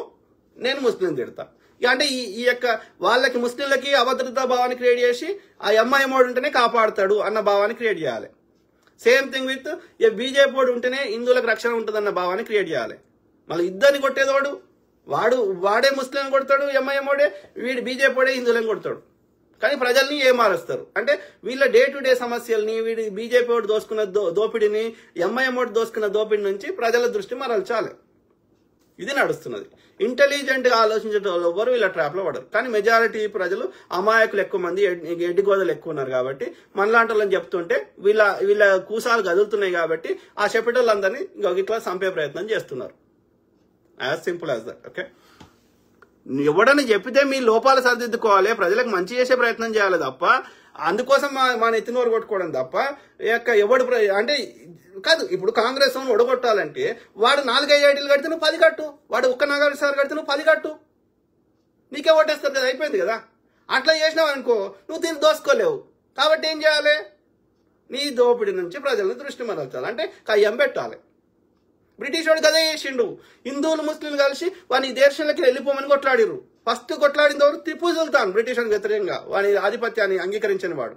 నేను ముస్లిం తిడతా. అంటే ఈ యొక్క వాళ్ళకి ముస్లింలకి అభద్రతా భావాన్ని క్రియేట్ చేసి ఆ ఎంఐఎం వాడు ఉంటేనే కాపాడుతాడు అన్న భావాన్ని క్రియేట్ చేయాలి. సేమ్ థింగ్ విత్ బీజేపీ వాడు ఉంటేనే హిందువులకు రక్షణ ఉంటుందన్న భావాన్ని క్రియేట్ చేయాలి. మళ్ళీ ఇద్దరిని కొట్టేదోడు వాడే ముస్లిం కొడతాడు, ఎంఐఎం వాడే, వీడు బీజేపీ వాడే హిందువులను కొడతాడు. కానీ ప్రజల్ని ఏం మారుస్తారు అంటే వీళ్ళ డే టు డే సమస్యల్ని, వీడి బీజేపీ వాడు దోసుకున్న దోపిడిని, ఎంఐఎం వాడు దోసుకున్న దోపిడి నుంచి ప్రజల దృష్టి మరల్చాలి. ఇది నడుస్తున్నది. ఇంటెలిజెంట్ గా ఆలోచించే వాళ్ళు ఎవ్వరు వీళ్ళ ట్రాప్ లో పడరు. కానీ మెజారిటీ ప్రజలు అమాయకులు ఎక్కువ మంది, ఎడ్డిగోదలు ఎక్కువ ఉన్నారు కాబట్టి మనలాంటి వాళ్ళని చెప్తుంటే వీళ్ళ కూసాలు కదులుతున్నాయి కాబట్టి ఆ చెప్పేటోళ్ళందరినీ ఇట్లా చంపే ప్రయత్నం చేస్తున్నారు. As simple as that. Okay, ఎవడని చెప్పితే మీ లోపాలు సరిదిద్దుకోవాలి, ప్రజలకు మంచి చేసే ప్రయత్నం చేయాలి తప్ప అందుకోసం మా నెత్తినోరు కొట్టుకోవడం తప్ప ఎవడు అంటే కాదు. ఇప్పుడు కాంగ్రెస్ ఒడగొట్టాలంటే వాడు 4-5 ఐడీలు కడితే నువ్వు 10 కట్టు, వాడు ఒక్క నాగార్జున కడితే నువ్వు 10 కట్టు, నీకే ఓటేస్తారు కదా, అయిపోయింది కదా. అట్లా చేసినావు అనుకో నువ్వు దీన్ని దోసుకోలేవు. కాబట్టి ఏం చేయాలి? నీ దోపిడి నుంచి ప్రజలను దృష్టి మరల్చాలి, అంటే కయ్యం పెట్టాలి. బ్రిటిష్ వాడు కదే చేసిండు. హిందువులు ముస్లింలు కలిసి వాని దేశంలోకి వెళ్ళిపోమని కొట్లాడిరు. ఫస్ట్ కొట్లాడిన వాడు టిప్పు సుల్తాన్, బ్రిటిష్ వానికి వ్యతిరేకంగా వాని ఆధిపత్యాన్ని అంగీకరించిన వాడు.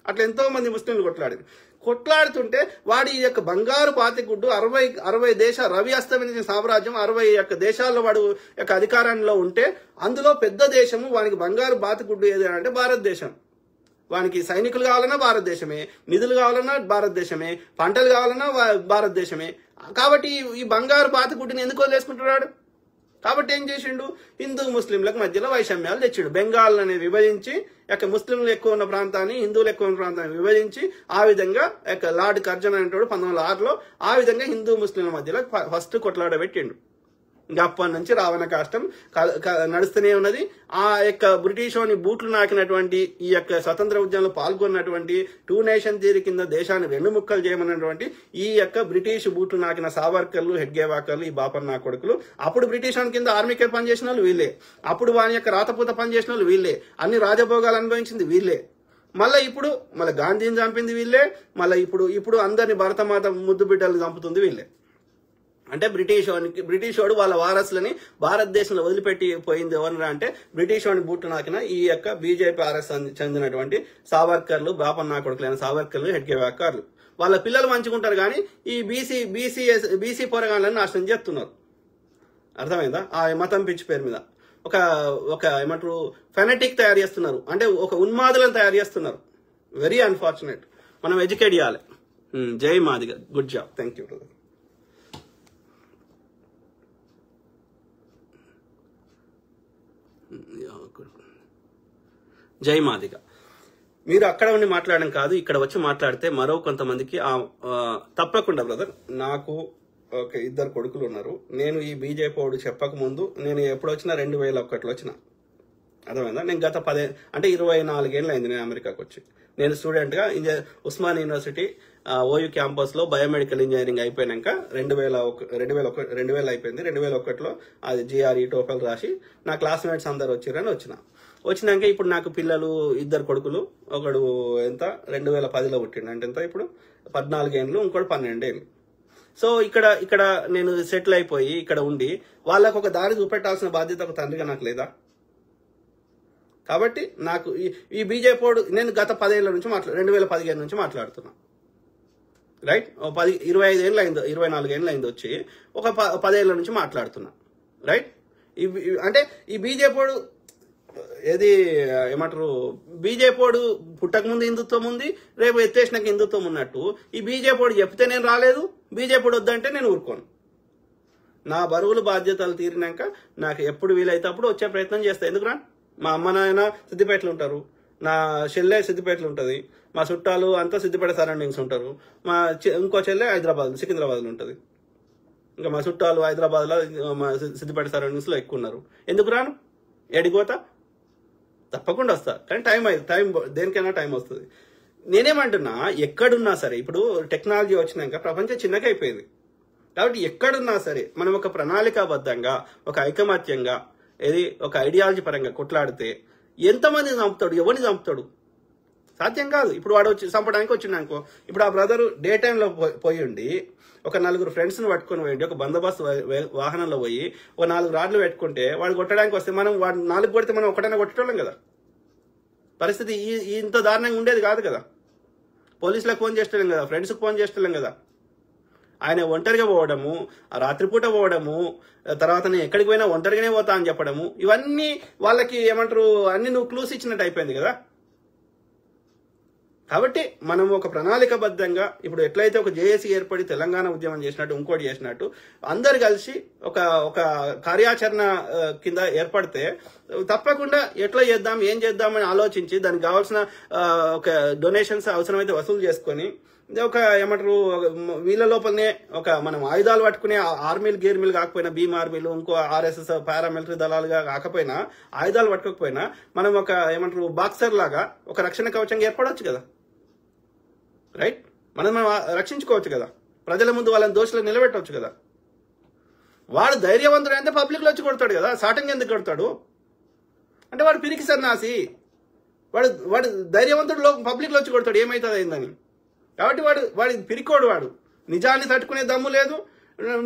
అట్లా ఎంతో మంది ముస్లింలు కొట్లాడారు. కొట్లాడుతుంటే వాడి ఈ యొక్క బంగారు పాతిగుడ్డు 60 దేశాలు, రవి అస్తమించిన సామ్రాజ్యం 60 దేశాల్లో వాడు యొక్క అధికారంలో ఉంటే అందులో పెద్ద దేశము వానికి బంగారు బాతిగుడ్డు ఏది అంటే భారతదేశం. వానికి సైనికులు కావాలన్నా భారతదేశమే, నిధులు కావాలన్నా భారతదేశమే, పంటలు కావాలన్నా భారతదేశమే. కాబట్టి ఈ బంగారు బాతిగుడ్డుని ఎందుకు వదిలేసుకుంటున్నాడు? కాబట్టి ఏం చేసిండు? హిందూ ముస్లింలకు మధ్యలో వైషమ్యాలు తెచ్చిండు. బెంగాల్ అనేది విభజించి ముస్లింలు ఎక్కువ ఉన్న ప్రాంతాన్ని, హిందువులు ఎక్కువ ఉన్న ప్రాంతాన్ని విభజించి ఆ విధంగా లార్డ్ కర్జన్ అనేటోడు 1906లో ఆ విధంగా హిందూ ముస్లింల మధ్యలో ఫస్ట్ కొట్లాడబెట్టిండు. ఇంకా అప్పటి నుంచి రావణ కాష్టం నడుస్తూనే ఉన్నది. ఆ యొక్క బ్రిటిష్ వాని బూట్లు నాకినటువంటి ఈ యొక్క స్వతంత్ర ఉద్యమంలో పాల్గొన్నటువంటి 2 నేషన్ థియరీ కింద దేశాన్ని 2 ముక్కలు చేయమన్నటువంటి ఈ యొక్క బ్రిటిష్ బూట్లు నాకిన సావర్కర్లు, హెడ్గేవాకర్లు, ఈ బాపన్న కొడుకులు, అప్పుడు బ్రిటిష్ వాని కింద ఆర్మీకే పనిచేసిన వాళ్ళు వీళ్ళే, అప్పుడు వాని యొక్క రాతపూత పనిచేసిన వాళ్ళు వీళ్ళే, అన్ని రాజభోగాలు అనుభవించింది వీళ్ళే. మళ్ళీ ఇప్పుడు మళ్ళీ గాంధీని చంపింది వీళ్ళే, మళ్ళీ ఇప్పుడు అందరిని భరతమాత ముద్దు బిడ్డలు చంపుతుంది వీళ్ళే. అంటే బ్రిటిష్ వాడు వాళ్ళ వారసులని భారతదేశంలో వదిలిపెట్టి పోయింది ఎవరన్నా అంటే బ్రిటిష్ వాడిని బూట్టు నాకిన ఈ యొక్క బీజేపీ ఆర్ఎస్ చెందినటువంటి సావర్కర్లు, బాపన్నా కొడుకులైన సావర్కర్లు, హెడ్గేవాకర్లు. వాళ్ళ పిల్లలు మంచుకుంటారు కానీ ఈ బీసీ పోరగాళ్ళని నాశనం చేస్తున్నారు. అర్థమైందా? ఆ మతం పిచ్చి పేరు మీద ఒక ఏమంటారు ఫెనటిక్ తయారు చేస్తున్నారు, అంటే ఒక ఉన్మాదులను తయారు చేస్తున్నారు. Very unfortunate. మనం ఎడ్యుకేట్ చేయాలి. జై Madiga. Good job. Thank you. జై మాదిగ. మీరు అక్కడ ఉండి మాట్లాడడం కాదు, ఇక్కడ వచ్చి మాట్లాడితే మరో కొంతమందికి తప్పకుండా బ్రదర్. నాకు ఒక 2 కొడుకులు ఉన్నారు. నేను ఈ బీజేపీ వాడు చెప్పక ముందు నేను ఎప్పుడు వచ్చినా 2001లో వచ్చిన. అర్థమైందా? నేను గత 24 ఏళ్ళు అయింది నేను అమెరికాకు వచ్చి. నేను స్టూడెంట్గా ఉస్మాన్ యూనివర్సిటీ ఓయూ క్యాంపస్లో బయోమెడికల్ ఇంజనీరింగ్ అయిపోయాక 2000 అయిపోయింది. 2001లో అది GRE టోఫెల్ రాసి నా క్లాస్మేట్స్ అందరు వచ్చిరని వచ్చినాక ఇప్పుడు నాకు పిల్లలు 2 కొడుకులు. ఒకడు ఎంత 2010లో పుట్టిండు, అంటే ఎంత ఇప్పుడు 14 ఏళ్ళు, ఇంకోటి 12 ఏళ్ళు. సో ఇక్కడ నేను సెటిల్ అయిపోయి ఇక్కడ ఉండి వాళ్ళకు ఒక దారి చూపెట్టాల్సిన బాధ్యత ఒక తండ్రిగా నాకు లేదా? కాబట్టి నాకు ఈ బీజేపీ నేను గత 10 ఏళ్ల నుంచి 2015 నుంచి మాట్లాడుతున్నా. రైట్? 25 ఏళ్ళు అయింది, 24 ఏళ్ళు అయింది వచ్చి ఒక 10 ఏళ్ల నుంచి మాట్లాడుతున్నా. రైట్? అంటే ఈ బీజేపీ ఏది ఏమంటారు, బీజేపీ పుట్టక ముందు హిందుత్వం ఉంది, రేపు ఎత్తేసినాక హిందుత్వం ఉన్నట్టు ఈ బీజేపీ చెప్తే నేను రాలేదు, బీజేపీ వద్దంటే నేను ఊరుకోను. నా బరువులు బాధ్యతలు తీరినాక నాకు ఎప్పుడు వీలైతే అప్పుడు వచ్చే ప్రయత్నం చేస్తా. ఎందుకురా? మా అమ్మ నాయన సిద్దిపేటలో ఉంటారు, నా చెల్లె సిద్దిపేటలో ఉంటుంది, మా చుట్టాలు అంతా సిద్దిపేట సరౌండింగ్స్ ఉంటారు, ఇంకో చెల్లె సికింద్రాబాద్లో ఉంటుంది. ఇంకా మా చుట్టాలు హైదరాబాద్లో మా సిద్దిపేట సరౌండింగ్స్లో ఎక్కువ ఉన్నారు. ఎందుకు రాను? ఎడిపోతా? తప్పకుండా వస్తా. కానీ టైం దేనికైనా టైం వస్తుంది. నేనేమంటున్నా, ఎక్కడున్నా సరే ఇప్పుడు టెక్నాలజీ వచ్చినాక ప్రపంచం చిన్నగా అయిపోయింది. కాబట్టి ఎక్కడున్నా సరే మనం ఒక ప్రణాళికాబద్ధంగా, ఒక ఐకమత్యంగా, ఒక ఐడియాలజీ పరంగా కొట్లాడితే ఎంతమంది చంపుతాడు, ఎవరిని చంపుతాడు? సాధ్యం కాదు. ఇప్పుడు వాడు వచ్చి చంపడానికి వచ్చిండనుకో, ఇప్పుడు ఆ బ్రదర్ డే టైంలో పోయి ఉండి ఒక 4 ఫ్రెండ్స్ని పట్టుకొని పోయిండి ఒక బందోబస్తు వాహనంలో పోయి ఒక 4 రాడ్లు పెట్టుకుంటే వాడు కొట్టడానికి వస్తే మనం వాడు 4 కొడితే మనం ఒకటైనా కొట్టేటోళ్ళం కదా. పరిస్థితి ఇంత దారుణంగా ఉండేది కాదు కదా. పోలీసులకు ఫోన్ చేస్తలేం కదా, ఫ్రెండ్స్కి ఫోన్ చేస్తలేం కదా. ఆయన ఒంటరిగా పోవడము, రాత్రిపూట పోవడము, తర్వాత నేను ఎక్కడికి పోయినా ఒంటరిగానే పోతా అని చెప్పడము, ఇవన్నీ వాళ్ళకి ఏమంటారు, అన్ని నువ్వు క్లూస్ ఇచ్చినట్టు అయిపోయింది కదా. కాబట్టి మనం ఒక ప్రణాళికబద్ధంగా ఇప్పుడు ఎట్లయితే ఒక జేఏసీ ఏర్పడి తెలంగాణ ఉద్యమం చేసినట్టు, ఇంకోటి చేసినట్టు అందరు కలిసి ఒక కార్యాచరణ కింద ఏర్పడితే తప్పకుండా ఎట్లా చేద్దాం, ఏం చేద్దామని ఆలోచించి దానికి కావాల్సిన ఒక డొనేషన్స్ అవసరమైతే వసూలు చేసుకొని ఒక ఏమంటారు వీళ్ళ లోపలనే ఒక మనం ఆయుధాలు పట్టుకునే ఆర్మీలు గేర్మీలు కాకపోయినా, భీమ్ ఆర్మీలు, ఇంకో RSS పారామిలిటరీ దళాలుగా కాకపోయినా, ఆయుధాలు పట్టుకోకపోయినా మనం ఒక ఏమంటారు బాక్సర్ లాగా ఒక రక్షణ కవచంగా ఏర్పడవచ్చు కదా. రైట్? మనం రక్షించుకోవచ్చు కదా, ప్రజల ముందు వాళ్ళని దోషులు నిలబెట్టవచ్చు కదా. వాడు ధైర్యవంతుడు అంటే పబ్లిక్లో వచ్చి కొడతాడు కదా, సాటంగా ఎందుకు కొడతాడు అంటే వాడు పిరికి సన్నాసి. వాడు ధైర్యవంతుడు పబ్లిక్లో వచ్చి కొడతాడు, ఏమవుతుంది అయిందని. కాబట్టి వాడి పిరికోడు, వాడు నిజాన్ని తట్టుకునే దమ్ము లేదు,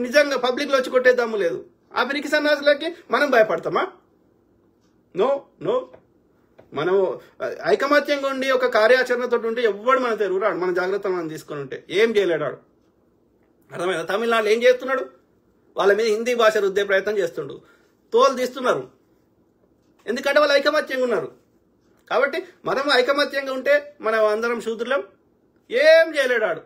నిజంగా పబ్లిక్లో వచ్చి కొట్టే దమ్ము లేదు. ఆ పిరికి సన్నాసులకి మనం భయపడతామా? నో. మనము ఐకమత్యంగా ఉండి ఒక కార్యాచరణతో ఉంటే ఎవ్వడు మన తెరువురాడు, మన జాగ్రత్తలు మనం తీసుకుని ఉంటే ఏం చేయలేడాడు. అర్థమైందా? తమిళనాడులో ఏం చేస్తున్నాడు? వాళ్ళ మీద హిందీ భాష రుద్దే ప్రయత్నం చేస్తుండు, తోలు తీస్తున్నారు. ఎందుకంటే వాళ్ళు ఐకమత్యంగా ఉన్నారు. కాబట్టి మనం ఐకమత్యంగా ఉంటే మనం అందరం శూద్రులం. ఏం చేయలేడాడు,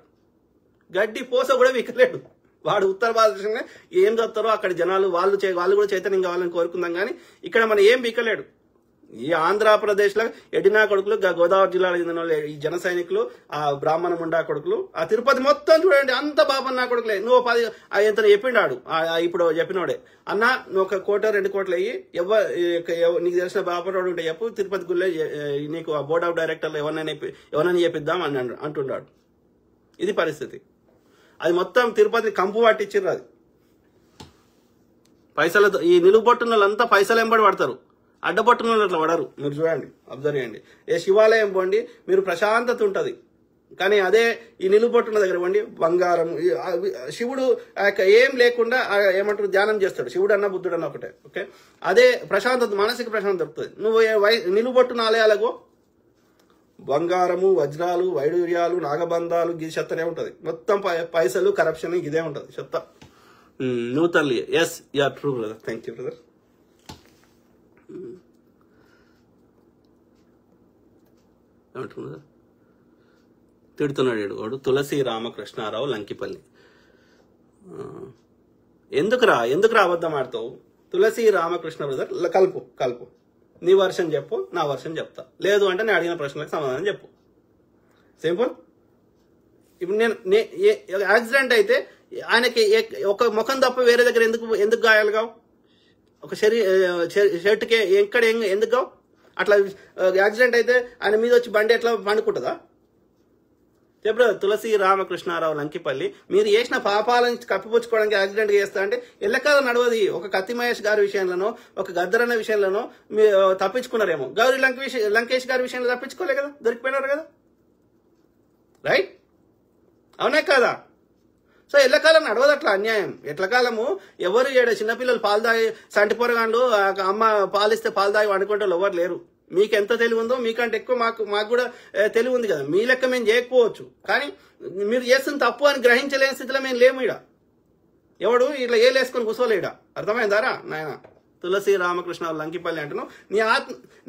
గడ్డి పోస కూడా వీకలేడు. వాడు ఉత్తర భారతదేశంగా ఏం చదువుతారో అక్కడ జనాలు వాళ్ళు కూడా చైతన్యం కావాలని కోరుకుందాం. కానీ ఇక్కడ మనం ఏం వీకలేడు. ఈ ఆంధ్రప్రదేశ్లో ఎడినా కొడుకులు, గోదావరి జిల్లాలో చెందిన వాళ్ళు, ఈ జన సైనికులు, ఆ బ్రాహ్మణ ముండా కొడుకులు, ఆ తిరుపతి మొత్తం చూడండి అంత బాబన్నా కొడుకులే. నువ్వు 10 ఎంత చెప్పిండాడు ఇప్పుడు చెప్పినోడే, అన్న నువ్వు 1 కోట 2 కోట్లు అయ్యి నీకు తెలిసిన బాపరోడు ఉంటే చెప్పు, తిరుపతి గుళ్ళే నీకు ఆ బోర్డ్ ఆఫ్ డైరెక్టర్లు ఎవరైనా చెప్పిద్దాం అని అంటున్నాడు. ఇది పరిస్థితి. అది మొత్తం తిరుపతి కంపు పట్టించారు. అది పైసలతో ఈ నిలుగుబొట్టున్న వాళ్ళంతా పైసలు వెంబడి పడతారు. అడ్డపట్టున అట్లా పడరు. మీరు చూడండి, అబ్జర్వ్ చేయండి. ఏ శివాలయం పోండి, మీరు ప్రశాంతత ఉంటుంది. కానీ అదే ఈ నిలుబొట్టున్న దగ్గర పోండి, బంగారం, శివుడు ఏం లేకుండా ఏమంటారు ధ్యానం చేస్తాడు. శివుడు అన్న బుద్ధుడు అన్న ఒకటే. ఓకే, అదే ప్రశాంతత, మానసిక ప్రశాంతత దొరుకుతుంది. నువ్వు నిలుబొట్టున ఆలయాలకు బంగారము, వజ్రాలు, వైడూర్యాలు, నాగబంధాలు, గిది చెత్తనే ఉంటుంది. మొత్తం పైసలు, కరప్షన్ ఇదే ఉంటుంది చెత్త. నువ్వు తల్లి. Yes, you are true brother. Thank you brother. ఏమంటున్నా తిడుతున్నాడు వాడు. తులసి రామకృష్ణారావు లంకిపల్లి. ఎందుకురా అబద్ధం ఆడతావు? తులసి రామకృష్ణ బ్రదర్ కలుపు. నీ వర్షన్ చెప్పు, నా వర్షన్ చెప్తా. లేదు అంటే నేను అడిగిన ప్రశ్నలకు సమాధానం చెప్పు. సింపుల్. ఇప్పుడు నేను యాక్సిడెంట్ అయితే ఆయనకి ఒక ముఖం తప్ప వేరే దగ్గర ఎందుకు గాయాలు కావు? ఒక షర్ట్కి ఎక్కడ ఎందుకు కావు? అట్లా యాక్సిడెంట్ అయితే ఆయన మీద వచ్చి బండి ఎట్లా పండుకుంటుందా? చెప్పు. తులసి రామకృష్ణారావు లంకిపల్లి, మీరు చేసిన పాపాలను కప్పిపుచ్చుకోవడానికి యాక్సిడెంట్ చేస్తా అంటే ఎల్లకాలం నడవది. ఒక కత్తి మహేష్ గారి విషయంలోనో, ఒక గద్దరన్న విషయంలోనో తప్పించుకున్నారేమో. గౌరీ లంకేష్ గారి విషయంలో తప్పించుకోలే కదా, దొరికిపోయినారు కదా. రైట్, అవునే కదా? సో ఎల్లకాలం నడవదు అట్లా అన్యాయం. ఎట్లకాలము ఎవరు చిన్నపిల్లలు పాలు తాగి సంటిపొరగాండ్లు అమ్మ పాలిస్తే పాలు తాగి వండుకుంటే ఎవరు లేరు. మీకు ఎంత తెలివి ఉందో మీకంటే ఎక్కువ మాకు కూడా తెలివి ఉంది కదా. మీ లెక్క మేము చేయకపోవచ్చు, కానీ మీరు చేస్తున్న తప్పు అని గ్రహించలేని స్థితిలో మేము లేము. ఇడ ఎవడు ఇట్లా ఏలేసుకొని కూర్చోలేడ. అర్థమైందారా నాయన? తులసి రామకృష్ణ లంకిపల్లి అంటున్నావు. నీ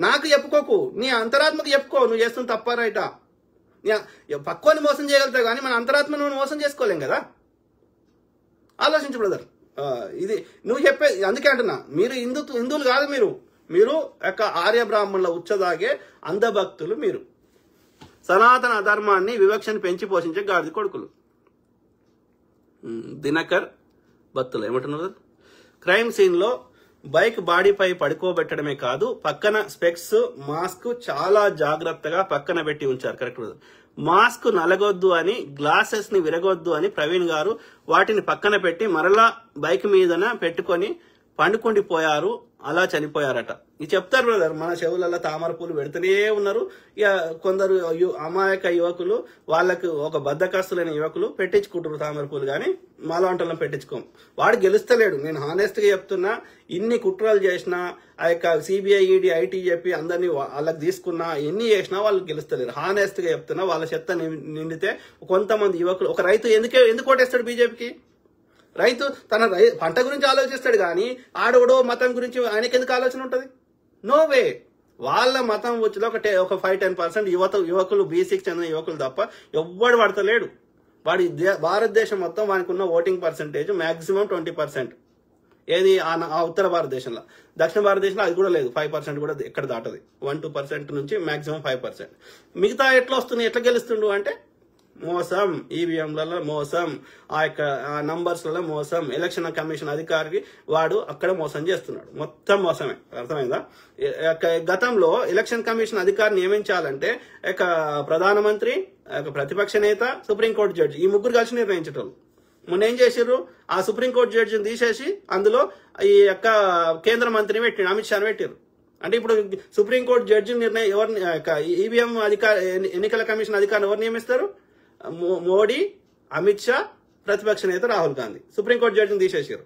నాకు చెప్పుకోకు, నీ అంతరాత్మకు చెప్పుకో. నువ్వు చేస్తున్న తప్ప రైటా? పక్కోని మోసం చేయగలుగుతావు, కానీ మన అంతరాత్మను నువ్వు మోసం చేసుకోలేం కదా. ఆలోచించు బ్రదర్. ఇది నువ్వు చెప్పే, అందుకే అంటున్నా, మీరు హిందువులు కాదు. మీరు యొక్క ఆర్య బ్రాహ్మణుల ఉచ్చదాగే అంధభక్తులు. మీరు సనాతన ధర్మాన్ని, వివక్షను పెంచి పోషించే గాడిద కొడుకులు. దినకర్ భక్తులు ఏమంటున్నారు? క్రైమ్ సీన్ లో బైక్ బాడీపై పడుకోబెట్టడమే కాదు, పక్కన స్పెక్స్, మాస్క్ చాలా జాగ్రత్తగా పక్కన పెట్టి ఉంచారు. కరెక్ట్. మాస్క్ నలగొద్దు అని, గ్లాసెస్ ని విరగొద్దు అని ప్రవీణ్ గారు వాటిని పక్కన పెట్టి మరలా బైక్ మీదన పెట్టుకొని పండుకుండిపోయారు. అలా చనిపోయారట. ఇది చెప్తారు బ్రదర్. మన చెవులలో తామర పూలు పెడుతూనే ఉన్నారు. ఇక కొందరు అమాయక యువకులు, వాళ్ళకు ఒక బద్దకస్తులైన యువకులు పెట్టించుకుంటారు తామర పూలు, కానీ మాలాంటలను పెట్టించుకోం. వాడు గెలుస్తలేడు. నేను హానెస్ట్ గా చెప్తున్నా. ఇన్ని కుట్రలు చేసినా, ఆ యొక్క సిబిఐ, ఈడీ, ఐటీ చెప్పి అందరినీ వాళ్ళకి తీసుకున్నా, ఎన్ని చేసినా వాళ్ళు గెలుస్తలేరు. హానెస్ట్ గా చెప్తున్నా. వాళ్ళ చెత్త నిండితే కొంతమంది యువకులు, ఒక రైతు ఎందుకు ఓటేస్తాడు బీజేపీకి? రైతు తన పంట గురించి ఆలోచిస్తాడు, కానీ ఆడవడో మతం గురించి ఆయనకి ఎందుకు ఆలోచన ఉంటుంది? No way. వాళ్ళ మతం వచ్చిలో ఒక 5-10% యువకులు, బీసీకి చెందిన యువకులు తప్ప ఎవ్వడు పడతలేడు. వాడి భారతదేశం మొత్తం వానికి ఉన్న ఓటింగ్ పర్సెంటేజ్ మాక్సిమం 20%. ఏది ఆ ఉత్తర భారతదేశంలో. దక్షిణ భారతదేశంలో అది కూడా లేదు. 5% కూడా ఎక్కడ దాటది. 1-2% నుంచి మాక్సిమం 5%. మిగతా ఎట్లా వస్తుంది, ఎట్లా గెలుస్తుండు అంటే మోసం, ఈవీఎంలలో మోసం, ఆ యొక్క నంబర్స్లలో మోసం. ఎలక్షన్ కమిషన్ అధికారికి వాడు అక్కడ మోసం చేస్తున్నాడు. మొత్తం మోసమే. అర్థమైందా? గతంలో ఎలక్షన్ కమిషన్ అధికారిని నియమించాలంటే ప్రధానమంత్రి, ప్రతిపక్ష నేత, సుప్రీంకోర్టు జడ్జి, ఈ ముగ్గురు కలిసి నిర్ణయించేటోళ్ళు. మొన్న ఏం చేసిర్రు? ఆ సుప్రీంకోర్టు జడ్జిని తీసేసి అందులో ఈ యొక్క కేంద్ర మంత్రిని పెట్టిండు, అమిత్ షాని పెట్టారు. అంటే ఇప్పుడు సుప్రీంకోర్టు జడ్జి ఎవరిని, ఈవీఎం ఎన్నికల కమిషన్ అధికారిని ఎవరు నియమిస్తారు? మోడీ, అమిత్ షా, ప్రతిపక్ష నేత రాహుల్ గాంధీ. సుప్రీంకోర్టు జడ్జిని తీసేసారు.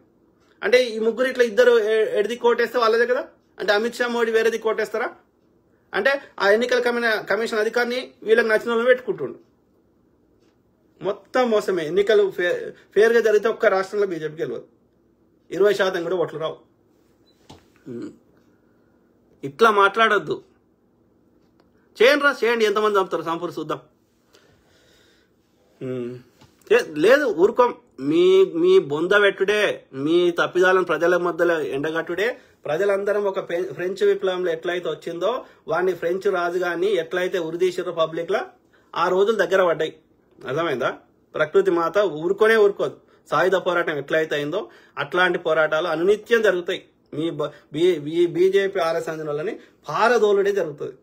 అంటే ఈ ముగ్గురు ఇట్లా ఇద్దరు ఎడిది కోటేస్తే వాళ్ళదే కదా. అంటే అమిత్ షా, మోడీ వేరేది కోటేస్తారా? అంటే ఆ ఎన్నికల కమిషన్ అధికారిని వీళ్ళకి నచ్చిన వాళ్ళని పెట్టుకుంటుండు. మొత్తం మోసమే. ఎన్నికలు ఫేర్ గా జరిగితే ఒక్క రాష్ట్రంలో బీజేపీకి గెలవదు. 20% కూడా ఓట్లు రావు. ఇట్లా మాట్లాడొద్దు. చేయండి. ఎంతమంది చంపుతారు సంపూర్ చూద్దాం. లేదు, ఊరుకోం. మీ బొంద పెట్టుడే, మీ తప్పిదాలను ప్రజల మధ్యలో ఎండగట్టుడే. ప్రజలందరం ఒక ఫ్రెంచ్ విప్లవంలో ఎట్లయితే వచ్చిందో, వాడిని ఫ్రెంచ్ రాజుగాన్ని ఎట్లయితే ఉరిదీసిరో పబ్లిక్ లా, ఆ రోజులు దగ్గర పడ్డాయి. అర్థమైందా? ప్రకృతి మాత ఊరుకోదు. సాయుధ పోరాటం ఎట్లయితే అయిందో అట్లాంటి పోరాటాలు అనునిత్యం జరుగుతాయి. మీ బీజేపీ ఆర్ఎస్ అంజనోళ్ళని పారదోలుడే జరుగుతుంది.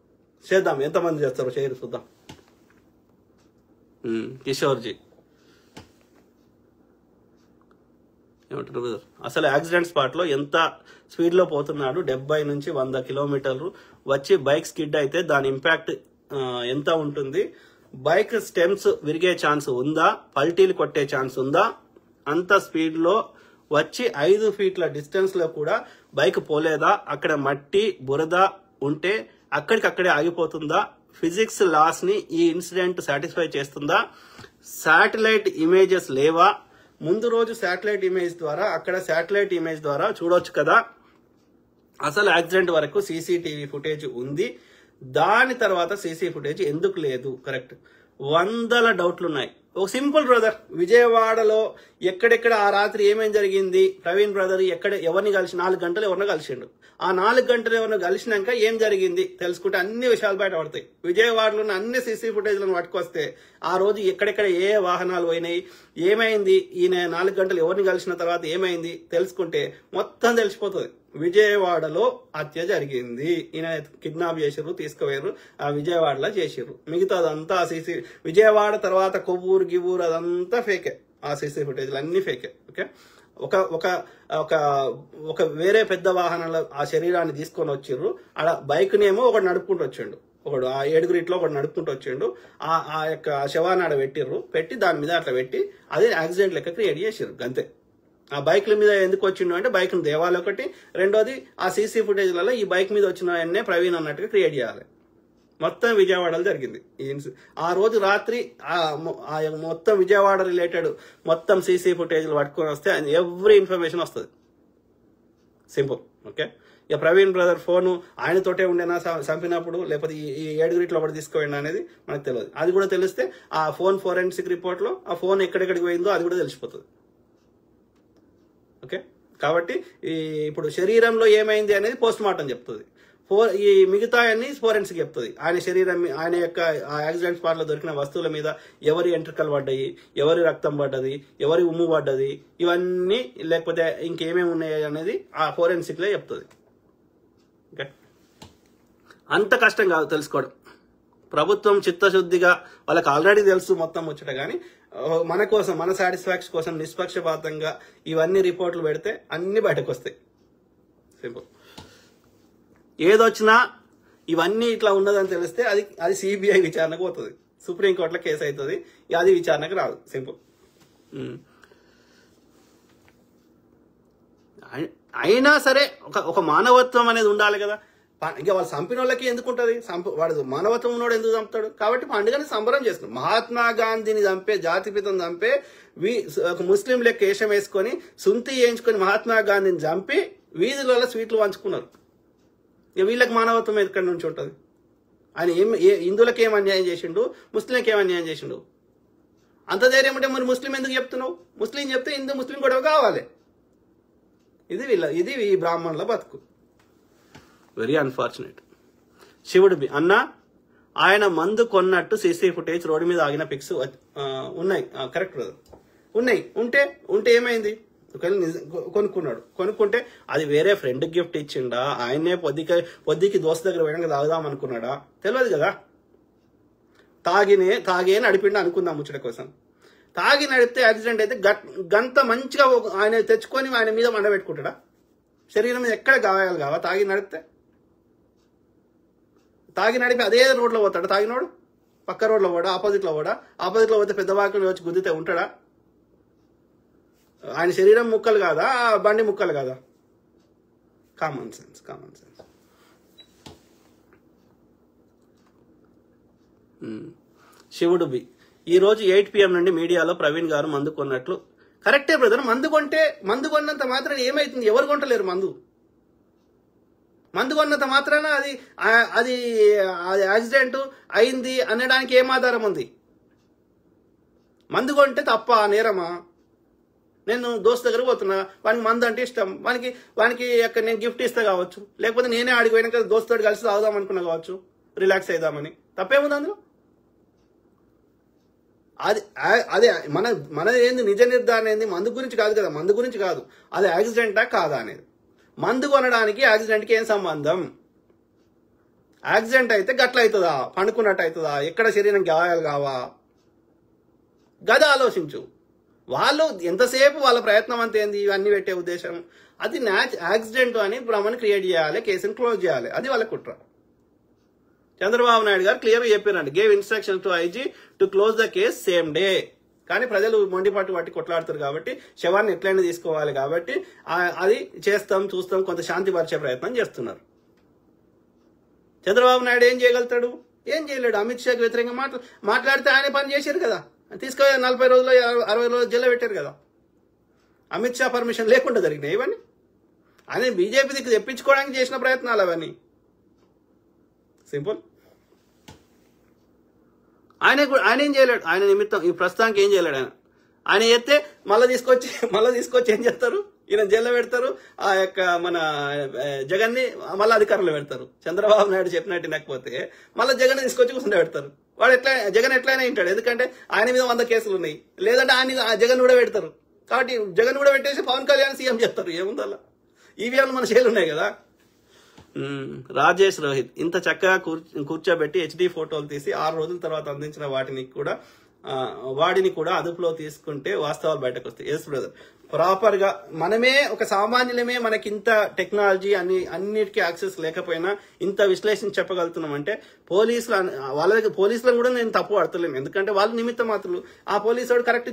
చేద్దాం. ఎంతమంది చేస్తారో చేయరు చూద్దాం. కిషోర్జీ ఏమంటారు బ్రదర్, అసలు యాక్సిడెంట్ స్పాట్ లో ఎంత స్పీడ్ లో పోతున్నాడు, 70 నుంచి 100 కిలోమీటర్లు వచ్చి బైక్ స్కిడ్ అయితే దాని ఇంపాక్ట్ ఎంత ఉంటుంది, బైక్ స్టెమ్స్ విరిగే ఛాన్స్ ఉందా, పల్టీలు కొట్టే ఛాన్స్ ఉందా, అంత స్పీడ్ లో వచ్చి 5 ఫీట్ల డిస్టెన్స్ లో కూడా బైక్ పోలేదా, అక్కడ మట్టి బురద ఉంటే అక్కడికక్కడే ఆగిపోతుందా, ఫిజిక్స్ లాస్ ని ఈ ఇన్సిడెంట్ సాటిస్ఫై చేస్తుందా, శాటిలైట్ ఇమేజెస్ లేవా, ముందు రోజు శాటిలైట్ ఇమేజ్ ద్వారా అక్కడ శాటిలైట్ ఇమేజ్ ద్వారా చూడొచ్చు కదా, అసలు యాక్సిడెంట్ వరకు సీసీటీవీ ఫుటేజ్ ఉంది, దాని తర్వాత సీసీ ఫుటేజ్ ఎందుకు లేదు, కరెక్ట్. 100 డౌట్లు ఉన్నాయి. ఒక సింపుల్ బ్రదర్, విజయవాడలో ఎక్కడెక్కడ ఆ రాత్రి ఏమేం జరిగింది, ప్రవీణ్ బ్రదర్ ఎక్కడ ఎవరిని కలిసి 4 గంటలు ఎవరినో కలిసిండు, ఆ 4 గంటలు ఎవరినో కలిసినాక ఏం జరిగింది తెలుసుకుంటే అన్ని విషయాలు బయట పడతాయి. విజయవాడలో ఉన్న అన్ని సీసీ ఫుటేజ్లను పట్టుకొస్తే ఆ రోజు ఎక్కడెక్కడ ఏ వాహనాలు పోయినాయి, ఏమైంది, ఈయన 4 గంటలు ఎవరిని కలిసిన తర్వాత ఏమైంది తెలుసుకుంటే మొత్తం తెలిసిపోతుంది. విజయవాడలో హత్య జరిగింది, ఈయన కిడ్నాప్ చేసిర్రు, తీసుకుపోయారు, ఆ విజయవాడలో చేసిర్రు, మిగతా అదంతా సీసీ విజయవాడ తర్వాత కొవ్వూరు గివ్వూరు అదంతా ఫేకే, ఆ సీసీ ఫుటేజ్లు అన్ని ఫేకే. ఓకే, ఒక ఒక ఒక ఒక వేరే పెద్ద వాహనాల ఆ శరీరాన్ని తీసుకొని వచ్చిర్రు, ఆడ బైక్ నేమో ఒకటి నడుపుకుంటూ వచ్చిండు, ఒకడు ఆ 7 ఒకటి నడుపుకుంటూ వచ్చిండు, ఆ యొక్క శవాన్ని ఆడ పెట్టిర్రు, పెట్టి దాని మీద అట్లా పెట్టి అదే యాక్సిడెంట్ లెక్క క్రియేట్ చేసిర్రు అంతే. ఆ బైక్ల మీద ఎందుకు వచ్చిండు అంటే బైక్ దేవాలి ఒకటి, రెండోది ఆ సీసీ ఫుటేజ్లలో ఈ బైక్ మీద వచ్చిన ఆయన్నే ప్రవీణ్ అన్నట్టుగా క్రియేట్ చేయాలి. మొత్తం విజయవాడలో జరిగింది ఆ రోజు రాత్రి. మొత్తం విజయవాడ రిలేటెడ్ మొత్తం సీసీ ఫుటేజ్లు పట్టుకొని వస్తే ఎవ్రీ ఇన్ఫర్మేషన్ వస్తుంది, సింపుల్. ఓకే, ఇక ప్రవీణ్ బ్రదర్ ఫోను ఆయనతోటే ఉండేనా చంపినప్పుడు, లేకపోతే ఈ 7 ఒకటి తీసుకోండి అనేది మనకు తెలియదు. అది కూడా తెలిస్తే ఆ ఫోన్ ఫోరెన్సిక్ రిపోర్ట్ లో ఆ ఫోన్ ఎక్కడెక్కడికి పోయిందో అది కూడా తెలిసిపోతుంది. ఓకే, కాబట్టి ఇప్పుడు శరీరంలో ఏమైంది అనేది పోస్ట్ మార్టం చెప్తుంది, ఈ మిగతా అన్ని ఫోరెన్సిక్ చెప్తుంది. ఆయన శరీరం, ఆయన యొక్క యాక్సిడెంట్ స్పాట్ లో దొరికిన వస్తువుల మీద ఎవరి ఎంట్రికలు పడ్డాయి, ఎవరి రక్తం పడ్డది, ఎవరి ఉమ్ము పడ్డది, ఇవన్నీ లేకపోతే ఇంకేమేమి ఉన్నాయి అనేది ఆ ఫోరెన్సిక్ లో చెప్తుంది. ఓకే, అంత కష్టం కాదు తెలుసుకోవడం. ప్రభుత్వం చిత్తశుద్ధిగా వాళ్ళకి ఆల్రెడీ తెలుసు మొత్తం ముచ్చట, కానీ మన కోసం, మన సాటిస్ఫాక్షన్ కోసం నిష్పక్షపాతంగా ఇవన్నీ రిపోర్ట్లు పెడితే అన్ని బయటకు వస్తాయి. సింపుల్. ఏదొచ్చినా ఇవన్నీ ఇట్లా ఉన్నదని తెలిస్తే అది సిబిఐ విచారణకు పోతుంది, సుప్రీంకోర్టులో కేసు అవుతుంది, అది విచారణకు రాదు. సింపుల్. అయినా సరే ఒక మానవత్వం అనేది ఉండాలి కదా. ఇక వాళ్ళు చంపిన వాళ్ళకి ఎందుకు ఉంటుంది, వాడు మానవత్వం ఉన్నోడు ఎందుకు చంపుతాడు, కాబట్టి పండుగని సంబరం చేస్తున్నాడు. మహాత్మా గాంధీని చంపే, జాతిపితను చంపే, ఒక ముస్లిం లెక్క వేషం వేసుకొని సుంతి వేయించుకొని మహాత్మా గాంధీని చంపి వీధులలో స్వీట్లు పంచుకున్నారు. ఇక వీళ్ళకి మానవత్వం ఎక్కడి నుంచి ఉంటుంది? ఆయన హిందువులకు ఏం అన్యాయం చేసిండు, ముస్లింకి ఏం అన్యాయం చేసిండు? అంత ధైర్యం అంటే మరి ముస్లిం ఎందుకు చెప్తున్నావు? ముస్లిం చెప్తే హిందూ ముస్లిం గొడవ కావాలి. ఇది ఈ బ్రాహ్మణుల బతుకు. Very unfortunate. శివుడు అన్న ఆయన మందు కొన్నట్టు సీసీ ఫుటేజ్ రోడ్డు మీద ఆగిన పిక్స్ ఉన్నాయి. కరెక్ట్ బ్రదర్, ఉంటే ఏమైంది? కొనుక్కుంటే అది వేరే ఫ్రెండ్ గిఫ్ట్ ఇచ్చిండా, ఆయనే పొద్దుకి దోస్తు దగ్గర పోయినాక తాగుదాం అనుకున్నాడా తెలియదు కదా. తాగే నడిపిండా అనుకుందాం ముచ్చట కోసం. తాగి నడిపితే యాక్సిడెంట్ అయితే గంత మంచిగా ఆయన తెచ్చుకొని ఆయన మీద మండ పెట్టుకుంటాడా? శరీరం మీద ఎక్కడ గాయాలు కావా? తాగి నడిపి అదే రోడ్లో పోతాడు తాగినోడు, పక్క రోడ్లో పోడా, ఆపోజిట్లో పోతే పెద్ద వాకిని వచ్చి గుద్దితే ఉంటాడా? ఆయన శరీరం ముక్కలు కాదా, బండి ముక్కలు కాదా? Common sense. శివుడు బి ఈ రోజు 8 PM నుండి మీడియాలో ప్రవీణ్ గారు మందు కొన్నట్లు. కరెక్టే బ్రదర్, మందు కొన్నంత మాత్రాన ఏమైతుంది? ఎవరు కొంటలేరు మందు కొన్నంత మాత్రాన అది యాక్సిడెంట్ అయింది అనడానికి ఏం ఆధారం ఉంది? మందు కొంటే తప్ప నేరమా? నేను దోస్తు దగ్గర పోతున్నా, వానికి మందు అంటే ఇష్టం, వానికి నేను గిఫ్ట్ ఇస్తా కావచ్చు, లేకపోతే నేనే ఆడికి పోయినాక దోస్తుతో కలిసి తాగుదాం అనుకున్నా కావచ్చు, రిలాక్స్ అవుదామని. తప్పేముంది అందులో? అదే మనది ఏంది, నిజ నిర్ధారణ ఏంది? మందు గురించి కాదు కదా, మందు గురించి కాదు, అది యాక్సిడెంటా కాదా అనేది. మందు కొనడానికి యాక్సిడెంట్కి ఏం సంబంధం? యాక్సిడెంట్ అయితే గట్ల అవుతుందా, పండుకున్నట్టు అవుతుందా, ఎక్కడ శరీరం గాయాలు కావా? గది ఆలోచించు. వాళ్ళు ఎంతసేపు వాళ్ళ ప్రయత్నం అంత ఏంది ఇవన్నీ పెట్టే ఉద్దేశం, అది యాక్సిడెంట్ అని భ్రమను క్రియేట్ చేయాలి, కేసును క్లోజ్ చేయాలి, అది వాళ్ళ కుట్ర. చంద్రబాబు నాయుడు గారు క్లియర్గా చెప్పారండి, gave instruction to IG to close the case same day. కానీ ప్రజలు మొండిపట్టు పట్టి కొట్లాడుతారు కాబట్టి, శవాన్ని ఎట్లయినా తీసుకోవాలి కాబట్టి అది చేస్తాం చూస్తాం కొంత శాంతి పరిచే ప్రయత్నం చేస్తున్నారు. చంద్రబాబు నాయుడు ఏం చేయగలుగుతాడు? ఏం చేయలేడు. అమిత్ షాకి వ్యతిరేకంగా మాట్లాడితే ఆయన పని చేశారు కదా, తీసుకొని 40 రోజులు 60 రోజులు జైల్లో పెట్టారు కదా. అమిత్ షా పర్మిషన్ లేకుండా జరిగినాయి ఇవన్నీ. ఆయన బీజేపీకి తెప్పించుకోవడానికి చేసిన ప్రయత్నాలు అవన్నీ. సింపుల్. ఆయన ఏం చేయలేడు. ఆయన నిమిత్తం ఈ ప్రస్తుతానికి ఏం చేయలేడు. ఆయన చేస్తే మళ్ళీ తీసుకొచ్చి ఏం చేస్తారు, ఈయన జైల్లో పెడతారు, ఆ యొక్క మన జగన్ని మళ్ళీ అధికారంలో పెడతారు. చంద్రబాబు నాయుడు చెప్పినట్టు లేకపోతే మళ్ళీ జగన్ తీసుకొచ్చి కూర్చుంటే పెడతారు. వాడు జగన్ ఎట్లయినా వింటాడు, ఎందుకంటే ఆయన మీద 100 కేసులు ఉన్నాయి. లేదంటే ఆయన జగన్ కూడా పెడతారు. కాబట్టి జగన్ కూడా పెట్టేసి పవన్ కళ్యాణ్ సీఎం చేస్తారు. ఏముందల్లా ఈవీఎంలు మన చేలు ఉన్నాయి కదా. రాజేష్ రోహిత్ ఇంత చక్కగా కూర్చోబెట్టి హెచ్డి ఫోటోలు తీసి 6 రోజుల తర్వాత అందించిన వాడిని కూడా అదుపులో తీసుకుంటే వాస్తవాలు బయటకు వస్తాయి. ఎస్ బ్రదర్, ప్రాపర్ గా మనమే ఒక సామాన్యులమే మనకి ఇంత టెక్నాలజీ అన్నిటికీ యాక్సెస్ లేకపోయినా ఇంత విశ్లేషణ చెప్పగలుగుతున్నాం అంటే పోలీసులను కూడా నేను తప్పు పడతలేను. ఎందుకంటే వాళ్ళు నిమిత్త మాత్రులు. ఆ పోలీసు వాడు కరెక్ట్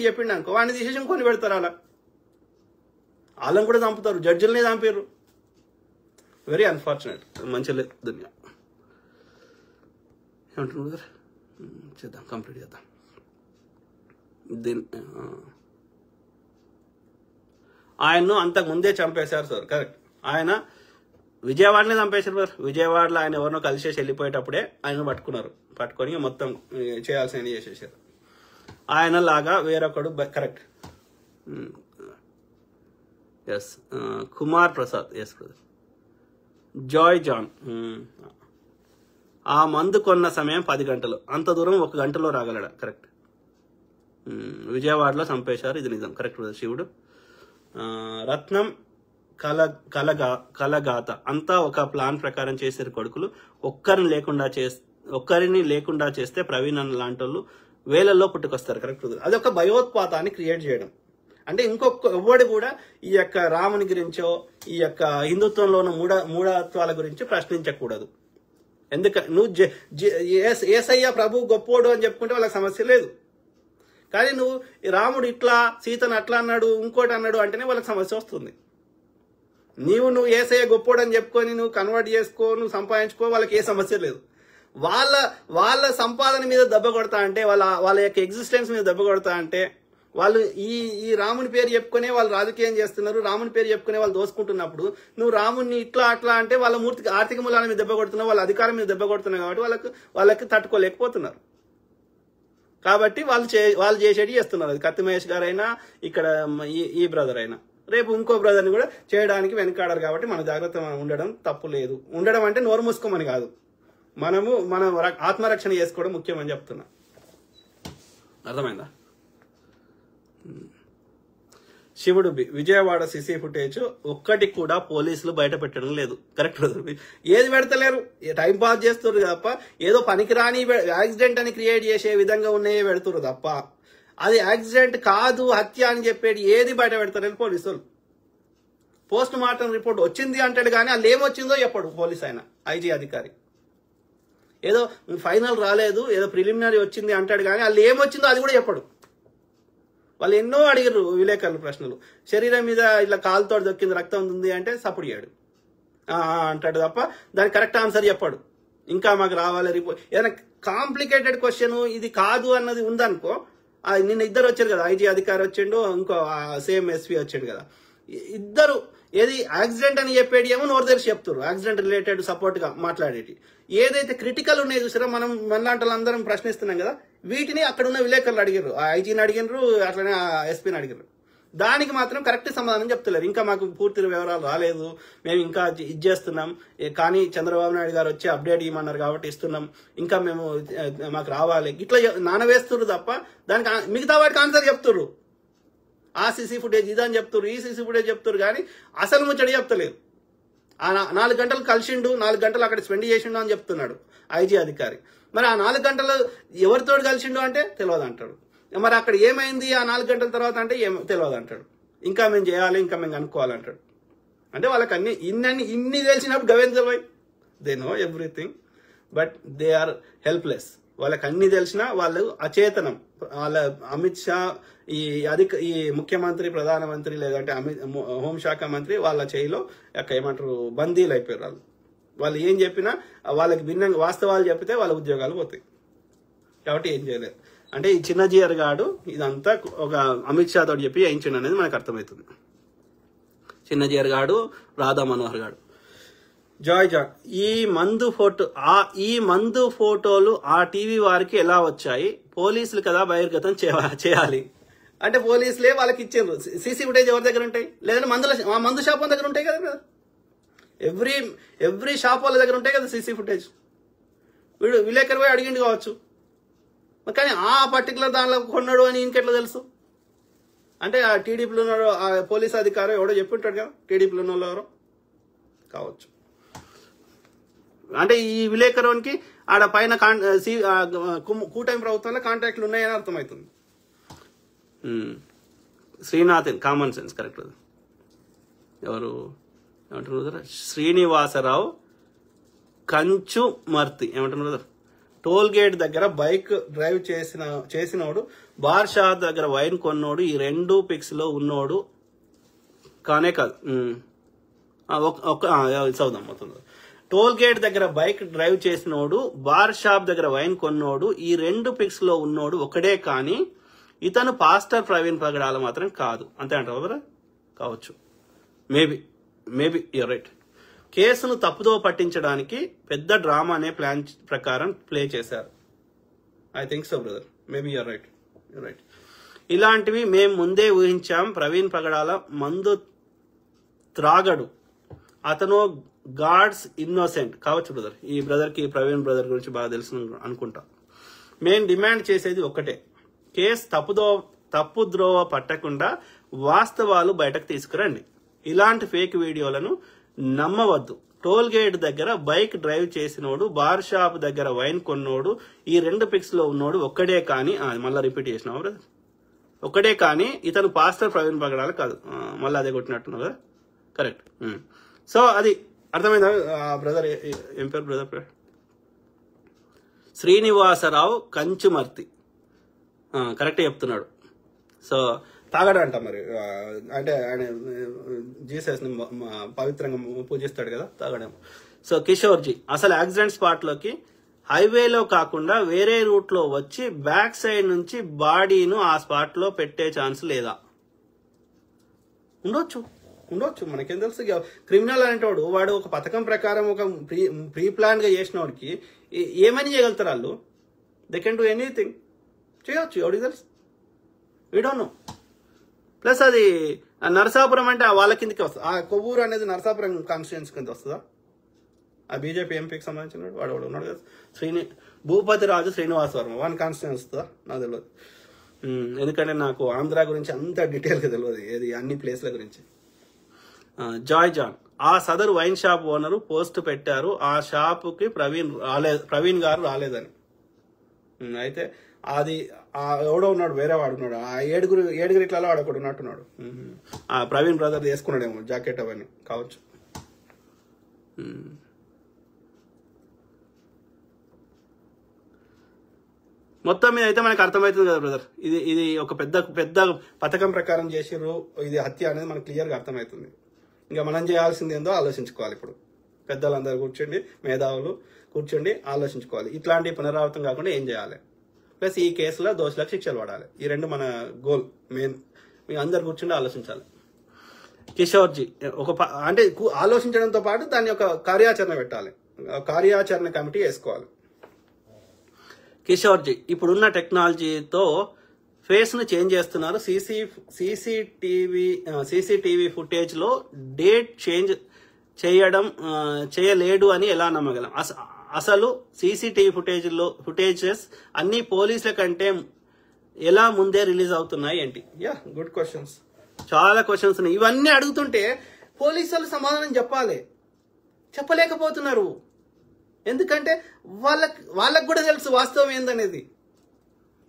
చెప్పిండు అనుకో, వాడిని తీసేసి కొని పెడతారు. వాళ్ళని కూడా చంపుతారు, జడ్జిలనే చంపారు. Very unfortunate. మంచి లేదు దునియా. ఏమంటున్నారు కదా, చేద్దాం, కంప్లీట్ చేద్దాం. ఆయన్ను అంతకు ముందే చంపేశారు సార్. కరెక్ట్. ఆయన విజయవాడనే చంపేశారు సార్. విజయవాడలో ఆయన ఎవరినో కలిసేసి వెళ్ళిపోయేటప్పుడే ఆయన పట్టుకొని మొత్తం చేయాల్సిన చేసేసారు. ఆయన లాగా వేరొకడు. Correct. S. Kumar Prasad. Yes brother. Joy John. ఆ మందు కొన్న సమయం 10 గంటలు, అంత దూరం 1 గంటలో రాగలడా? కరెక్ట్. విజయవాడలో చంపేశారు, ఇది నిజం. Correct brother. శివుడు. రత్నం కలగాత అంతా ఒక ప్లాన్ ప్రకారం చేసారు కొడుకులు. ఒక్కరిని లేకుండా చేస్తే ప్రవీణ్ అన్న లాంటి వాళ్ళు వేలల్లో పుట్టుకొస్తారు. కరెక్ట్. అదొక భయోత్పాతాన్ని క్రియేట్ చేయడం. అంటే ఎవ్వడు కూడా ఈ యొక్క రాముని గురించో ఈ యొక్క హిందుత్వంలో ఉన్న మూఢత్వాల గురించి ప్రశ్నించకూడదు. ఎందుకంటే నువ్వు ఏసయ్య ప్రభు గొప్పోడు అని చెప్పుకుంటే వాళ్ళకి సమస్య లేదు. కానీ నువ్వు రాముడు ఇట్లా, సీతను అట్లా అన్నాడు, ఇంకోటి అన్నాడు అంటేనే వాళ్ళకి సమస్య వస్తుంది. నువ్వు ఏసయ్య గొప్పోడు అని చెప్పుకొని నువ్వు కన్వర్ట్ చేసుకో, నువ్వు సంపాదించుకో, వాళ్ళకి ఏ సమస్య లేదు. వాళ్ళ సంపాదన మీద దెబ్బ కొడతా అంటే, వాళ్ళ యొక్క ఎగ్జిస్టెన్స్ మీద దెబ్బ కొడతా అంటే, వాళ్ళు ఈ రాముని పేరు చెప్పుకునే వాళ్ళు రాజకీయం చేస్తున్నారు, రాముని పేరు చెప్పుకునే వాళ్ళు దోసుకుంటున్నప్పుడు నువ్వు రాముని ఇట్లా అట్లా అంటే వాళ్ళ మూర్తికి ఆర్థిక మూలాల మీద దెబ్బ కొడుతున్నావు, వాళ్ళ అధికారం మీద దెబ్బ కొడుతున్నావు. కాబట్టి వాళ్ళకి తట్టుకోలేకపోతున్నారు. కాబట్టి వాళ్ళు చేసేది చేస్తున్నారు. అది కత్తి మహేష్ గారైనా, ఇక్కడ ఈ బ్రదర్ అయినా, రేపు ఇంకో బ్రదర్ని కూడా చేయడానికి వెనకాడారు. కాబట్టి మన జాగ్రత్త ఉండడం తప్పు లేదు. ఉండడం అంటే నోరు మూసుకోమని కాదు, మనం ఆత్మరక్షణ చేసుకోవడం ముఖ్యమని చెప్తున్నా. అర్థమైందా? శివుడు విజయవాడ సిసి ఫుటేజ్ ఒక్కటి కూడా పోలీసులు బయట పెట్టడం లేదు. కరెక్ట్. ఏది పెడతలేరు, టైం పాస్ చేస్తున్నారు తప్ప, ఏదో పనికిరాని యాక్సిడెంట్ అని క్రియేట్ చేసే విధంగా ఉన్నాయే పెడుతున్నారు తప్ప, అది యాక్సిడెంట్ కాదు హత్య అని చెప్పేది ఏది బయట పెడతలేరు పోలీసులు. పోస్ట్ మార్టం రిపోర్ట్ వచ్చింది అంటాడు కానీ అది ఏమొచ్చిందో చెప్పడు పోలీస్ ఆయన, ఐజీ అధికారి. ఏదో ఫైనల్ రాలేదు, ఏదో ప్రిలిమినరీ వచ్చింది అంటాడు కానీ అది ఏమొచ్చిందో అది కూడా చెప్పడు. వాళ్ళు ఎన్నో అడిగారు విలేకరులు ప్రశ్నలు. శరీరం మీద ఇట్లా కాలుతో దొక్కింది, రక్తం ఉంది అంటే సపోర్ట్ చేయడు అంటాడు తప్ప దానికి కరెక్ట్ ఆన్సర్ చెప్పాడు. ఇంకా మాకు రావాలి రిపోర్ట్. ఏదైనా కాంప్లికేటెడ్ క్వశ్చన్ ఇది కాదు అన్నది ఉందనుకో, నిన్న ఇద్దరు వచ్చారు కదా, ఐజీ అధికారి వచ్చిండు, ఇంకో సేమ్ ఎస్పీ వచ్చాడు కదా, ఇద్దరు ఏది యాక్సిడెంట్ అని చెప్పేది ఏమో నోరు తెరిచి చెప్తారు, యాక్సిడెంట్ రిలేటెడ్ సపోర్ట్ గా మాట్లాడేటి. ఏదైతే క్రిటికల్ ఉన్నాయో చూసారా, మనం మనలాంటి అందరం ప్రశ్నిస్తున్నాం కదా, వీటిని అక్కడ ఉన్న విలేకరులు అడిగారు, ఆ ఐజీని అడిగినారు, అట్లనే ఎస్పీని అడిగారు. దానికి మాత్రం కరెక్ట్ సమాధానం చెప్తలేరు. ఇంకా మాకు పూర్తి వివరాలు రాలేదు, మేము ఇంకా ఇది చేస్తున్నాం, కానీ చంద్రబాబు నాయుడు గారు వచ్చి అప్డేట్ ఇవ్వమన్నారు కాబట్టి ఇస్తున్నాం, ఇంకా మాకు రావాలి ఇట్లా నానవేస్తున్నారు తప్ప దానికి మిగతా వాటికి ఆన్సర్ చెప్తున్నారు. ఆ సీసీ ఫుటేజ్ ఇదని చెప్తారు, ఈ సీసీ ఫుటేజ్ చెప్తారు, కానీ అసలు ముచ్చడి చెప్తలేరు. 4 గంటలు కలిసిండు, 4 గంటలు అక్కడ స్పెండ్ చేసిండు అని చెప్తున్నాడు ఐజీ అధికారి. మరి ఆ 4 గంటలు ఎవరితో కలిసిండు అంటే తెలియదు అంటాడు. మరి అక్కడ ఏమైంది ఆ 4 గంటల తర్వాత అంటే తెలియదు అంటాడు. ఇంకా మేము చేయాలి, ఇంకా మేము కనుక్కోవాలంటాడు. అంటే వాళ్ళకి ఇన్ని తెలిసినప్పుడు గవేం తెలియదు. They know everything but they are helpless. వాళ్ళకి అన్ని తెలిసినా వాళ్ళు అచేతనం. వాళ్ళ అమిత్ షా ఈ ముఖ్యమంత్రి, ప్రధానమంత్రి లేదంటే హోంశాఖ మంత్రి వాళ్ళ చేయిలో ఏమంటారు బందీలు అయిపోయారు. వాళ్ళు ఏం చెప్పినా వాళ్ళకి భిన్నంగా వాస్తవాలు చెప్పితే వాళ్ళ ఉద్యోగాలు పోతాయి. కాబట్టి ఏం చేయలేదు. అంటే ఈ చిన్న జిఆర్ గాడు ఇదంతా ఒక అమిత్ షా తోటి చెప్పి వేయించండి అనేది మనకు అర్థమవుతుంది. చిన్న జిఆర్ గాడు, రాధా మనోహర్ గాడు. జాయ్ ఈ మందు ఫోటోలు ఆ టీవీ వారికి ఎలా వచ్చాయి? పోలీసులు కదా బహిర్గతం చేయాలి అంటే పోలీసులే వాళ్ళకి ఇచ్చారు. సీసీ ఫుటేజ్ ఎవరి దగ్గర ఉంటాయి? లేదంటే మందు షాప్ దగ్గర ఉంటాయి కదా. ఎవ్రీ షాప్ వాళ్ళ దగ్గర ఉంటాయి కదా సీసీ ఫుటేజ్. విలేకరు పోయి అడిగిండు కావచ్చు, కానీ ఆ పర్టికులర్ దానిలో కొన్నాడు అని ఇంకెట్లా తెలుసు? అంటే ఆ టీడీపీలో ఉన్నాడు ఆ పోలీస్ అధికారి ఎవడో చెప్పింటాడు కదా, టీడీపీలో ఉన్న వాళ్ళు ఎవరో కావచ్చు. అంటే ఈ విలేకరునికి ఆడ పైన కూటమి ప్రభుత్వంలో కాంటాక్ట్లు ఉన్నాయని అర్థమవుతుంది. Srinathan common sense correct. ఎవరు ఏమంటున్నారు కదా, శ్రీనివాసరావు కంచుమర్తి ఏమంటున్నారు కదా, టోల్ గేట్ దగ్గర బైక్ డ్రైవ్ చేసినోడు, బార్ షాప్ దగ్గర వైన్ కొన్నోడు, ఈ 2 పిక్స్ లో ఉన్నోడు కానే కాదు. చదువుదాం మొత్తం. టోల్ గేట్ దగ్గర బైక్ డ్రైవ్ చేసినోడు, బార్ షాప్ దగ్గర వైన్ కొన్నోడు, ఈ 2 పిక్స్ లో ఉన్నోడు ఒకడే కానీ ఇతను పాస్టర్ ప్రవీణ్ పగడాల మాత్రం కాదు. అంతే అంటారు కదా, కావచ్చు. Maybe you're right. కేసును తప్పుదో పట్టించడానికి పెద్ద డ్రామా అనే ప్లాన్ ప్రకారం ప్లే చేశారు. I think so brother, maybe you're right. ఇలాంటివి మేము ముందే ఊహించాం. ప్రవీణ్ పగడాల మందు త్రాగడు, అతను గాడ్స్ ఇన్నోసెంట్ కావచ్చు బ్రదర్. ఈ బ్రదర్కి ప్రవీణ్ బ్రదర్ గురించి బాగా తెలుసు అనుకుంటా. మేము డిమాండ్ చేసేది ఒక్కటే, కేసు తప్పుద్రోవ పట్టకుండా వాస్తవాలు బయటకు తీసుకురండి. ఇలాంటి ఫేక్ వీడియోలను నమ్మవద్దు. టోల్ గేట్ దగ్గర బైక్ డ్రైవ్ చేసినోడు, బార్ షాప్ దగ్గర వైన్ కొన్నోడు, ఈ 2 పిక్స్ లో ఉన్నోడు ఒక్కడే కానీ, మళ్ళీ రిపీట్ చేసినావు బ్రదర్, ఒక్కడే కానీ ఇతను పాస్టర్ ప్రవీణ్ పగడాలు కాదు. మళ్ళీ అదే కొట్టినట్టున్నావు కదా, కరెక్ట్. సో అది అర్థమైందా బ్రదర్? ఏం పేరు బ్రదర్? శ్రీనివాసరావు కంచుమర్తి, కరెక్ట్ చెప్తున్నాడు. సో తాగడంట మరి, అంటే ఆయన జీసస్ని పవిత్రంగా పూజిస్తాడు కదా, తాగడం. సో కిషోర్జీ, అసలు యాక్సిడెంట్ స్పాట్ లోకి హైవేలో కాకుండా వేరే రూట్ లో వచ్చి బ్యాక్ సైడ్ నుంచి బాడీను ఆ స్పాట్ లో పెట్టే ఛాన్స్ లేదా? ఉండొచ్చు, మనకేం తెలుసు. క్రిమినల్ అనేటోడు వాడు ఒక పథకం ప్రకారం ఒక ప్రీ ప్లాన్ గా చేసిన వాడికి ఏమని చేయగలుగుతారు వాళ్ళు? దే కెన్ డూ ఎనీథింగ్, చేయొచ్చు. ఎవరికి తెలుసు? We don't know. ప్లస్ అది నరసాపురం అంటే వాళ్ళ కిందకి వస్తుంది. ఆ కొవ్వూరు అనేది నరసాపురం కాన్స్టిట్యుయెన్సీ కింద వస్తుందా? ఆ బీజేపీ ఎంపీకి సంబంధించిన వాడు ఉన్నాడు కదా, భూపతి రాజు శ్రీనివాస వర్మ, వాని కాన్స్టిట్యుయెన్సీ వస్తుందా? నాకు తెలియదు. ఎందుకంటే నాకు ఆంధ్ర గురించి అంత డీటెయిల్గా తెలియదు, ఏది అన్ని ప్లేస్ల గురించి. జాయ్ జాన్, ఆ సదరు వైన్ షాప్ ఓనరు పోస్ట్ పెట్టారు, ఆ షాపుకి ప్రవీణ్ గారు రాలేదని. అయితే అది ఎవడో ఉన్నాడు, వేరే వాడు ఉన్నాడు, ఆ ఏడుగురు ఇట్లా వాడు ఒకడు ఉన్నట్టున్నాడు. ఆ ప్రవీణ్ బ్రదర్ వేసుకున్నాడేమో జాకెట్ అవన్నీ కావచ్చు. మొత్తం మీద అయితే మనకు అర్థమవుతుంది కదా బ్రదర్, ఇది ఒక పెద్ద పథకం ప్రకారం చేసిర్రు, ఇది హత్య అనేది మనకు క్లియర్గా అర్థమవుతుంది. ఇంకా మనం చేయాల్సింది ఏందో ఆలోచించుకోవాలి. ఇప్పుడు పెద్దలందరూ కూర్చోండి, మేధావులు కూర్చోండి, ఆలోచించుకోవాలి. ఇట్లాంటి పునరావృతం కాకుండా ఏం చేయాలి, ప్లస్ ఈ కేసులో దోషులకు శిక్షలు పడాలి. ఈ 2 మన గోల్ మెయిన్. మీ అందరు కూర్చుండి ఆలోచించాలి. కిషోర్జీ, అంటే ఆలోచించడంతో పాటు దాన్ని ఒక కార్యాచరణ పెట్టాలి, కార్యాచరణ కమిటీ వేసుకోవాలి. కిషోర్జీ, ఇప్పుడున్న టెక్నాలజీతో ఫేస్ ను చేంజ్ చేస్తున్నారు. సీసీటీవీ ఫుటేజ్ లో డేట్ చేంజ్ చేయలేడు అని ఎలా నమ్మగలం? అసలు సీసీటీవీ ఫుటేజెస్ అన్ని పోలీసుల కంటే ఎలా ముందే రిలీజ్ అవుతున్నాయి ఏంటి? గుడ్ క్వశ్చన్స్, చాలా క్వశ్చన్స్ ఉన్నాయి. ఇవన్నీ అడుగుతుంటే పోలీసులు సమాధానం చెప్పలేకపోతున్నారు. ఎందుకంటే వాళ్ళకు కూడా తెలుసు వాస్తవం ఏందనేది.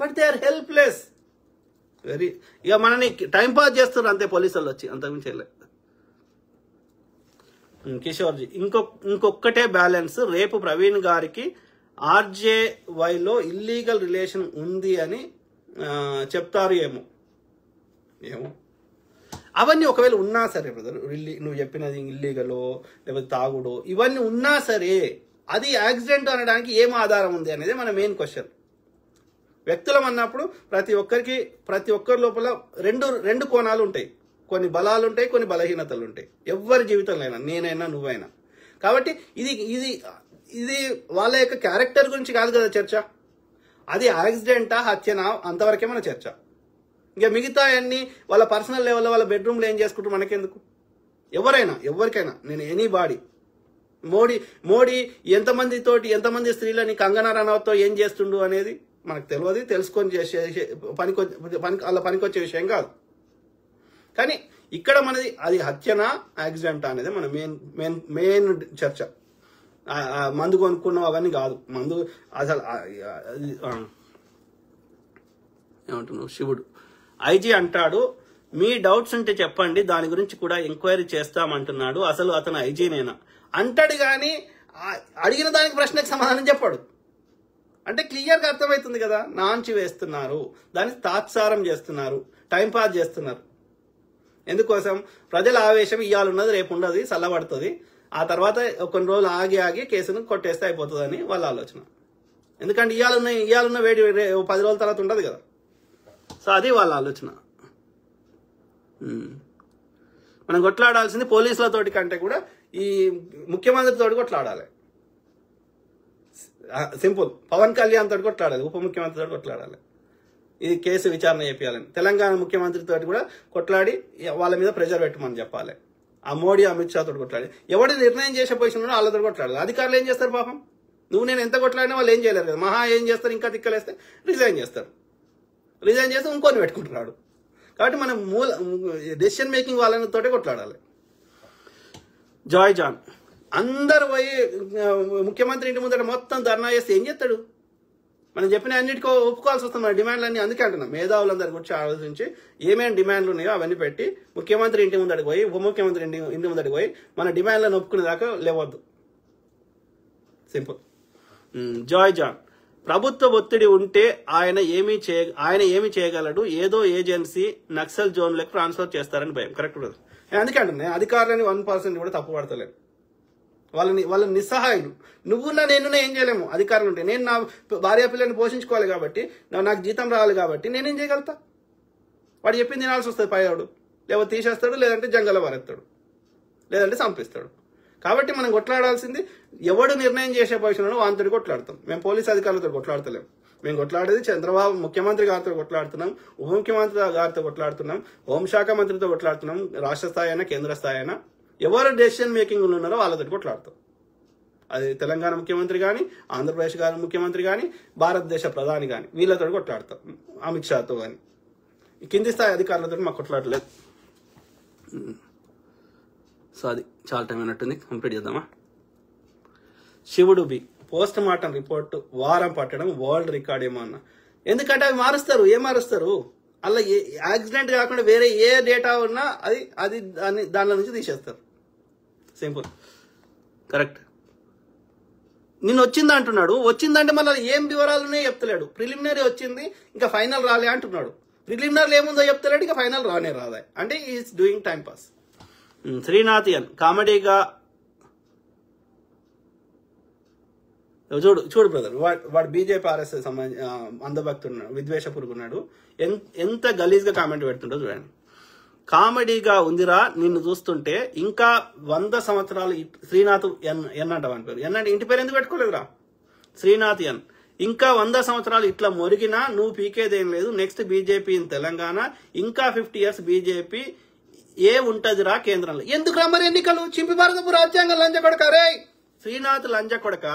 But they are helpless. ఇక మనని టైం పాస్ చేస్తున్నారు అంతే పోలీసు వాళ్ళు వచ్చి, అంతకుమించి చేయలేదు. కిషోర్జీ ఇంకొక్కటే బ్యాలెన్స్, రేపు ప్రవీణ్ గారికి ఆర్జేవైలో ఇల్లీగల్ రిలేషన్ ఉంది అని చెప్తారు ఏమో. అవన్నీ ఒకవేళ ఉన్నా సరే బ్రదర్, నువ్వు చెప్పినది ఇల్లీగలో లేకపోతే తాగుడో ఇవన్నీ ఉన్నా సరే అది యాక్సిడెంట్ అనడానికి ఏం ఆధారం ఉంది అనేది మన మెయిన్ క్వశ్చన్. వ్యక్తులం అన్నప్పుడు ప్రతి ఒక్కరి లోపల రెండు కోణాలు ఉంటాయి. కొన్ని బలాలు ఉంటాయి, కొన్ని బలహీనతలు ఉంటాయి. ఎవరి జీవితంలో అయినా, నేనైనా నువ్వైనా. కాబట్టి ఇది వాళ్ళ యొక్క క్యారెక్టర్ గురించి కాదు కదా చర్చ. అది యాక్సిడెంటా హత్యనా అంతవరకే మన చర్చ. ఇక మిగతా అన్ని వాళ్ళ పర్సనల్ లెవెల్లో వాళ్ళ బెడ్రూమ్లో ఏం చేసుకుంటారు మనకెందుకు. ఎవరికైనా నేను ఎనీ బాడీ మోడీ ఎంతమంది స్త్రీలని కంగనా రనౌత్తో ఏం చేస్తుండు అనేది మనకు తెలియదు. తెలుసుకొని చేసే అలా పనికొచ్చే విషయం కాదు. కానీ ఇక్కడ మనది అది హత్యనా యాక్సిడెంట్ అనేది మన మెయిన్ చర్చ. మందు కొనుక్కున్నాం అవన్నీ కాదు. మందు అసలు ఏమంటున్నావు శివుడు. ఐజీ అంటాడు మీ డౌట్స్ ఉంటే చెప్పండి, దాని గురించి కూడా ఎంక్వైరీ చేస్తామంటున్నాడు. అసలు అతను ఐజీనేనా అంటాడు కానీ అడిగిన దానికి ప్రశ్నకు సమాధానం చెప్పాడు. అంటే క్లియర్గా అర్థమవుతుంది కదా, నాంచి వేస్తున్నారు, దాన్ని తాత్సారం చేస్తున్నారు, టైంపాస్ చేస్తున్నారు. ఎందుకోసం? ప్రజల ఆవేశం ఇయ్యాలున్నది రేపు ఉండదు, చల్లబడుతుంది. ఆ తర్వాత కొన్ని రోజులు ఆగి కేసును కొట్టేస్తే అయిపోతుందని వాళ్ళ ఆలోచన. ఎందుకంటే ఇయ్యాలున్న వేడి 10 రోజుల తర్వాత ఉండదు కదా. సో అది వాళ్ళ ఆలోచన. మనం కొట్లాడాల్సింది పోలీసులతోటి కంటే కూడా ఈ ముఖ్యమంత్రితోటి కొట్లాడాలి. సింపుల్. పవన్ కళ్యాణ్ తోటి కొట్లాడాలి, ఉప ముఖ్యమంత్రి తోటి కొట్లాడాలి. ఇది కేసు విచారణ చేయాలని. తెలంగాణ ముఖ్యమంత్రితో కూడా కొట్లాడి వాళ్ళ మీద ప్రెజర్ పెట్టమని చెప్పాలి. ఆ మోడీ అమిత్ షా తోటి కొట్లాడి ఎవడి నిర్ణయం చేసే పొజిషన్ ఉన్నాడో వాళ్ళతో కొట్లాడాలి. అధికారులు ఏం చేస్తారు పాపం? నువ్వు నేను ఎంత కొట్లాడినా వాళ్ళు ఏం చేయలేరు కదా. మహా ఏం చేస్తారు, ఇంకా తిక్కలేస్తే రిజైన్ చేస్తారు. రిజైన్ చేస్తే ఇంకొని పెట్టుకుంటున్నాడు. కాబట్టి మనం డెసిషన్ మేకింగ్ వాళ్ళతోటే కొట్లాడాలి. జాయ్ జాన్ అందరు పోయి ముఖ్యమంత్రి ఇంటి ముందర మొత్తం ధర్నా చేస్తే ఏం చేస్తాడు? మనం చెప్పిన అన్నిటికో ఒప్పుకోవాల్సి వస్తుంది. మన డిమాండ్లన్నీ అందుకే అంటున్నాం. మేధావులందరి గురించి ఆలోచించి ఏమేమి డిమాండ్లు ఉన్నాయో అవన్నీ పెట్టి ముఖ్యమంత్రి ఇంటి ముందడికి పోయి ఉప ముఖ్యమంత్రి ఇంటి ముందడికి పోయి మన డిమాండ్లను ఒప్పుకునేదాకా లేవద్దు. సింపుల్. జాయ్ జాన్ ప్రభుత్వ ఒత్తిడి ఉంటే ఆయన ఏమి చేయగలడు? ఏదో ఏజెన్సీ నక్సల్ జోన్లకు ట్రాన్స్ఫర్ చేస్తారని భయం. కరెక్ట్ కదా. అందుకే అంటున్నాయి అధికారులని 1% కూడా తప్పు పడతలేదు. వాళ్ళని నిస్సహాయులు. నువ్వున్నా నేనున్నా ఏం చేయలేము. అధికారులు ఉంటే నేను నా భార్య పిల్లల్ని పోషించుకోవాలి కాబట్టి, నాకు జీతం రావాలి కాబట్టి నేనేం చేయగలుగుతా? వాడు చెప్పింది తినాల్సి వస్తుంది. పైవాడు లేకపోతే తీసేస్తాడు, లేదంటే జంగల్లో పారేస్తాడు, లేదంటే చంపిస్తాడు. కాబట్టి మనం కొట్లాడాల్సింది ఎవడు నిర్ణయం చేసే పొజిషన్లో వాంతో కొట్లాడతాం. మేము పోలీస్ అధికారులతో కొట్లాడతలేము. మేము కొట్లాడేది చంద్రబాబు ముఖ్యమంత్రి గారితో కొట్లాడుతున్నాం, ఉప ముఖ్యమంత్రి గారితో కొట్లాడుతున్నాం, హోంశాఖ మంత్రితో కొట్లాడుతున్నాం. రాష్ట్ర స్థాయి అయినా కేంద్ర స్థాయి అయినా ఎవరు డెసిషన్ మేకింగ్ ఉన్నారో వాళ్ళతో కొట్లాడతాం. అది తెలంగాణ ముఖ్యమంత్రి కానీ, ఆంధ్రప్రదేశ్ గారి ముఖ్యమంత్రి కానీ, భారతదేశ ప్రధాని కానీ వీళ్ళతో కొట్లాడతాం. అమిత్ షాతో కానీ. కింది స్థాయి అధికారులతో మాకు కొట్లాడలేదు. సో అది చాలా టైం అయినట్టుంది, కంప్లీట్ చేద్దామా? శివుడు బి పోస్ట్ మార్టం రిపోర్ట్ వారం పట్టడం వరల్డ్ రికార్డ్ ఏమో అన్న. ఎందుకంటే అవి మారుస్తారు. ఏం మారుస్తారు? అలా యాక్సిడెంట్ కాకుండా వేరే ఏ డేటా ఉన్నా అది దానిలో నుంచి తీసేస్తారు. సింపుల్. కరెక్ట్. నిన్ను వచ్చింది అంటున్నాడు. వచ్చిందంటే మళ్ళీ ఏం వివరాలు ఉన్నాయో చెప్తలేడు. ప్రిలిమినరీ వచ్చింది, ఇంకా ఫైనల్ రాలే అంటున్నాడు. ప్రిలిమినరీ ఏముందో చెప్తలేడు, ఇంకా ఫైనల్ రాదే. అంటే ఈజ్ డూయింగ్ టైం పాస్. శ్రీనాథియన్ కామెడీగా చూడు బ్రదర్, వాడు బీజేపీ ఆర్ఎస్ఎస్ అంధభక్తున్నాడు, విద్వేషపురుగున్నాడు. ఎంత గలీజ్గా కామెంట్ పెడుతుండో చూడండి. కామెడీగా ఉందిరా నిన్ను చూస్తుంటే. ఇంకా 100 సంవత్సరాలు శ్రీనాథ్ ఎన్ అంటావు అని పేరు. ఎన్నంటే ఇంటి పేరు ఎందుకు పెట్టుకోలేదురా? శ్రీనాథ్ ఎన్. ఇంకా 100 సంవత్సరాలు ఇట్లా మొరిగినా నువ్వు పీకేదేం లేదు. Next BJP in Telangana. ఇంకా 50 years బీజేపీ ఉంటదిరా కేంద్రంలో. ఎందుకురా మరి ఎన్నికలు? చింపి భారతపు రాజ్యాంగం లంజ కొడక. రే శ్రీనాథ్ లంజ కొడక,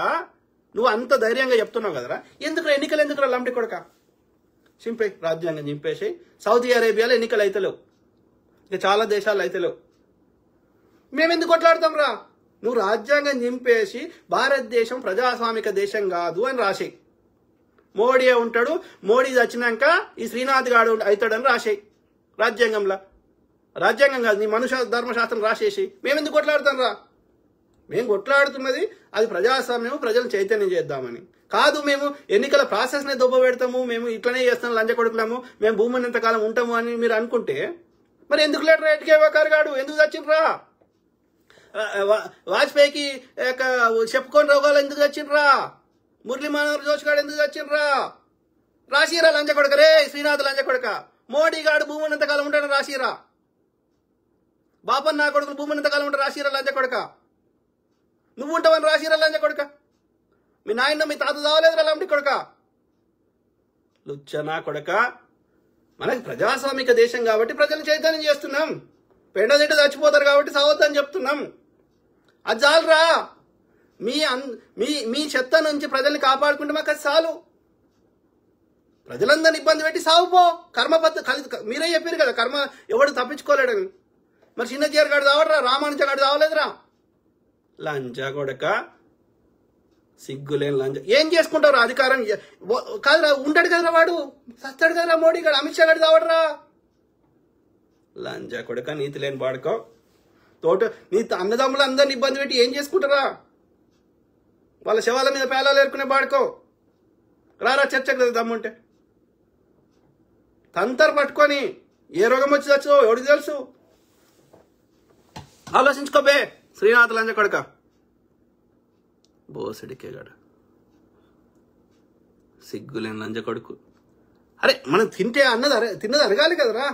నువ్వు అంత ధైర్యంగా చెప్తున్నావు కదరా, ఎందుకురా ఎన్నికలు? ఎందుకురా లంబడి కొడక? చింపే రాజ్యాంగం చింపేసి. సౌదీ అరేబియాలో ఎన్నికలు అయితే లేవు, ఇక చాలా దేశాలు అయితే లేవు. మేమెందుకు కొట్లాడతాం రా? నువ్వు రాజ్యాంగం చింపేసి భారతదేశం ప్రజాస్వామిక దేశం కాదు అని రాసేయి. మోడీ ఉంటాడు, మోడీ వచ్చినాక ఈ శ్రీనాథ్ గాడు అవుతాడని రాసేయి రాజ్యాంగంలో. రాజ్యాంగం కాదు, నీ మనుష్య ధర్మశాస్త్రం రాసేసి మేమెందుకు కొట్లాడుతాం రా? మేము కొట్లాడుతున్నది అది ప్రజాస్వామ్యం, ప్రజలను చైతన్యం చేద్దామని కాదు. మేము ఎన్నికల ప్రాసెస్నే దొబ్బ పెడతాము, మేము ఇట్లనే చేస్తాం, లంచ కొడుకులాము, మేము భూమిని ఎంతకాలం ఉంటాము అని మీరు అనుకుంటే మరి ఎందుకు లేటర్ ఎట్కేవాకారు గాడు ఎందుకు చచ్చిండ్రా? వాజ్పేయికి చెప్పుకొని రోగాలు ఎందుకు చచ్చిండ్రా? మురళీ మనోహర్ జోషి గారు ఎందుకు చచ్చిండ్రా? రాసిరా లంచ కొడక రే శ్రీనాథ్ లంచ కొడక. మోడీ గాడు భూమిని ఎంతకాలం ఉంటాడని రాసిరా. బాపన్న కొడుకులు భూమిని ఎంతకాలం ఉంటారు రాసిరా లంచ కొడక. నువ్వు ఉంటావని రాసిరా లంచ కొడక. మీ నాయన మీ తాత చావలేదురా లంబడి కొడక. లుచ్చనా కొడక. మనకి ప్రజాస్వామిక దేశం కాబట్టి ప్రజలు చైతన్యం చేస్తున్నాం. పెండదింట చచ్చిపోతారు కాబట్టి సావద్దని చెప్తున్నాం. అది చాలురా. మీ చెత్త నుంచి ప్రజల్ని కాపాడుకుంటే మాకు అది చాలు. ప్రజలందరినీ ఇబ్బంది పెట్టి సావుపో. మీరే చెప్పారు కదా కర్మ ఎవడు తప్పించుకోలేడని. మరి చిన్నజీఆర్ గాడు చావడరా, రామానుజ గాడు చావలేదురా. లంచా కొడక, సిగ్గులేని లంచ. ఏం చేసుకుంటారు అధికారం? కాదురా, ఉంటాడు కదరా వాడు, సస్తాడు కదరా మోడీ గాడు, అమిత్ షా గాడు చావడరా. లంచా కొడక, నీతి లేని పాడుకో. నీ అన్నదమ్ములు అందరిని ఇబ్బంది పెట్టి ఏం చేసుకుంటారా? వాళ్ళ శవాల మీద పేలాలు ఏరుకునే పాడుకో. రారా చర్చకు కదా దమ్ముంటే. తంతరు పట్టుకొని ఏ రోగం వచ్చి చచ్చో ఎవడికి తెలుసు? ఆలోచించుకోబే శ్రీనాథ్ లంచ కొడక. బోసడికేగాడు, సిగ్గులేని లంచ కొడుకు. అరే మనం తిన్నది అరగాలి కదరా.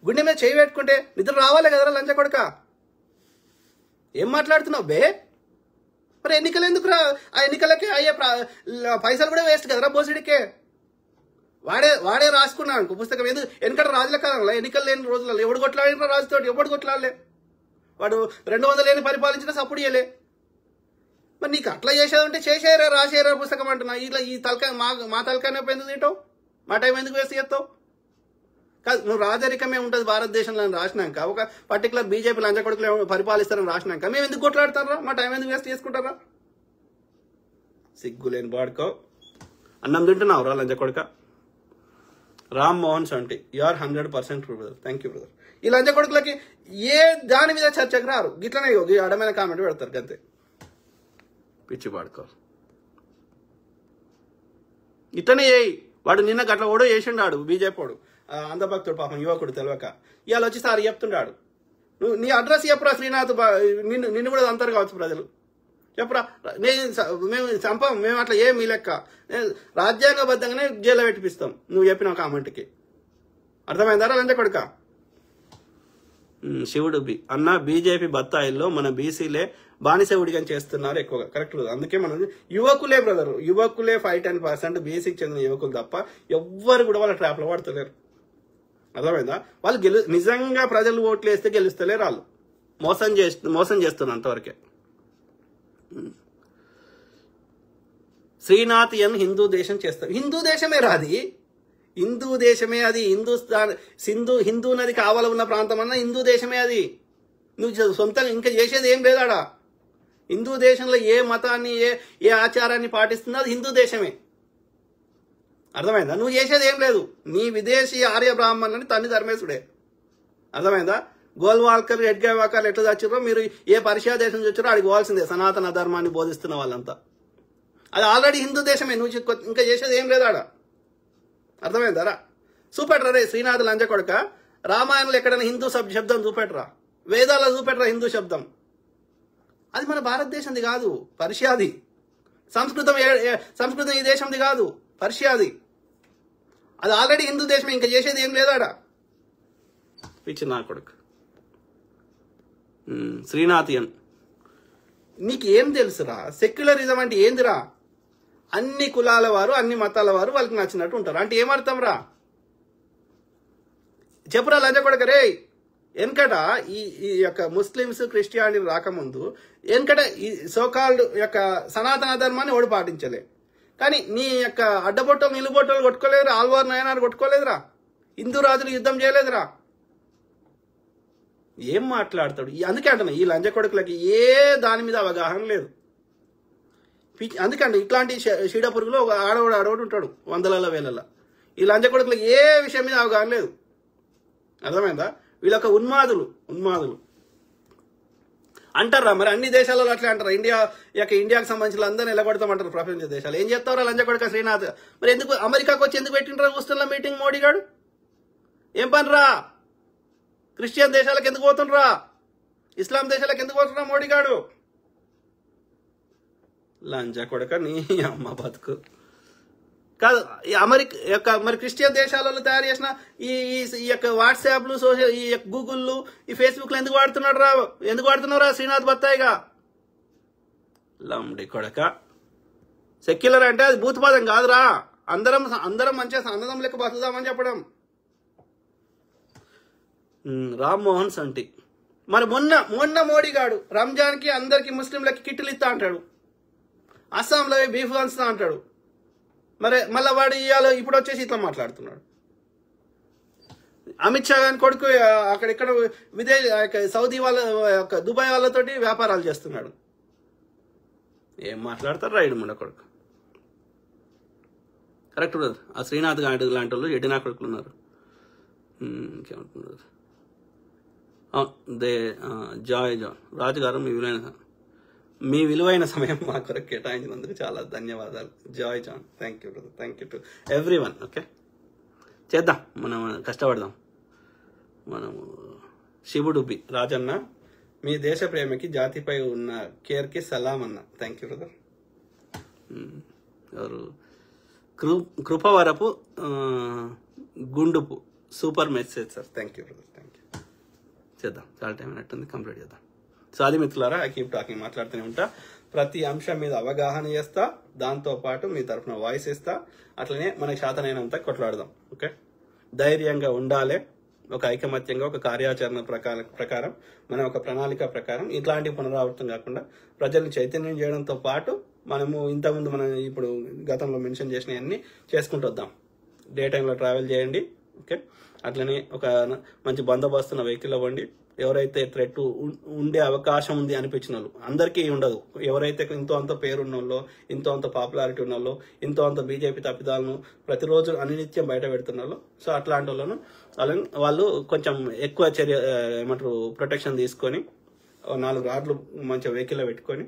గుండె మీద చేయి పెట్టుకుంటే నిద్ర రావాలి కదరా లంచ కొడక. ఏం మాట్లాడుతున్నావు బే? మరి ఎన్నికలు ఎందుకురా? ఆ ఎన్నికలకి అయ్యే పైసలు కూడా వేస్ట్ కదరా బోసడికే. వాడే రాసుకున్నాను పుస్తకం. ఎందుకు వెనకట రాజుల కాలంలో ఎన్నికలు లేని రోజులలో ఎవడు కొట్లాడినా రాజుతోటి ఎవడు కొట్లాడలే. వాడు 200 ఏళ్ళు పరిపాలించినా సప్పుడు చేయలే. మరి నీకు అట్లా చేసేదంటే చేసేయరా, రాసేయరా పుస్తకం అంటున్నా. ఇట్లా ఈ తలకాయ మా తలకాయ ఎందుకు తింటావు? మా టైం ఎందుకు వేస్ట్ చేస్తావు? కాదు, నువ్వు రాజరికమే ఉంటుంది భారతదేశంలో రాసినాక, ఒక పర్టికులర్ బీజేపీ లంచ కొడుకులు పరిపాలిస్తారని రాసినాక మేము ఎందుకు కొట్లాడతారా? మా టైం ఎందుకు వేస్ట్ చేసుకుంటారా? సిగ్గులేని బాడుకో. అన్నం తింటున్నావు రా లంచ కొడుక. రామ్ మోహన్ సంటి, you are 100% true brother. Thank you brother. ఈ లంచ కొడుకులకి ఏ దాని మీద చర్చకు రారు, గిట్లనే అడమైన కామెంట్ పెడతారు అంతే. పిచ్చి పాడుకో. ఇట్లనే వాడు నిన్న గట్ల ఓడో చేసిండాడు బీజేపీ వాడు, అంధభక్తుడు పాపం యువకుడు తెలియక. ఇవాళ వచ్చి సార్ చెప్తున్నాడు, నువ్వు నీ అడ్రస్ చెప్పురా శ్రీనాథ్, నిన్ను కూడా అంటారు కావచ్చు ప్రజలు. చెప్పురా, మేము చంపం, మేము అట్లా మీ లెక్క రాజ్యాంగబద్ధంగానే జైల్లో పెట్టిపిస్తాం నువ్వు చెప్పిన కామెంట్కి. అర్థమైందారా లంచ కొడుక? శివుడు అన్న బీజేపీ బత్తాయిల్లో మన బీసీలే బానిస ఉడిగని చేస్తున్నారు ఎక్కువగా. కరెక్ట్. అందుకే మనం యువకులే బ్రదర్, యువకులే 5-10% బీసీకి చెందిన యువకులు తప్ప ఎవ్వరు కూడా వాళ్ళ ట్రాప్లో పడతలేరు. అర్థమైందా? వాళ్ళు నిజంగా ప్రజలు ఓట్లు వేస్తే గెలుస్తలేరు. వాళ్ళు మోసం చేస్తున్నారు అంతవరకే. శ్రీనాథ్ హిందూ దేశం చేస్తారు. హిందూ దేశమే రాది, హిందూ దేశమే అది. హిందూ నది కావాల ఉన్న ప్రాంతం అన్నా హిందూ దేశమే అది. నువ్వు సొంతంగా ఇంకా చేసేది ఏం లేదాడా. హిందూ దేశంలో ఏ మతాన్ని ఏ ఆచారాన్ని పాటిస్తుందో అది హిందూ దేశమే. అర్థమైందా? నువ్వు చేసేది ఏం లేదు. నీ విదేశీ ఆర్య బ్రాహ్మణులని తన్ని ధర్మేశుడే. అర్థమైందా? గోల్వాల్కర్, ఎడ్గేవాకర్ ఎట్లా చచ్చారో మీరు ఏ పర్షియా దేశం నుంచి వచ్చారో అడిగి పోవాల్సిందే. సనాతన ధర్మాన్ని బోధిస్తున్న వాళ్ళంతా అది ఆల్రెడీ హిందూ దేశమే. నువ్వు ఇంకా చేసేది ఏం లేదాడా. అర్థమైందారా? చూపెట్టరా రే శ్రీనాథ్ లంచ కొడక. రామాయణంలో ఎక్కడైనా హిందూ శబ్దం చూపెట్టరా, వేదాల్లో చూపెట్టరా హిందూ శబ్దం. అది మన భారతదేశంది కాదు, పర్షియాది. సంస్కృతం ఈ దేశంది కాదు, పర్షియాది. అది ఆల్రెడీ హిందూ దేశమే, ఇంకా చేసేది ఏం లేదాడా. పిచ్చి నా కొడుకు శ్రీనాథియన్. నీకు ఏం తెలుసురా? సెక్యులరిజం అంటే ఏందిరా? అన్ని కులాల వారు, అన్ని మతాల వారు వాళ్ళకి నచ్చినట్టు ఉంటారు అంటే ఏమర్థం రా? చెప్పురా లంచ కొడక రే. వెనకట ఈ యొక్క ముస్లిమ్స్, క్రిస్టియానిటీ రాకముందు వెనకట ఈ సోకాల్డ్ యొక్క సనాతన ధర్మాన్ని ఓడి పాటించలే. కానీ నీ యొక్క అడ్డబొట్టలు, నిలుబొట్టలు కొట్టుకోలేదురా, ఆల్వార్ నయనారు కొట్టుకోలేదురా, హిందూ రాజులు యుద్ధం చేయలేదురా. ఏం మాట్లాడతాడు? అందుకే అంటున్నా ఈ లంచ కొడుకులకి ఏ దాని మీద అవగాహన లేదు. అందుకండి ఇట్లాంటి షీడ పురుగులో ఒక ఆడవాడు ఉంటాడు వందల వేలల్లో. ఈ లంచ కొడుకులకు ఏ విషయం మీద అవగాహన లేదు. అర్థమైందా? వీళ్ళొక ఉన్మాదులు అంటారా మరి? అన్ని దేశాలలో అట్లా అంటారా? ఇండియాకి సంబంధించిన అందరిని ఎలగొడతామంటారు ప్రపంచ దేశాలు. ఏం చేస్తారా లంచ కొడుక శ్రీనాథ్? మరి ఎందుకు అమెరికాకు వచ్చి ఎందుకు పెట్టిండ్రా హూస్టన్లో మీటింగ్ మోడీ గారు? ఏం పనిరా? క్రిస్టియన్ దేశాలకు ఎందుకు పోతుండ్రా? ఇస్లాం దేశాలకు ఎందుకు పోతుండ్రా మోడీ గారు? లంచ కొడుక నీ అమ్మ బతుకు కాదు. అమెరికా యొక్క మరి క్రిస్టియన్ దేశాలలో తయారు చేసిన ఈ యొక్క వాట్సాప్లు, సోషల్, ఈ గూగుల్లు, ఈ ఫేస్బుక్లు ఎందుకు వాడుతున్నారా శ్రీనాథ్ బత్తాయిగా? లండి కొడక. సెక్యులర్ అంటే అది భూతపాదం కాదురా. అందరం మంచిగా అన్నదం లెక్క బతుకుదామని చెప్పడం. రామ్మోహన్ సంటి మరి మొన్న మోడీ గాడు రంజాన్కి అందరికి ముస్లింలకి కిట్లు ఇస్తా అంటాడు, అస్సాంలో బీఫ్ వంచుతా అంటాడు. మరి మళ్ళీ వాడు ఇవాళ ఇప్పుడు వచ్చేసి ఇట్లా మాట్లాడుతున్నాడు. అమిత్ షా గారి కొడుకు అక్కడిక్కడ సౌదీ వాళ్ళ దుబాయ్ వాళ్ళతోటి వ్యాపారాలు చేస్తున్నాడు. ఏం మాట్లాడతారు రైడు ముండ కొడుకు. Correct brother. ఆ శ్రీనాథ్ గారి లాంటి వాళ్ళు ఎడినా కొడుకులు ఉన్నారు. ఇంకేమంటున్నారు? జాయ్ రాజు గారు మీ విలువైన సమయం మా కొరకు కేటాయించినందుకు చాలా ధన్యవాదాలు. Joy John. Thank you brother. Thank you to everyone. Okay, చేద్దాం, మనం కష్టపడదాం. మనము శివుడుబి రాజన్న, మీ దేశ ప్రేమకి జాతిపై ఉన్న కేర్కి సలాం అన్న. Thank you brother. ఎవరు? కృపవరపు గుండుపు. Super message sir. Thank you brother. Thank you. చేద్దాం, చాలా టైం అయినట్టుంది, కంప్లీట్ చేద్దాం. సో అది మిత్రులారా, ఐ కీప్ టాకింగ్, మాట్లాడుతూనే ఉంటా. ప్రతి అంశం మీద అవగాహన చేస్తా, దాంతోపాటు మీ తరఫున వాయిస్ ఇస్తా. అట్లనే మనకి శాతనైనంత కొట్లాడదాం. ఓకే, ధైర్యంగా ఉండాలి. ఒక ఐకమత్యంగా, ఒక కార్యాచరణ ప్రకారం, మన ఒక ప్రణాళిక ప్రకారం ఇట్లాంటి పునరావృతం కాకుండా ప్రజల్ని చైతన్యం చేయడంతో పాటు మనము ఇంతకుముందు మనం ఇప్పుడు గతంలో మెన్షన్ చేసినవన్నీ చేసుకుంటూ వద్దాం. డే టైంలో ట్రావెల్ చేయండి. ఓకే, అట్లనే ఒక మంచి బందోబస్తున్న వెహికల్ అవ్వండి. ఎవరైతే థ్రెట్ ఉండే అవకాశం ఉంది అనిపించిన వాళ్ళు, అందరికీ ఉండదు, ఎవరైతే ఇంతో అంత పేరున్న వాళ్ళు, ఇంతో అంత పాపులారిటీ ఉన్న వాళ్ళు, ఇంతో అంత బీజేపీ తప్పిదాలను ప్రతిరోజు అనినిత్యం బయట పెడుతున్నారు. సో అట్లాంటి వాళ్ళు కొంచెం ఎక్కువ ఏమంటారు ప్రొటెక్షన్ తీసుకొని 4 రాడ్లు మంచిగా వెహికల్లో పెట్టుకొని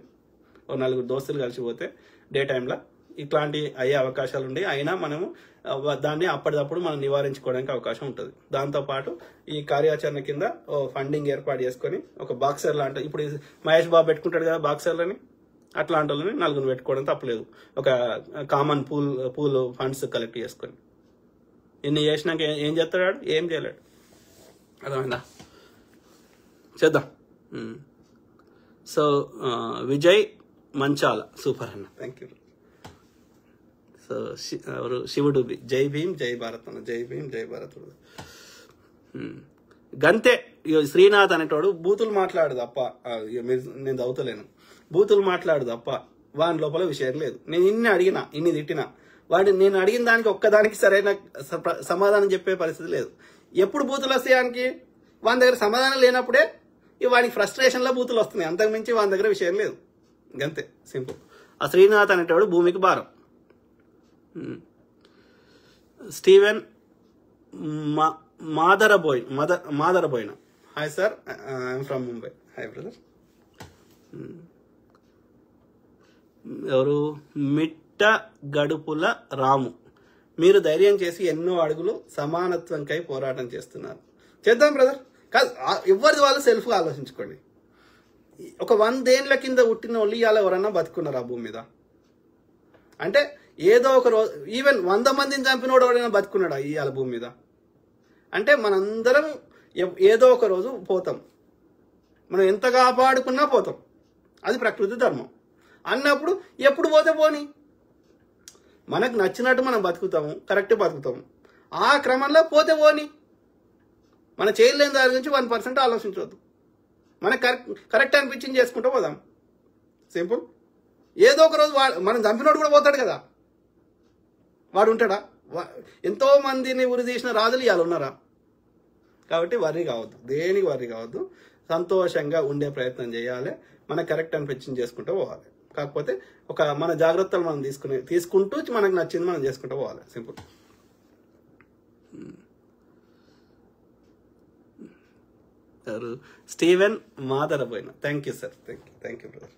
4 దోస్తులు కలిసిపోతే డే టైంలో ఇట్లాంటి అయ్యే అవకాశాలు ఉండి, అయినా మనము దాన్ని అప్పటిదప్పుడు మనం నివారించుకోవడానికి అవకాశం ఉంటుంది. దాంతోపాటు ఈ కార్యాచరణ కింద ఫండింగ్ ఏర్పాటు చేసుకొని ఒక బాక్సర్ లాంటి, ఇప్పుడు మహేష్ బాబు పెట్టుకుంటాడు కదా బాక్సర్లని, అట్లాంటి వాళ్ళని 4 పెట్టుకోవడం తప్పలేదు. ఒక కామన్ పూల్ ఫండ్స్ కలెక్ట్ చేసుకొని ఇన్ని చేసినాక ఏం చేస్తాడు? ఏం చేయలేడు. అర్థమైందా? చేద్దాం. సో విజయ్ మంచాల, సూపర్ అన్న. Thank you. సో ఎవరు? శివుడు. జై భీమ్ జై భారత్ అన్న. జై భీమ్ జై భారత్. గంతే. శ్రీనాథ్ అనేటోడు బూతులు మాట్లాడు తప్ప, నేను చదువుతలేను, బూతులు మాట్లాడు తప్ప వాని లోపల విషయం లేదు. నేను ఇన్ని అడిగినా, ఇన్ని తిట్టినా, నేను అడిగిన దానికి ఒక్కదానికి సరైన సమాధానం చెప్పే పరిస్థితి లేదు. ఎప్పుడు బూతులు వస్తాయానికి? వాని దగ్గర సమాధానం లేనప్పుడే వానికి ఫ్రస్ట్రేషన్లో బూతులు వస్తున్నాయి. అంతకుమించి వాని దగ్గర విషయం లేదు. గంతే, సింపుల్. ఆ శ్రీనాథ్ అనేటోడు భూమికి భారం. Steven Madaraboina. Hi sir, I'm from Mumbai. Hi brother. ఎవరు? మిట్ట గడుపుల రాము. మీరు ధైర్యం చేసి ఎన్నో అడుగులు సమానత్వంకై పోరాటం చేస్తున్నారు. చేద్దాం బ్రదర్. కాదు, ఎవరిది వాళ్ళు సెల్ఫ్గా ఆలోచించుకోండి. ఒక 100 ఏళ్ల కింద పుట్టిన వాళ్ళు ఇవాళ ఎవరన్నా బతుకున్నారు ఆ భూమి మీద అంటే? ఏదో ఒక రోజు ఈవెన్ 100 మందిని చంపినోడు ఎవరైనా బతుకున్నాడా ఇవాళ భూమి మీద అంటే? మనందరం ఏదో ఒక రోజు పోతాం. మనం ఎంత కాపాడుకున్నా పోతాం. అది ప్రకృతి ధర్మం అన్నప్పుడు ఎప్పుడు పోతే పోని, మనకు నచ్చినట్టు మనం బతుకుతాము, కరెక్ట్ బతుకుతాము. ఆ క్రమంలో పోతే పోని, మన చేయలేని దాని గురించి 1% ఆలోచించవద్దు. మనకు కరెక్ట్ అనిపించింది చేసుకుంటూ పోదాం. సింపుల్. ఏదో ఒక రోజు మనం చంపినోడు కూడా పోతాడు కదా, వాడు ఉంటాడా? ఎంతో మందిని ఉరి తీసిన రాజులు ఇవాళ ఉన్నారా? కాబట్టి వర్రీ కావద్దు, దేనికి వర్రీ కావద్దు. సంతోషంగా ఉండే ప్రయత్నం చేయాలి. మనకు కరెక్ట్ అనిపించింది చేసుకుంటూ పోవాలి. కాకపోతే ఒక మన జాగ్రత్తలు మనం తీసుకుంటూ మనకు నచ్చింది మనం చేసుకుంటూ పోవాలి. Simple. Steven Madaraboina, thank you sir, thank you brother.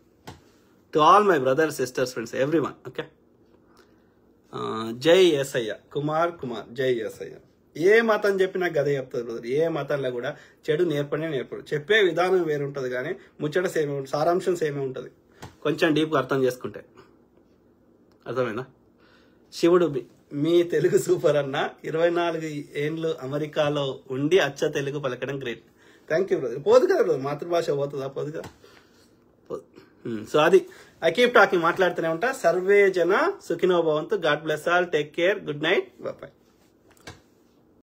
To all my brothers, sisters, friends, everyone. Okay. జై యేసయ్య. కుమార్ జై యేసయ్య. ఏ మతం చెప్పినా గదే చెప్తుంది బ్రదర్. ఏ మతంలో కూడా చెడు నేర్పడు. చెప్పే విధానం వేరు ఉంటుంది కానీ ముచ్చట సేమే ఉంటుంది, సారాంశం సేమే ఉంటుంది కొంచెం డీప్గా అర్థం చేసుకుంటే. అర్థమైందా? శివుడు మీ తెలుగు సూపర్ అన్న. 24 ఏండ్లు అమెరికాలో ఉండి అచ్చ తెలుగు పలకడం గ్రేట్. Thank you brother. పోదు కదా బ్రదర్, మాతృభాష పోతుందా? పోదు కదా. సో అది ఐ కీప్ టాకింగ్, మాట్లాడుతూనే ఉంటా. సర్వే జన సుఖినో భవంతు. God bless all. Take care. Good night. Bye.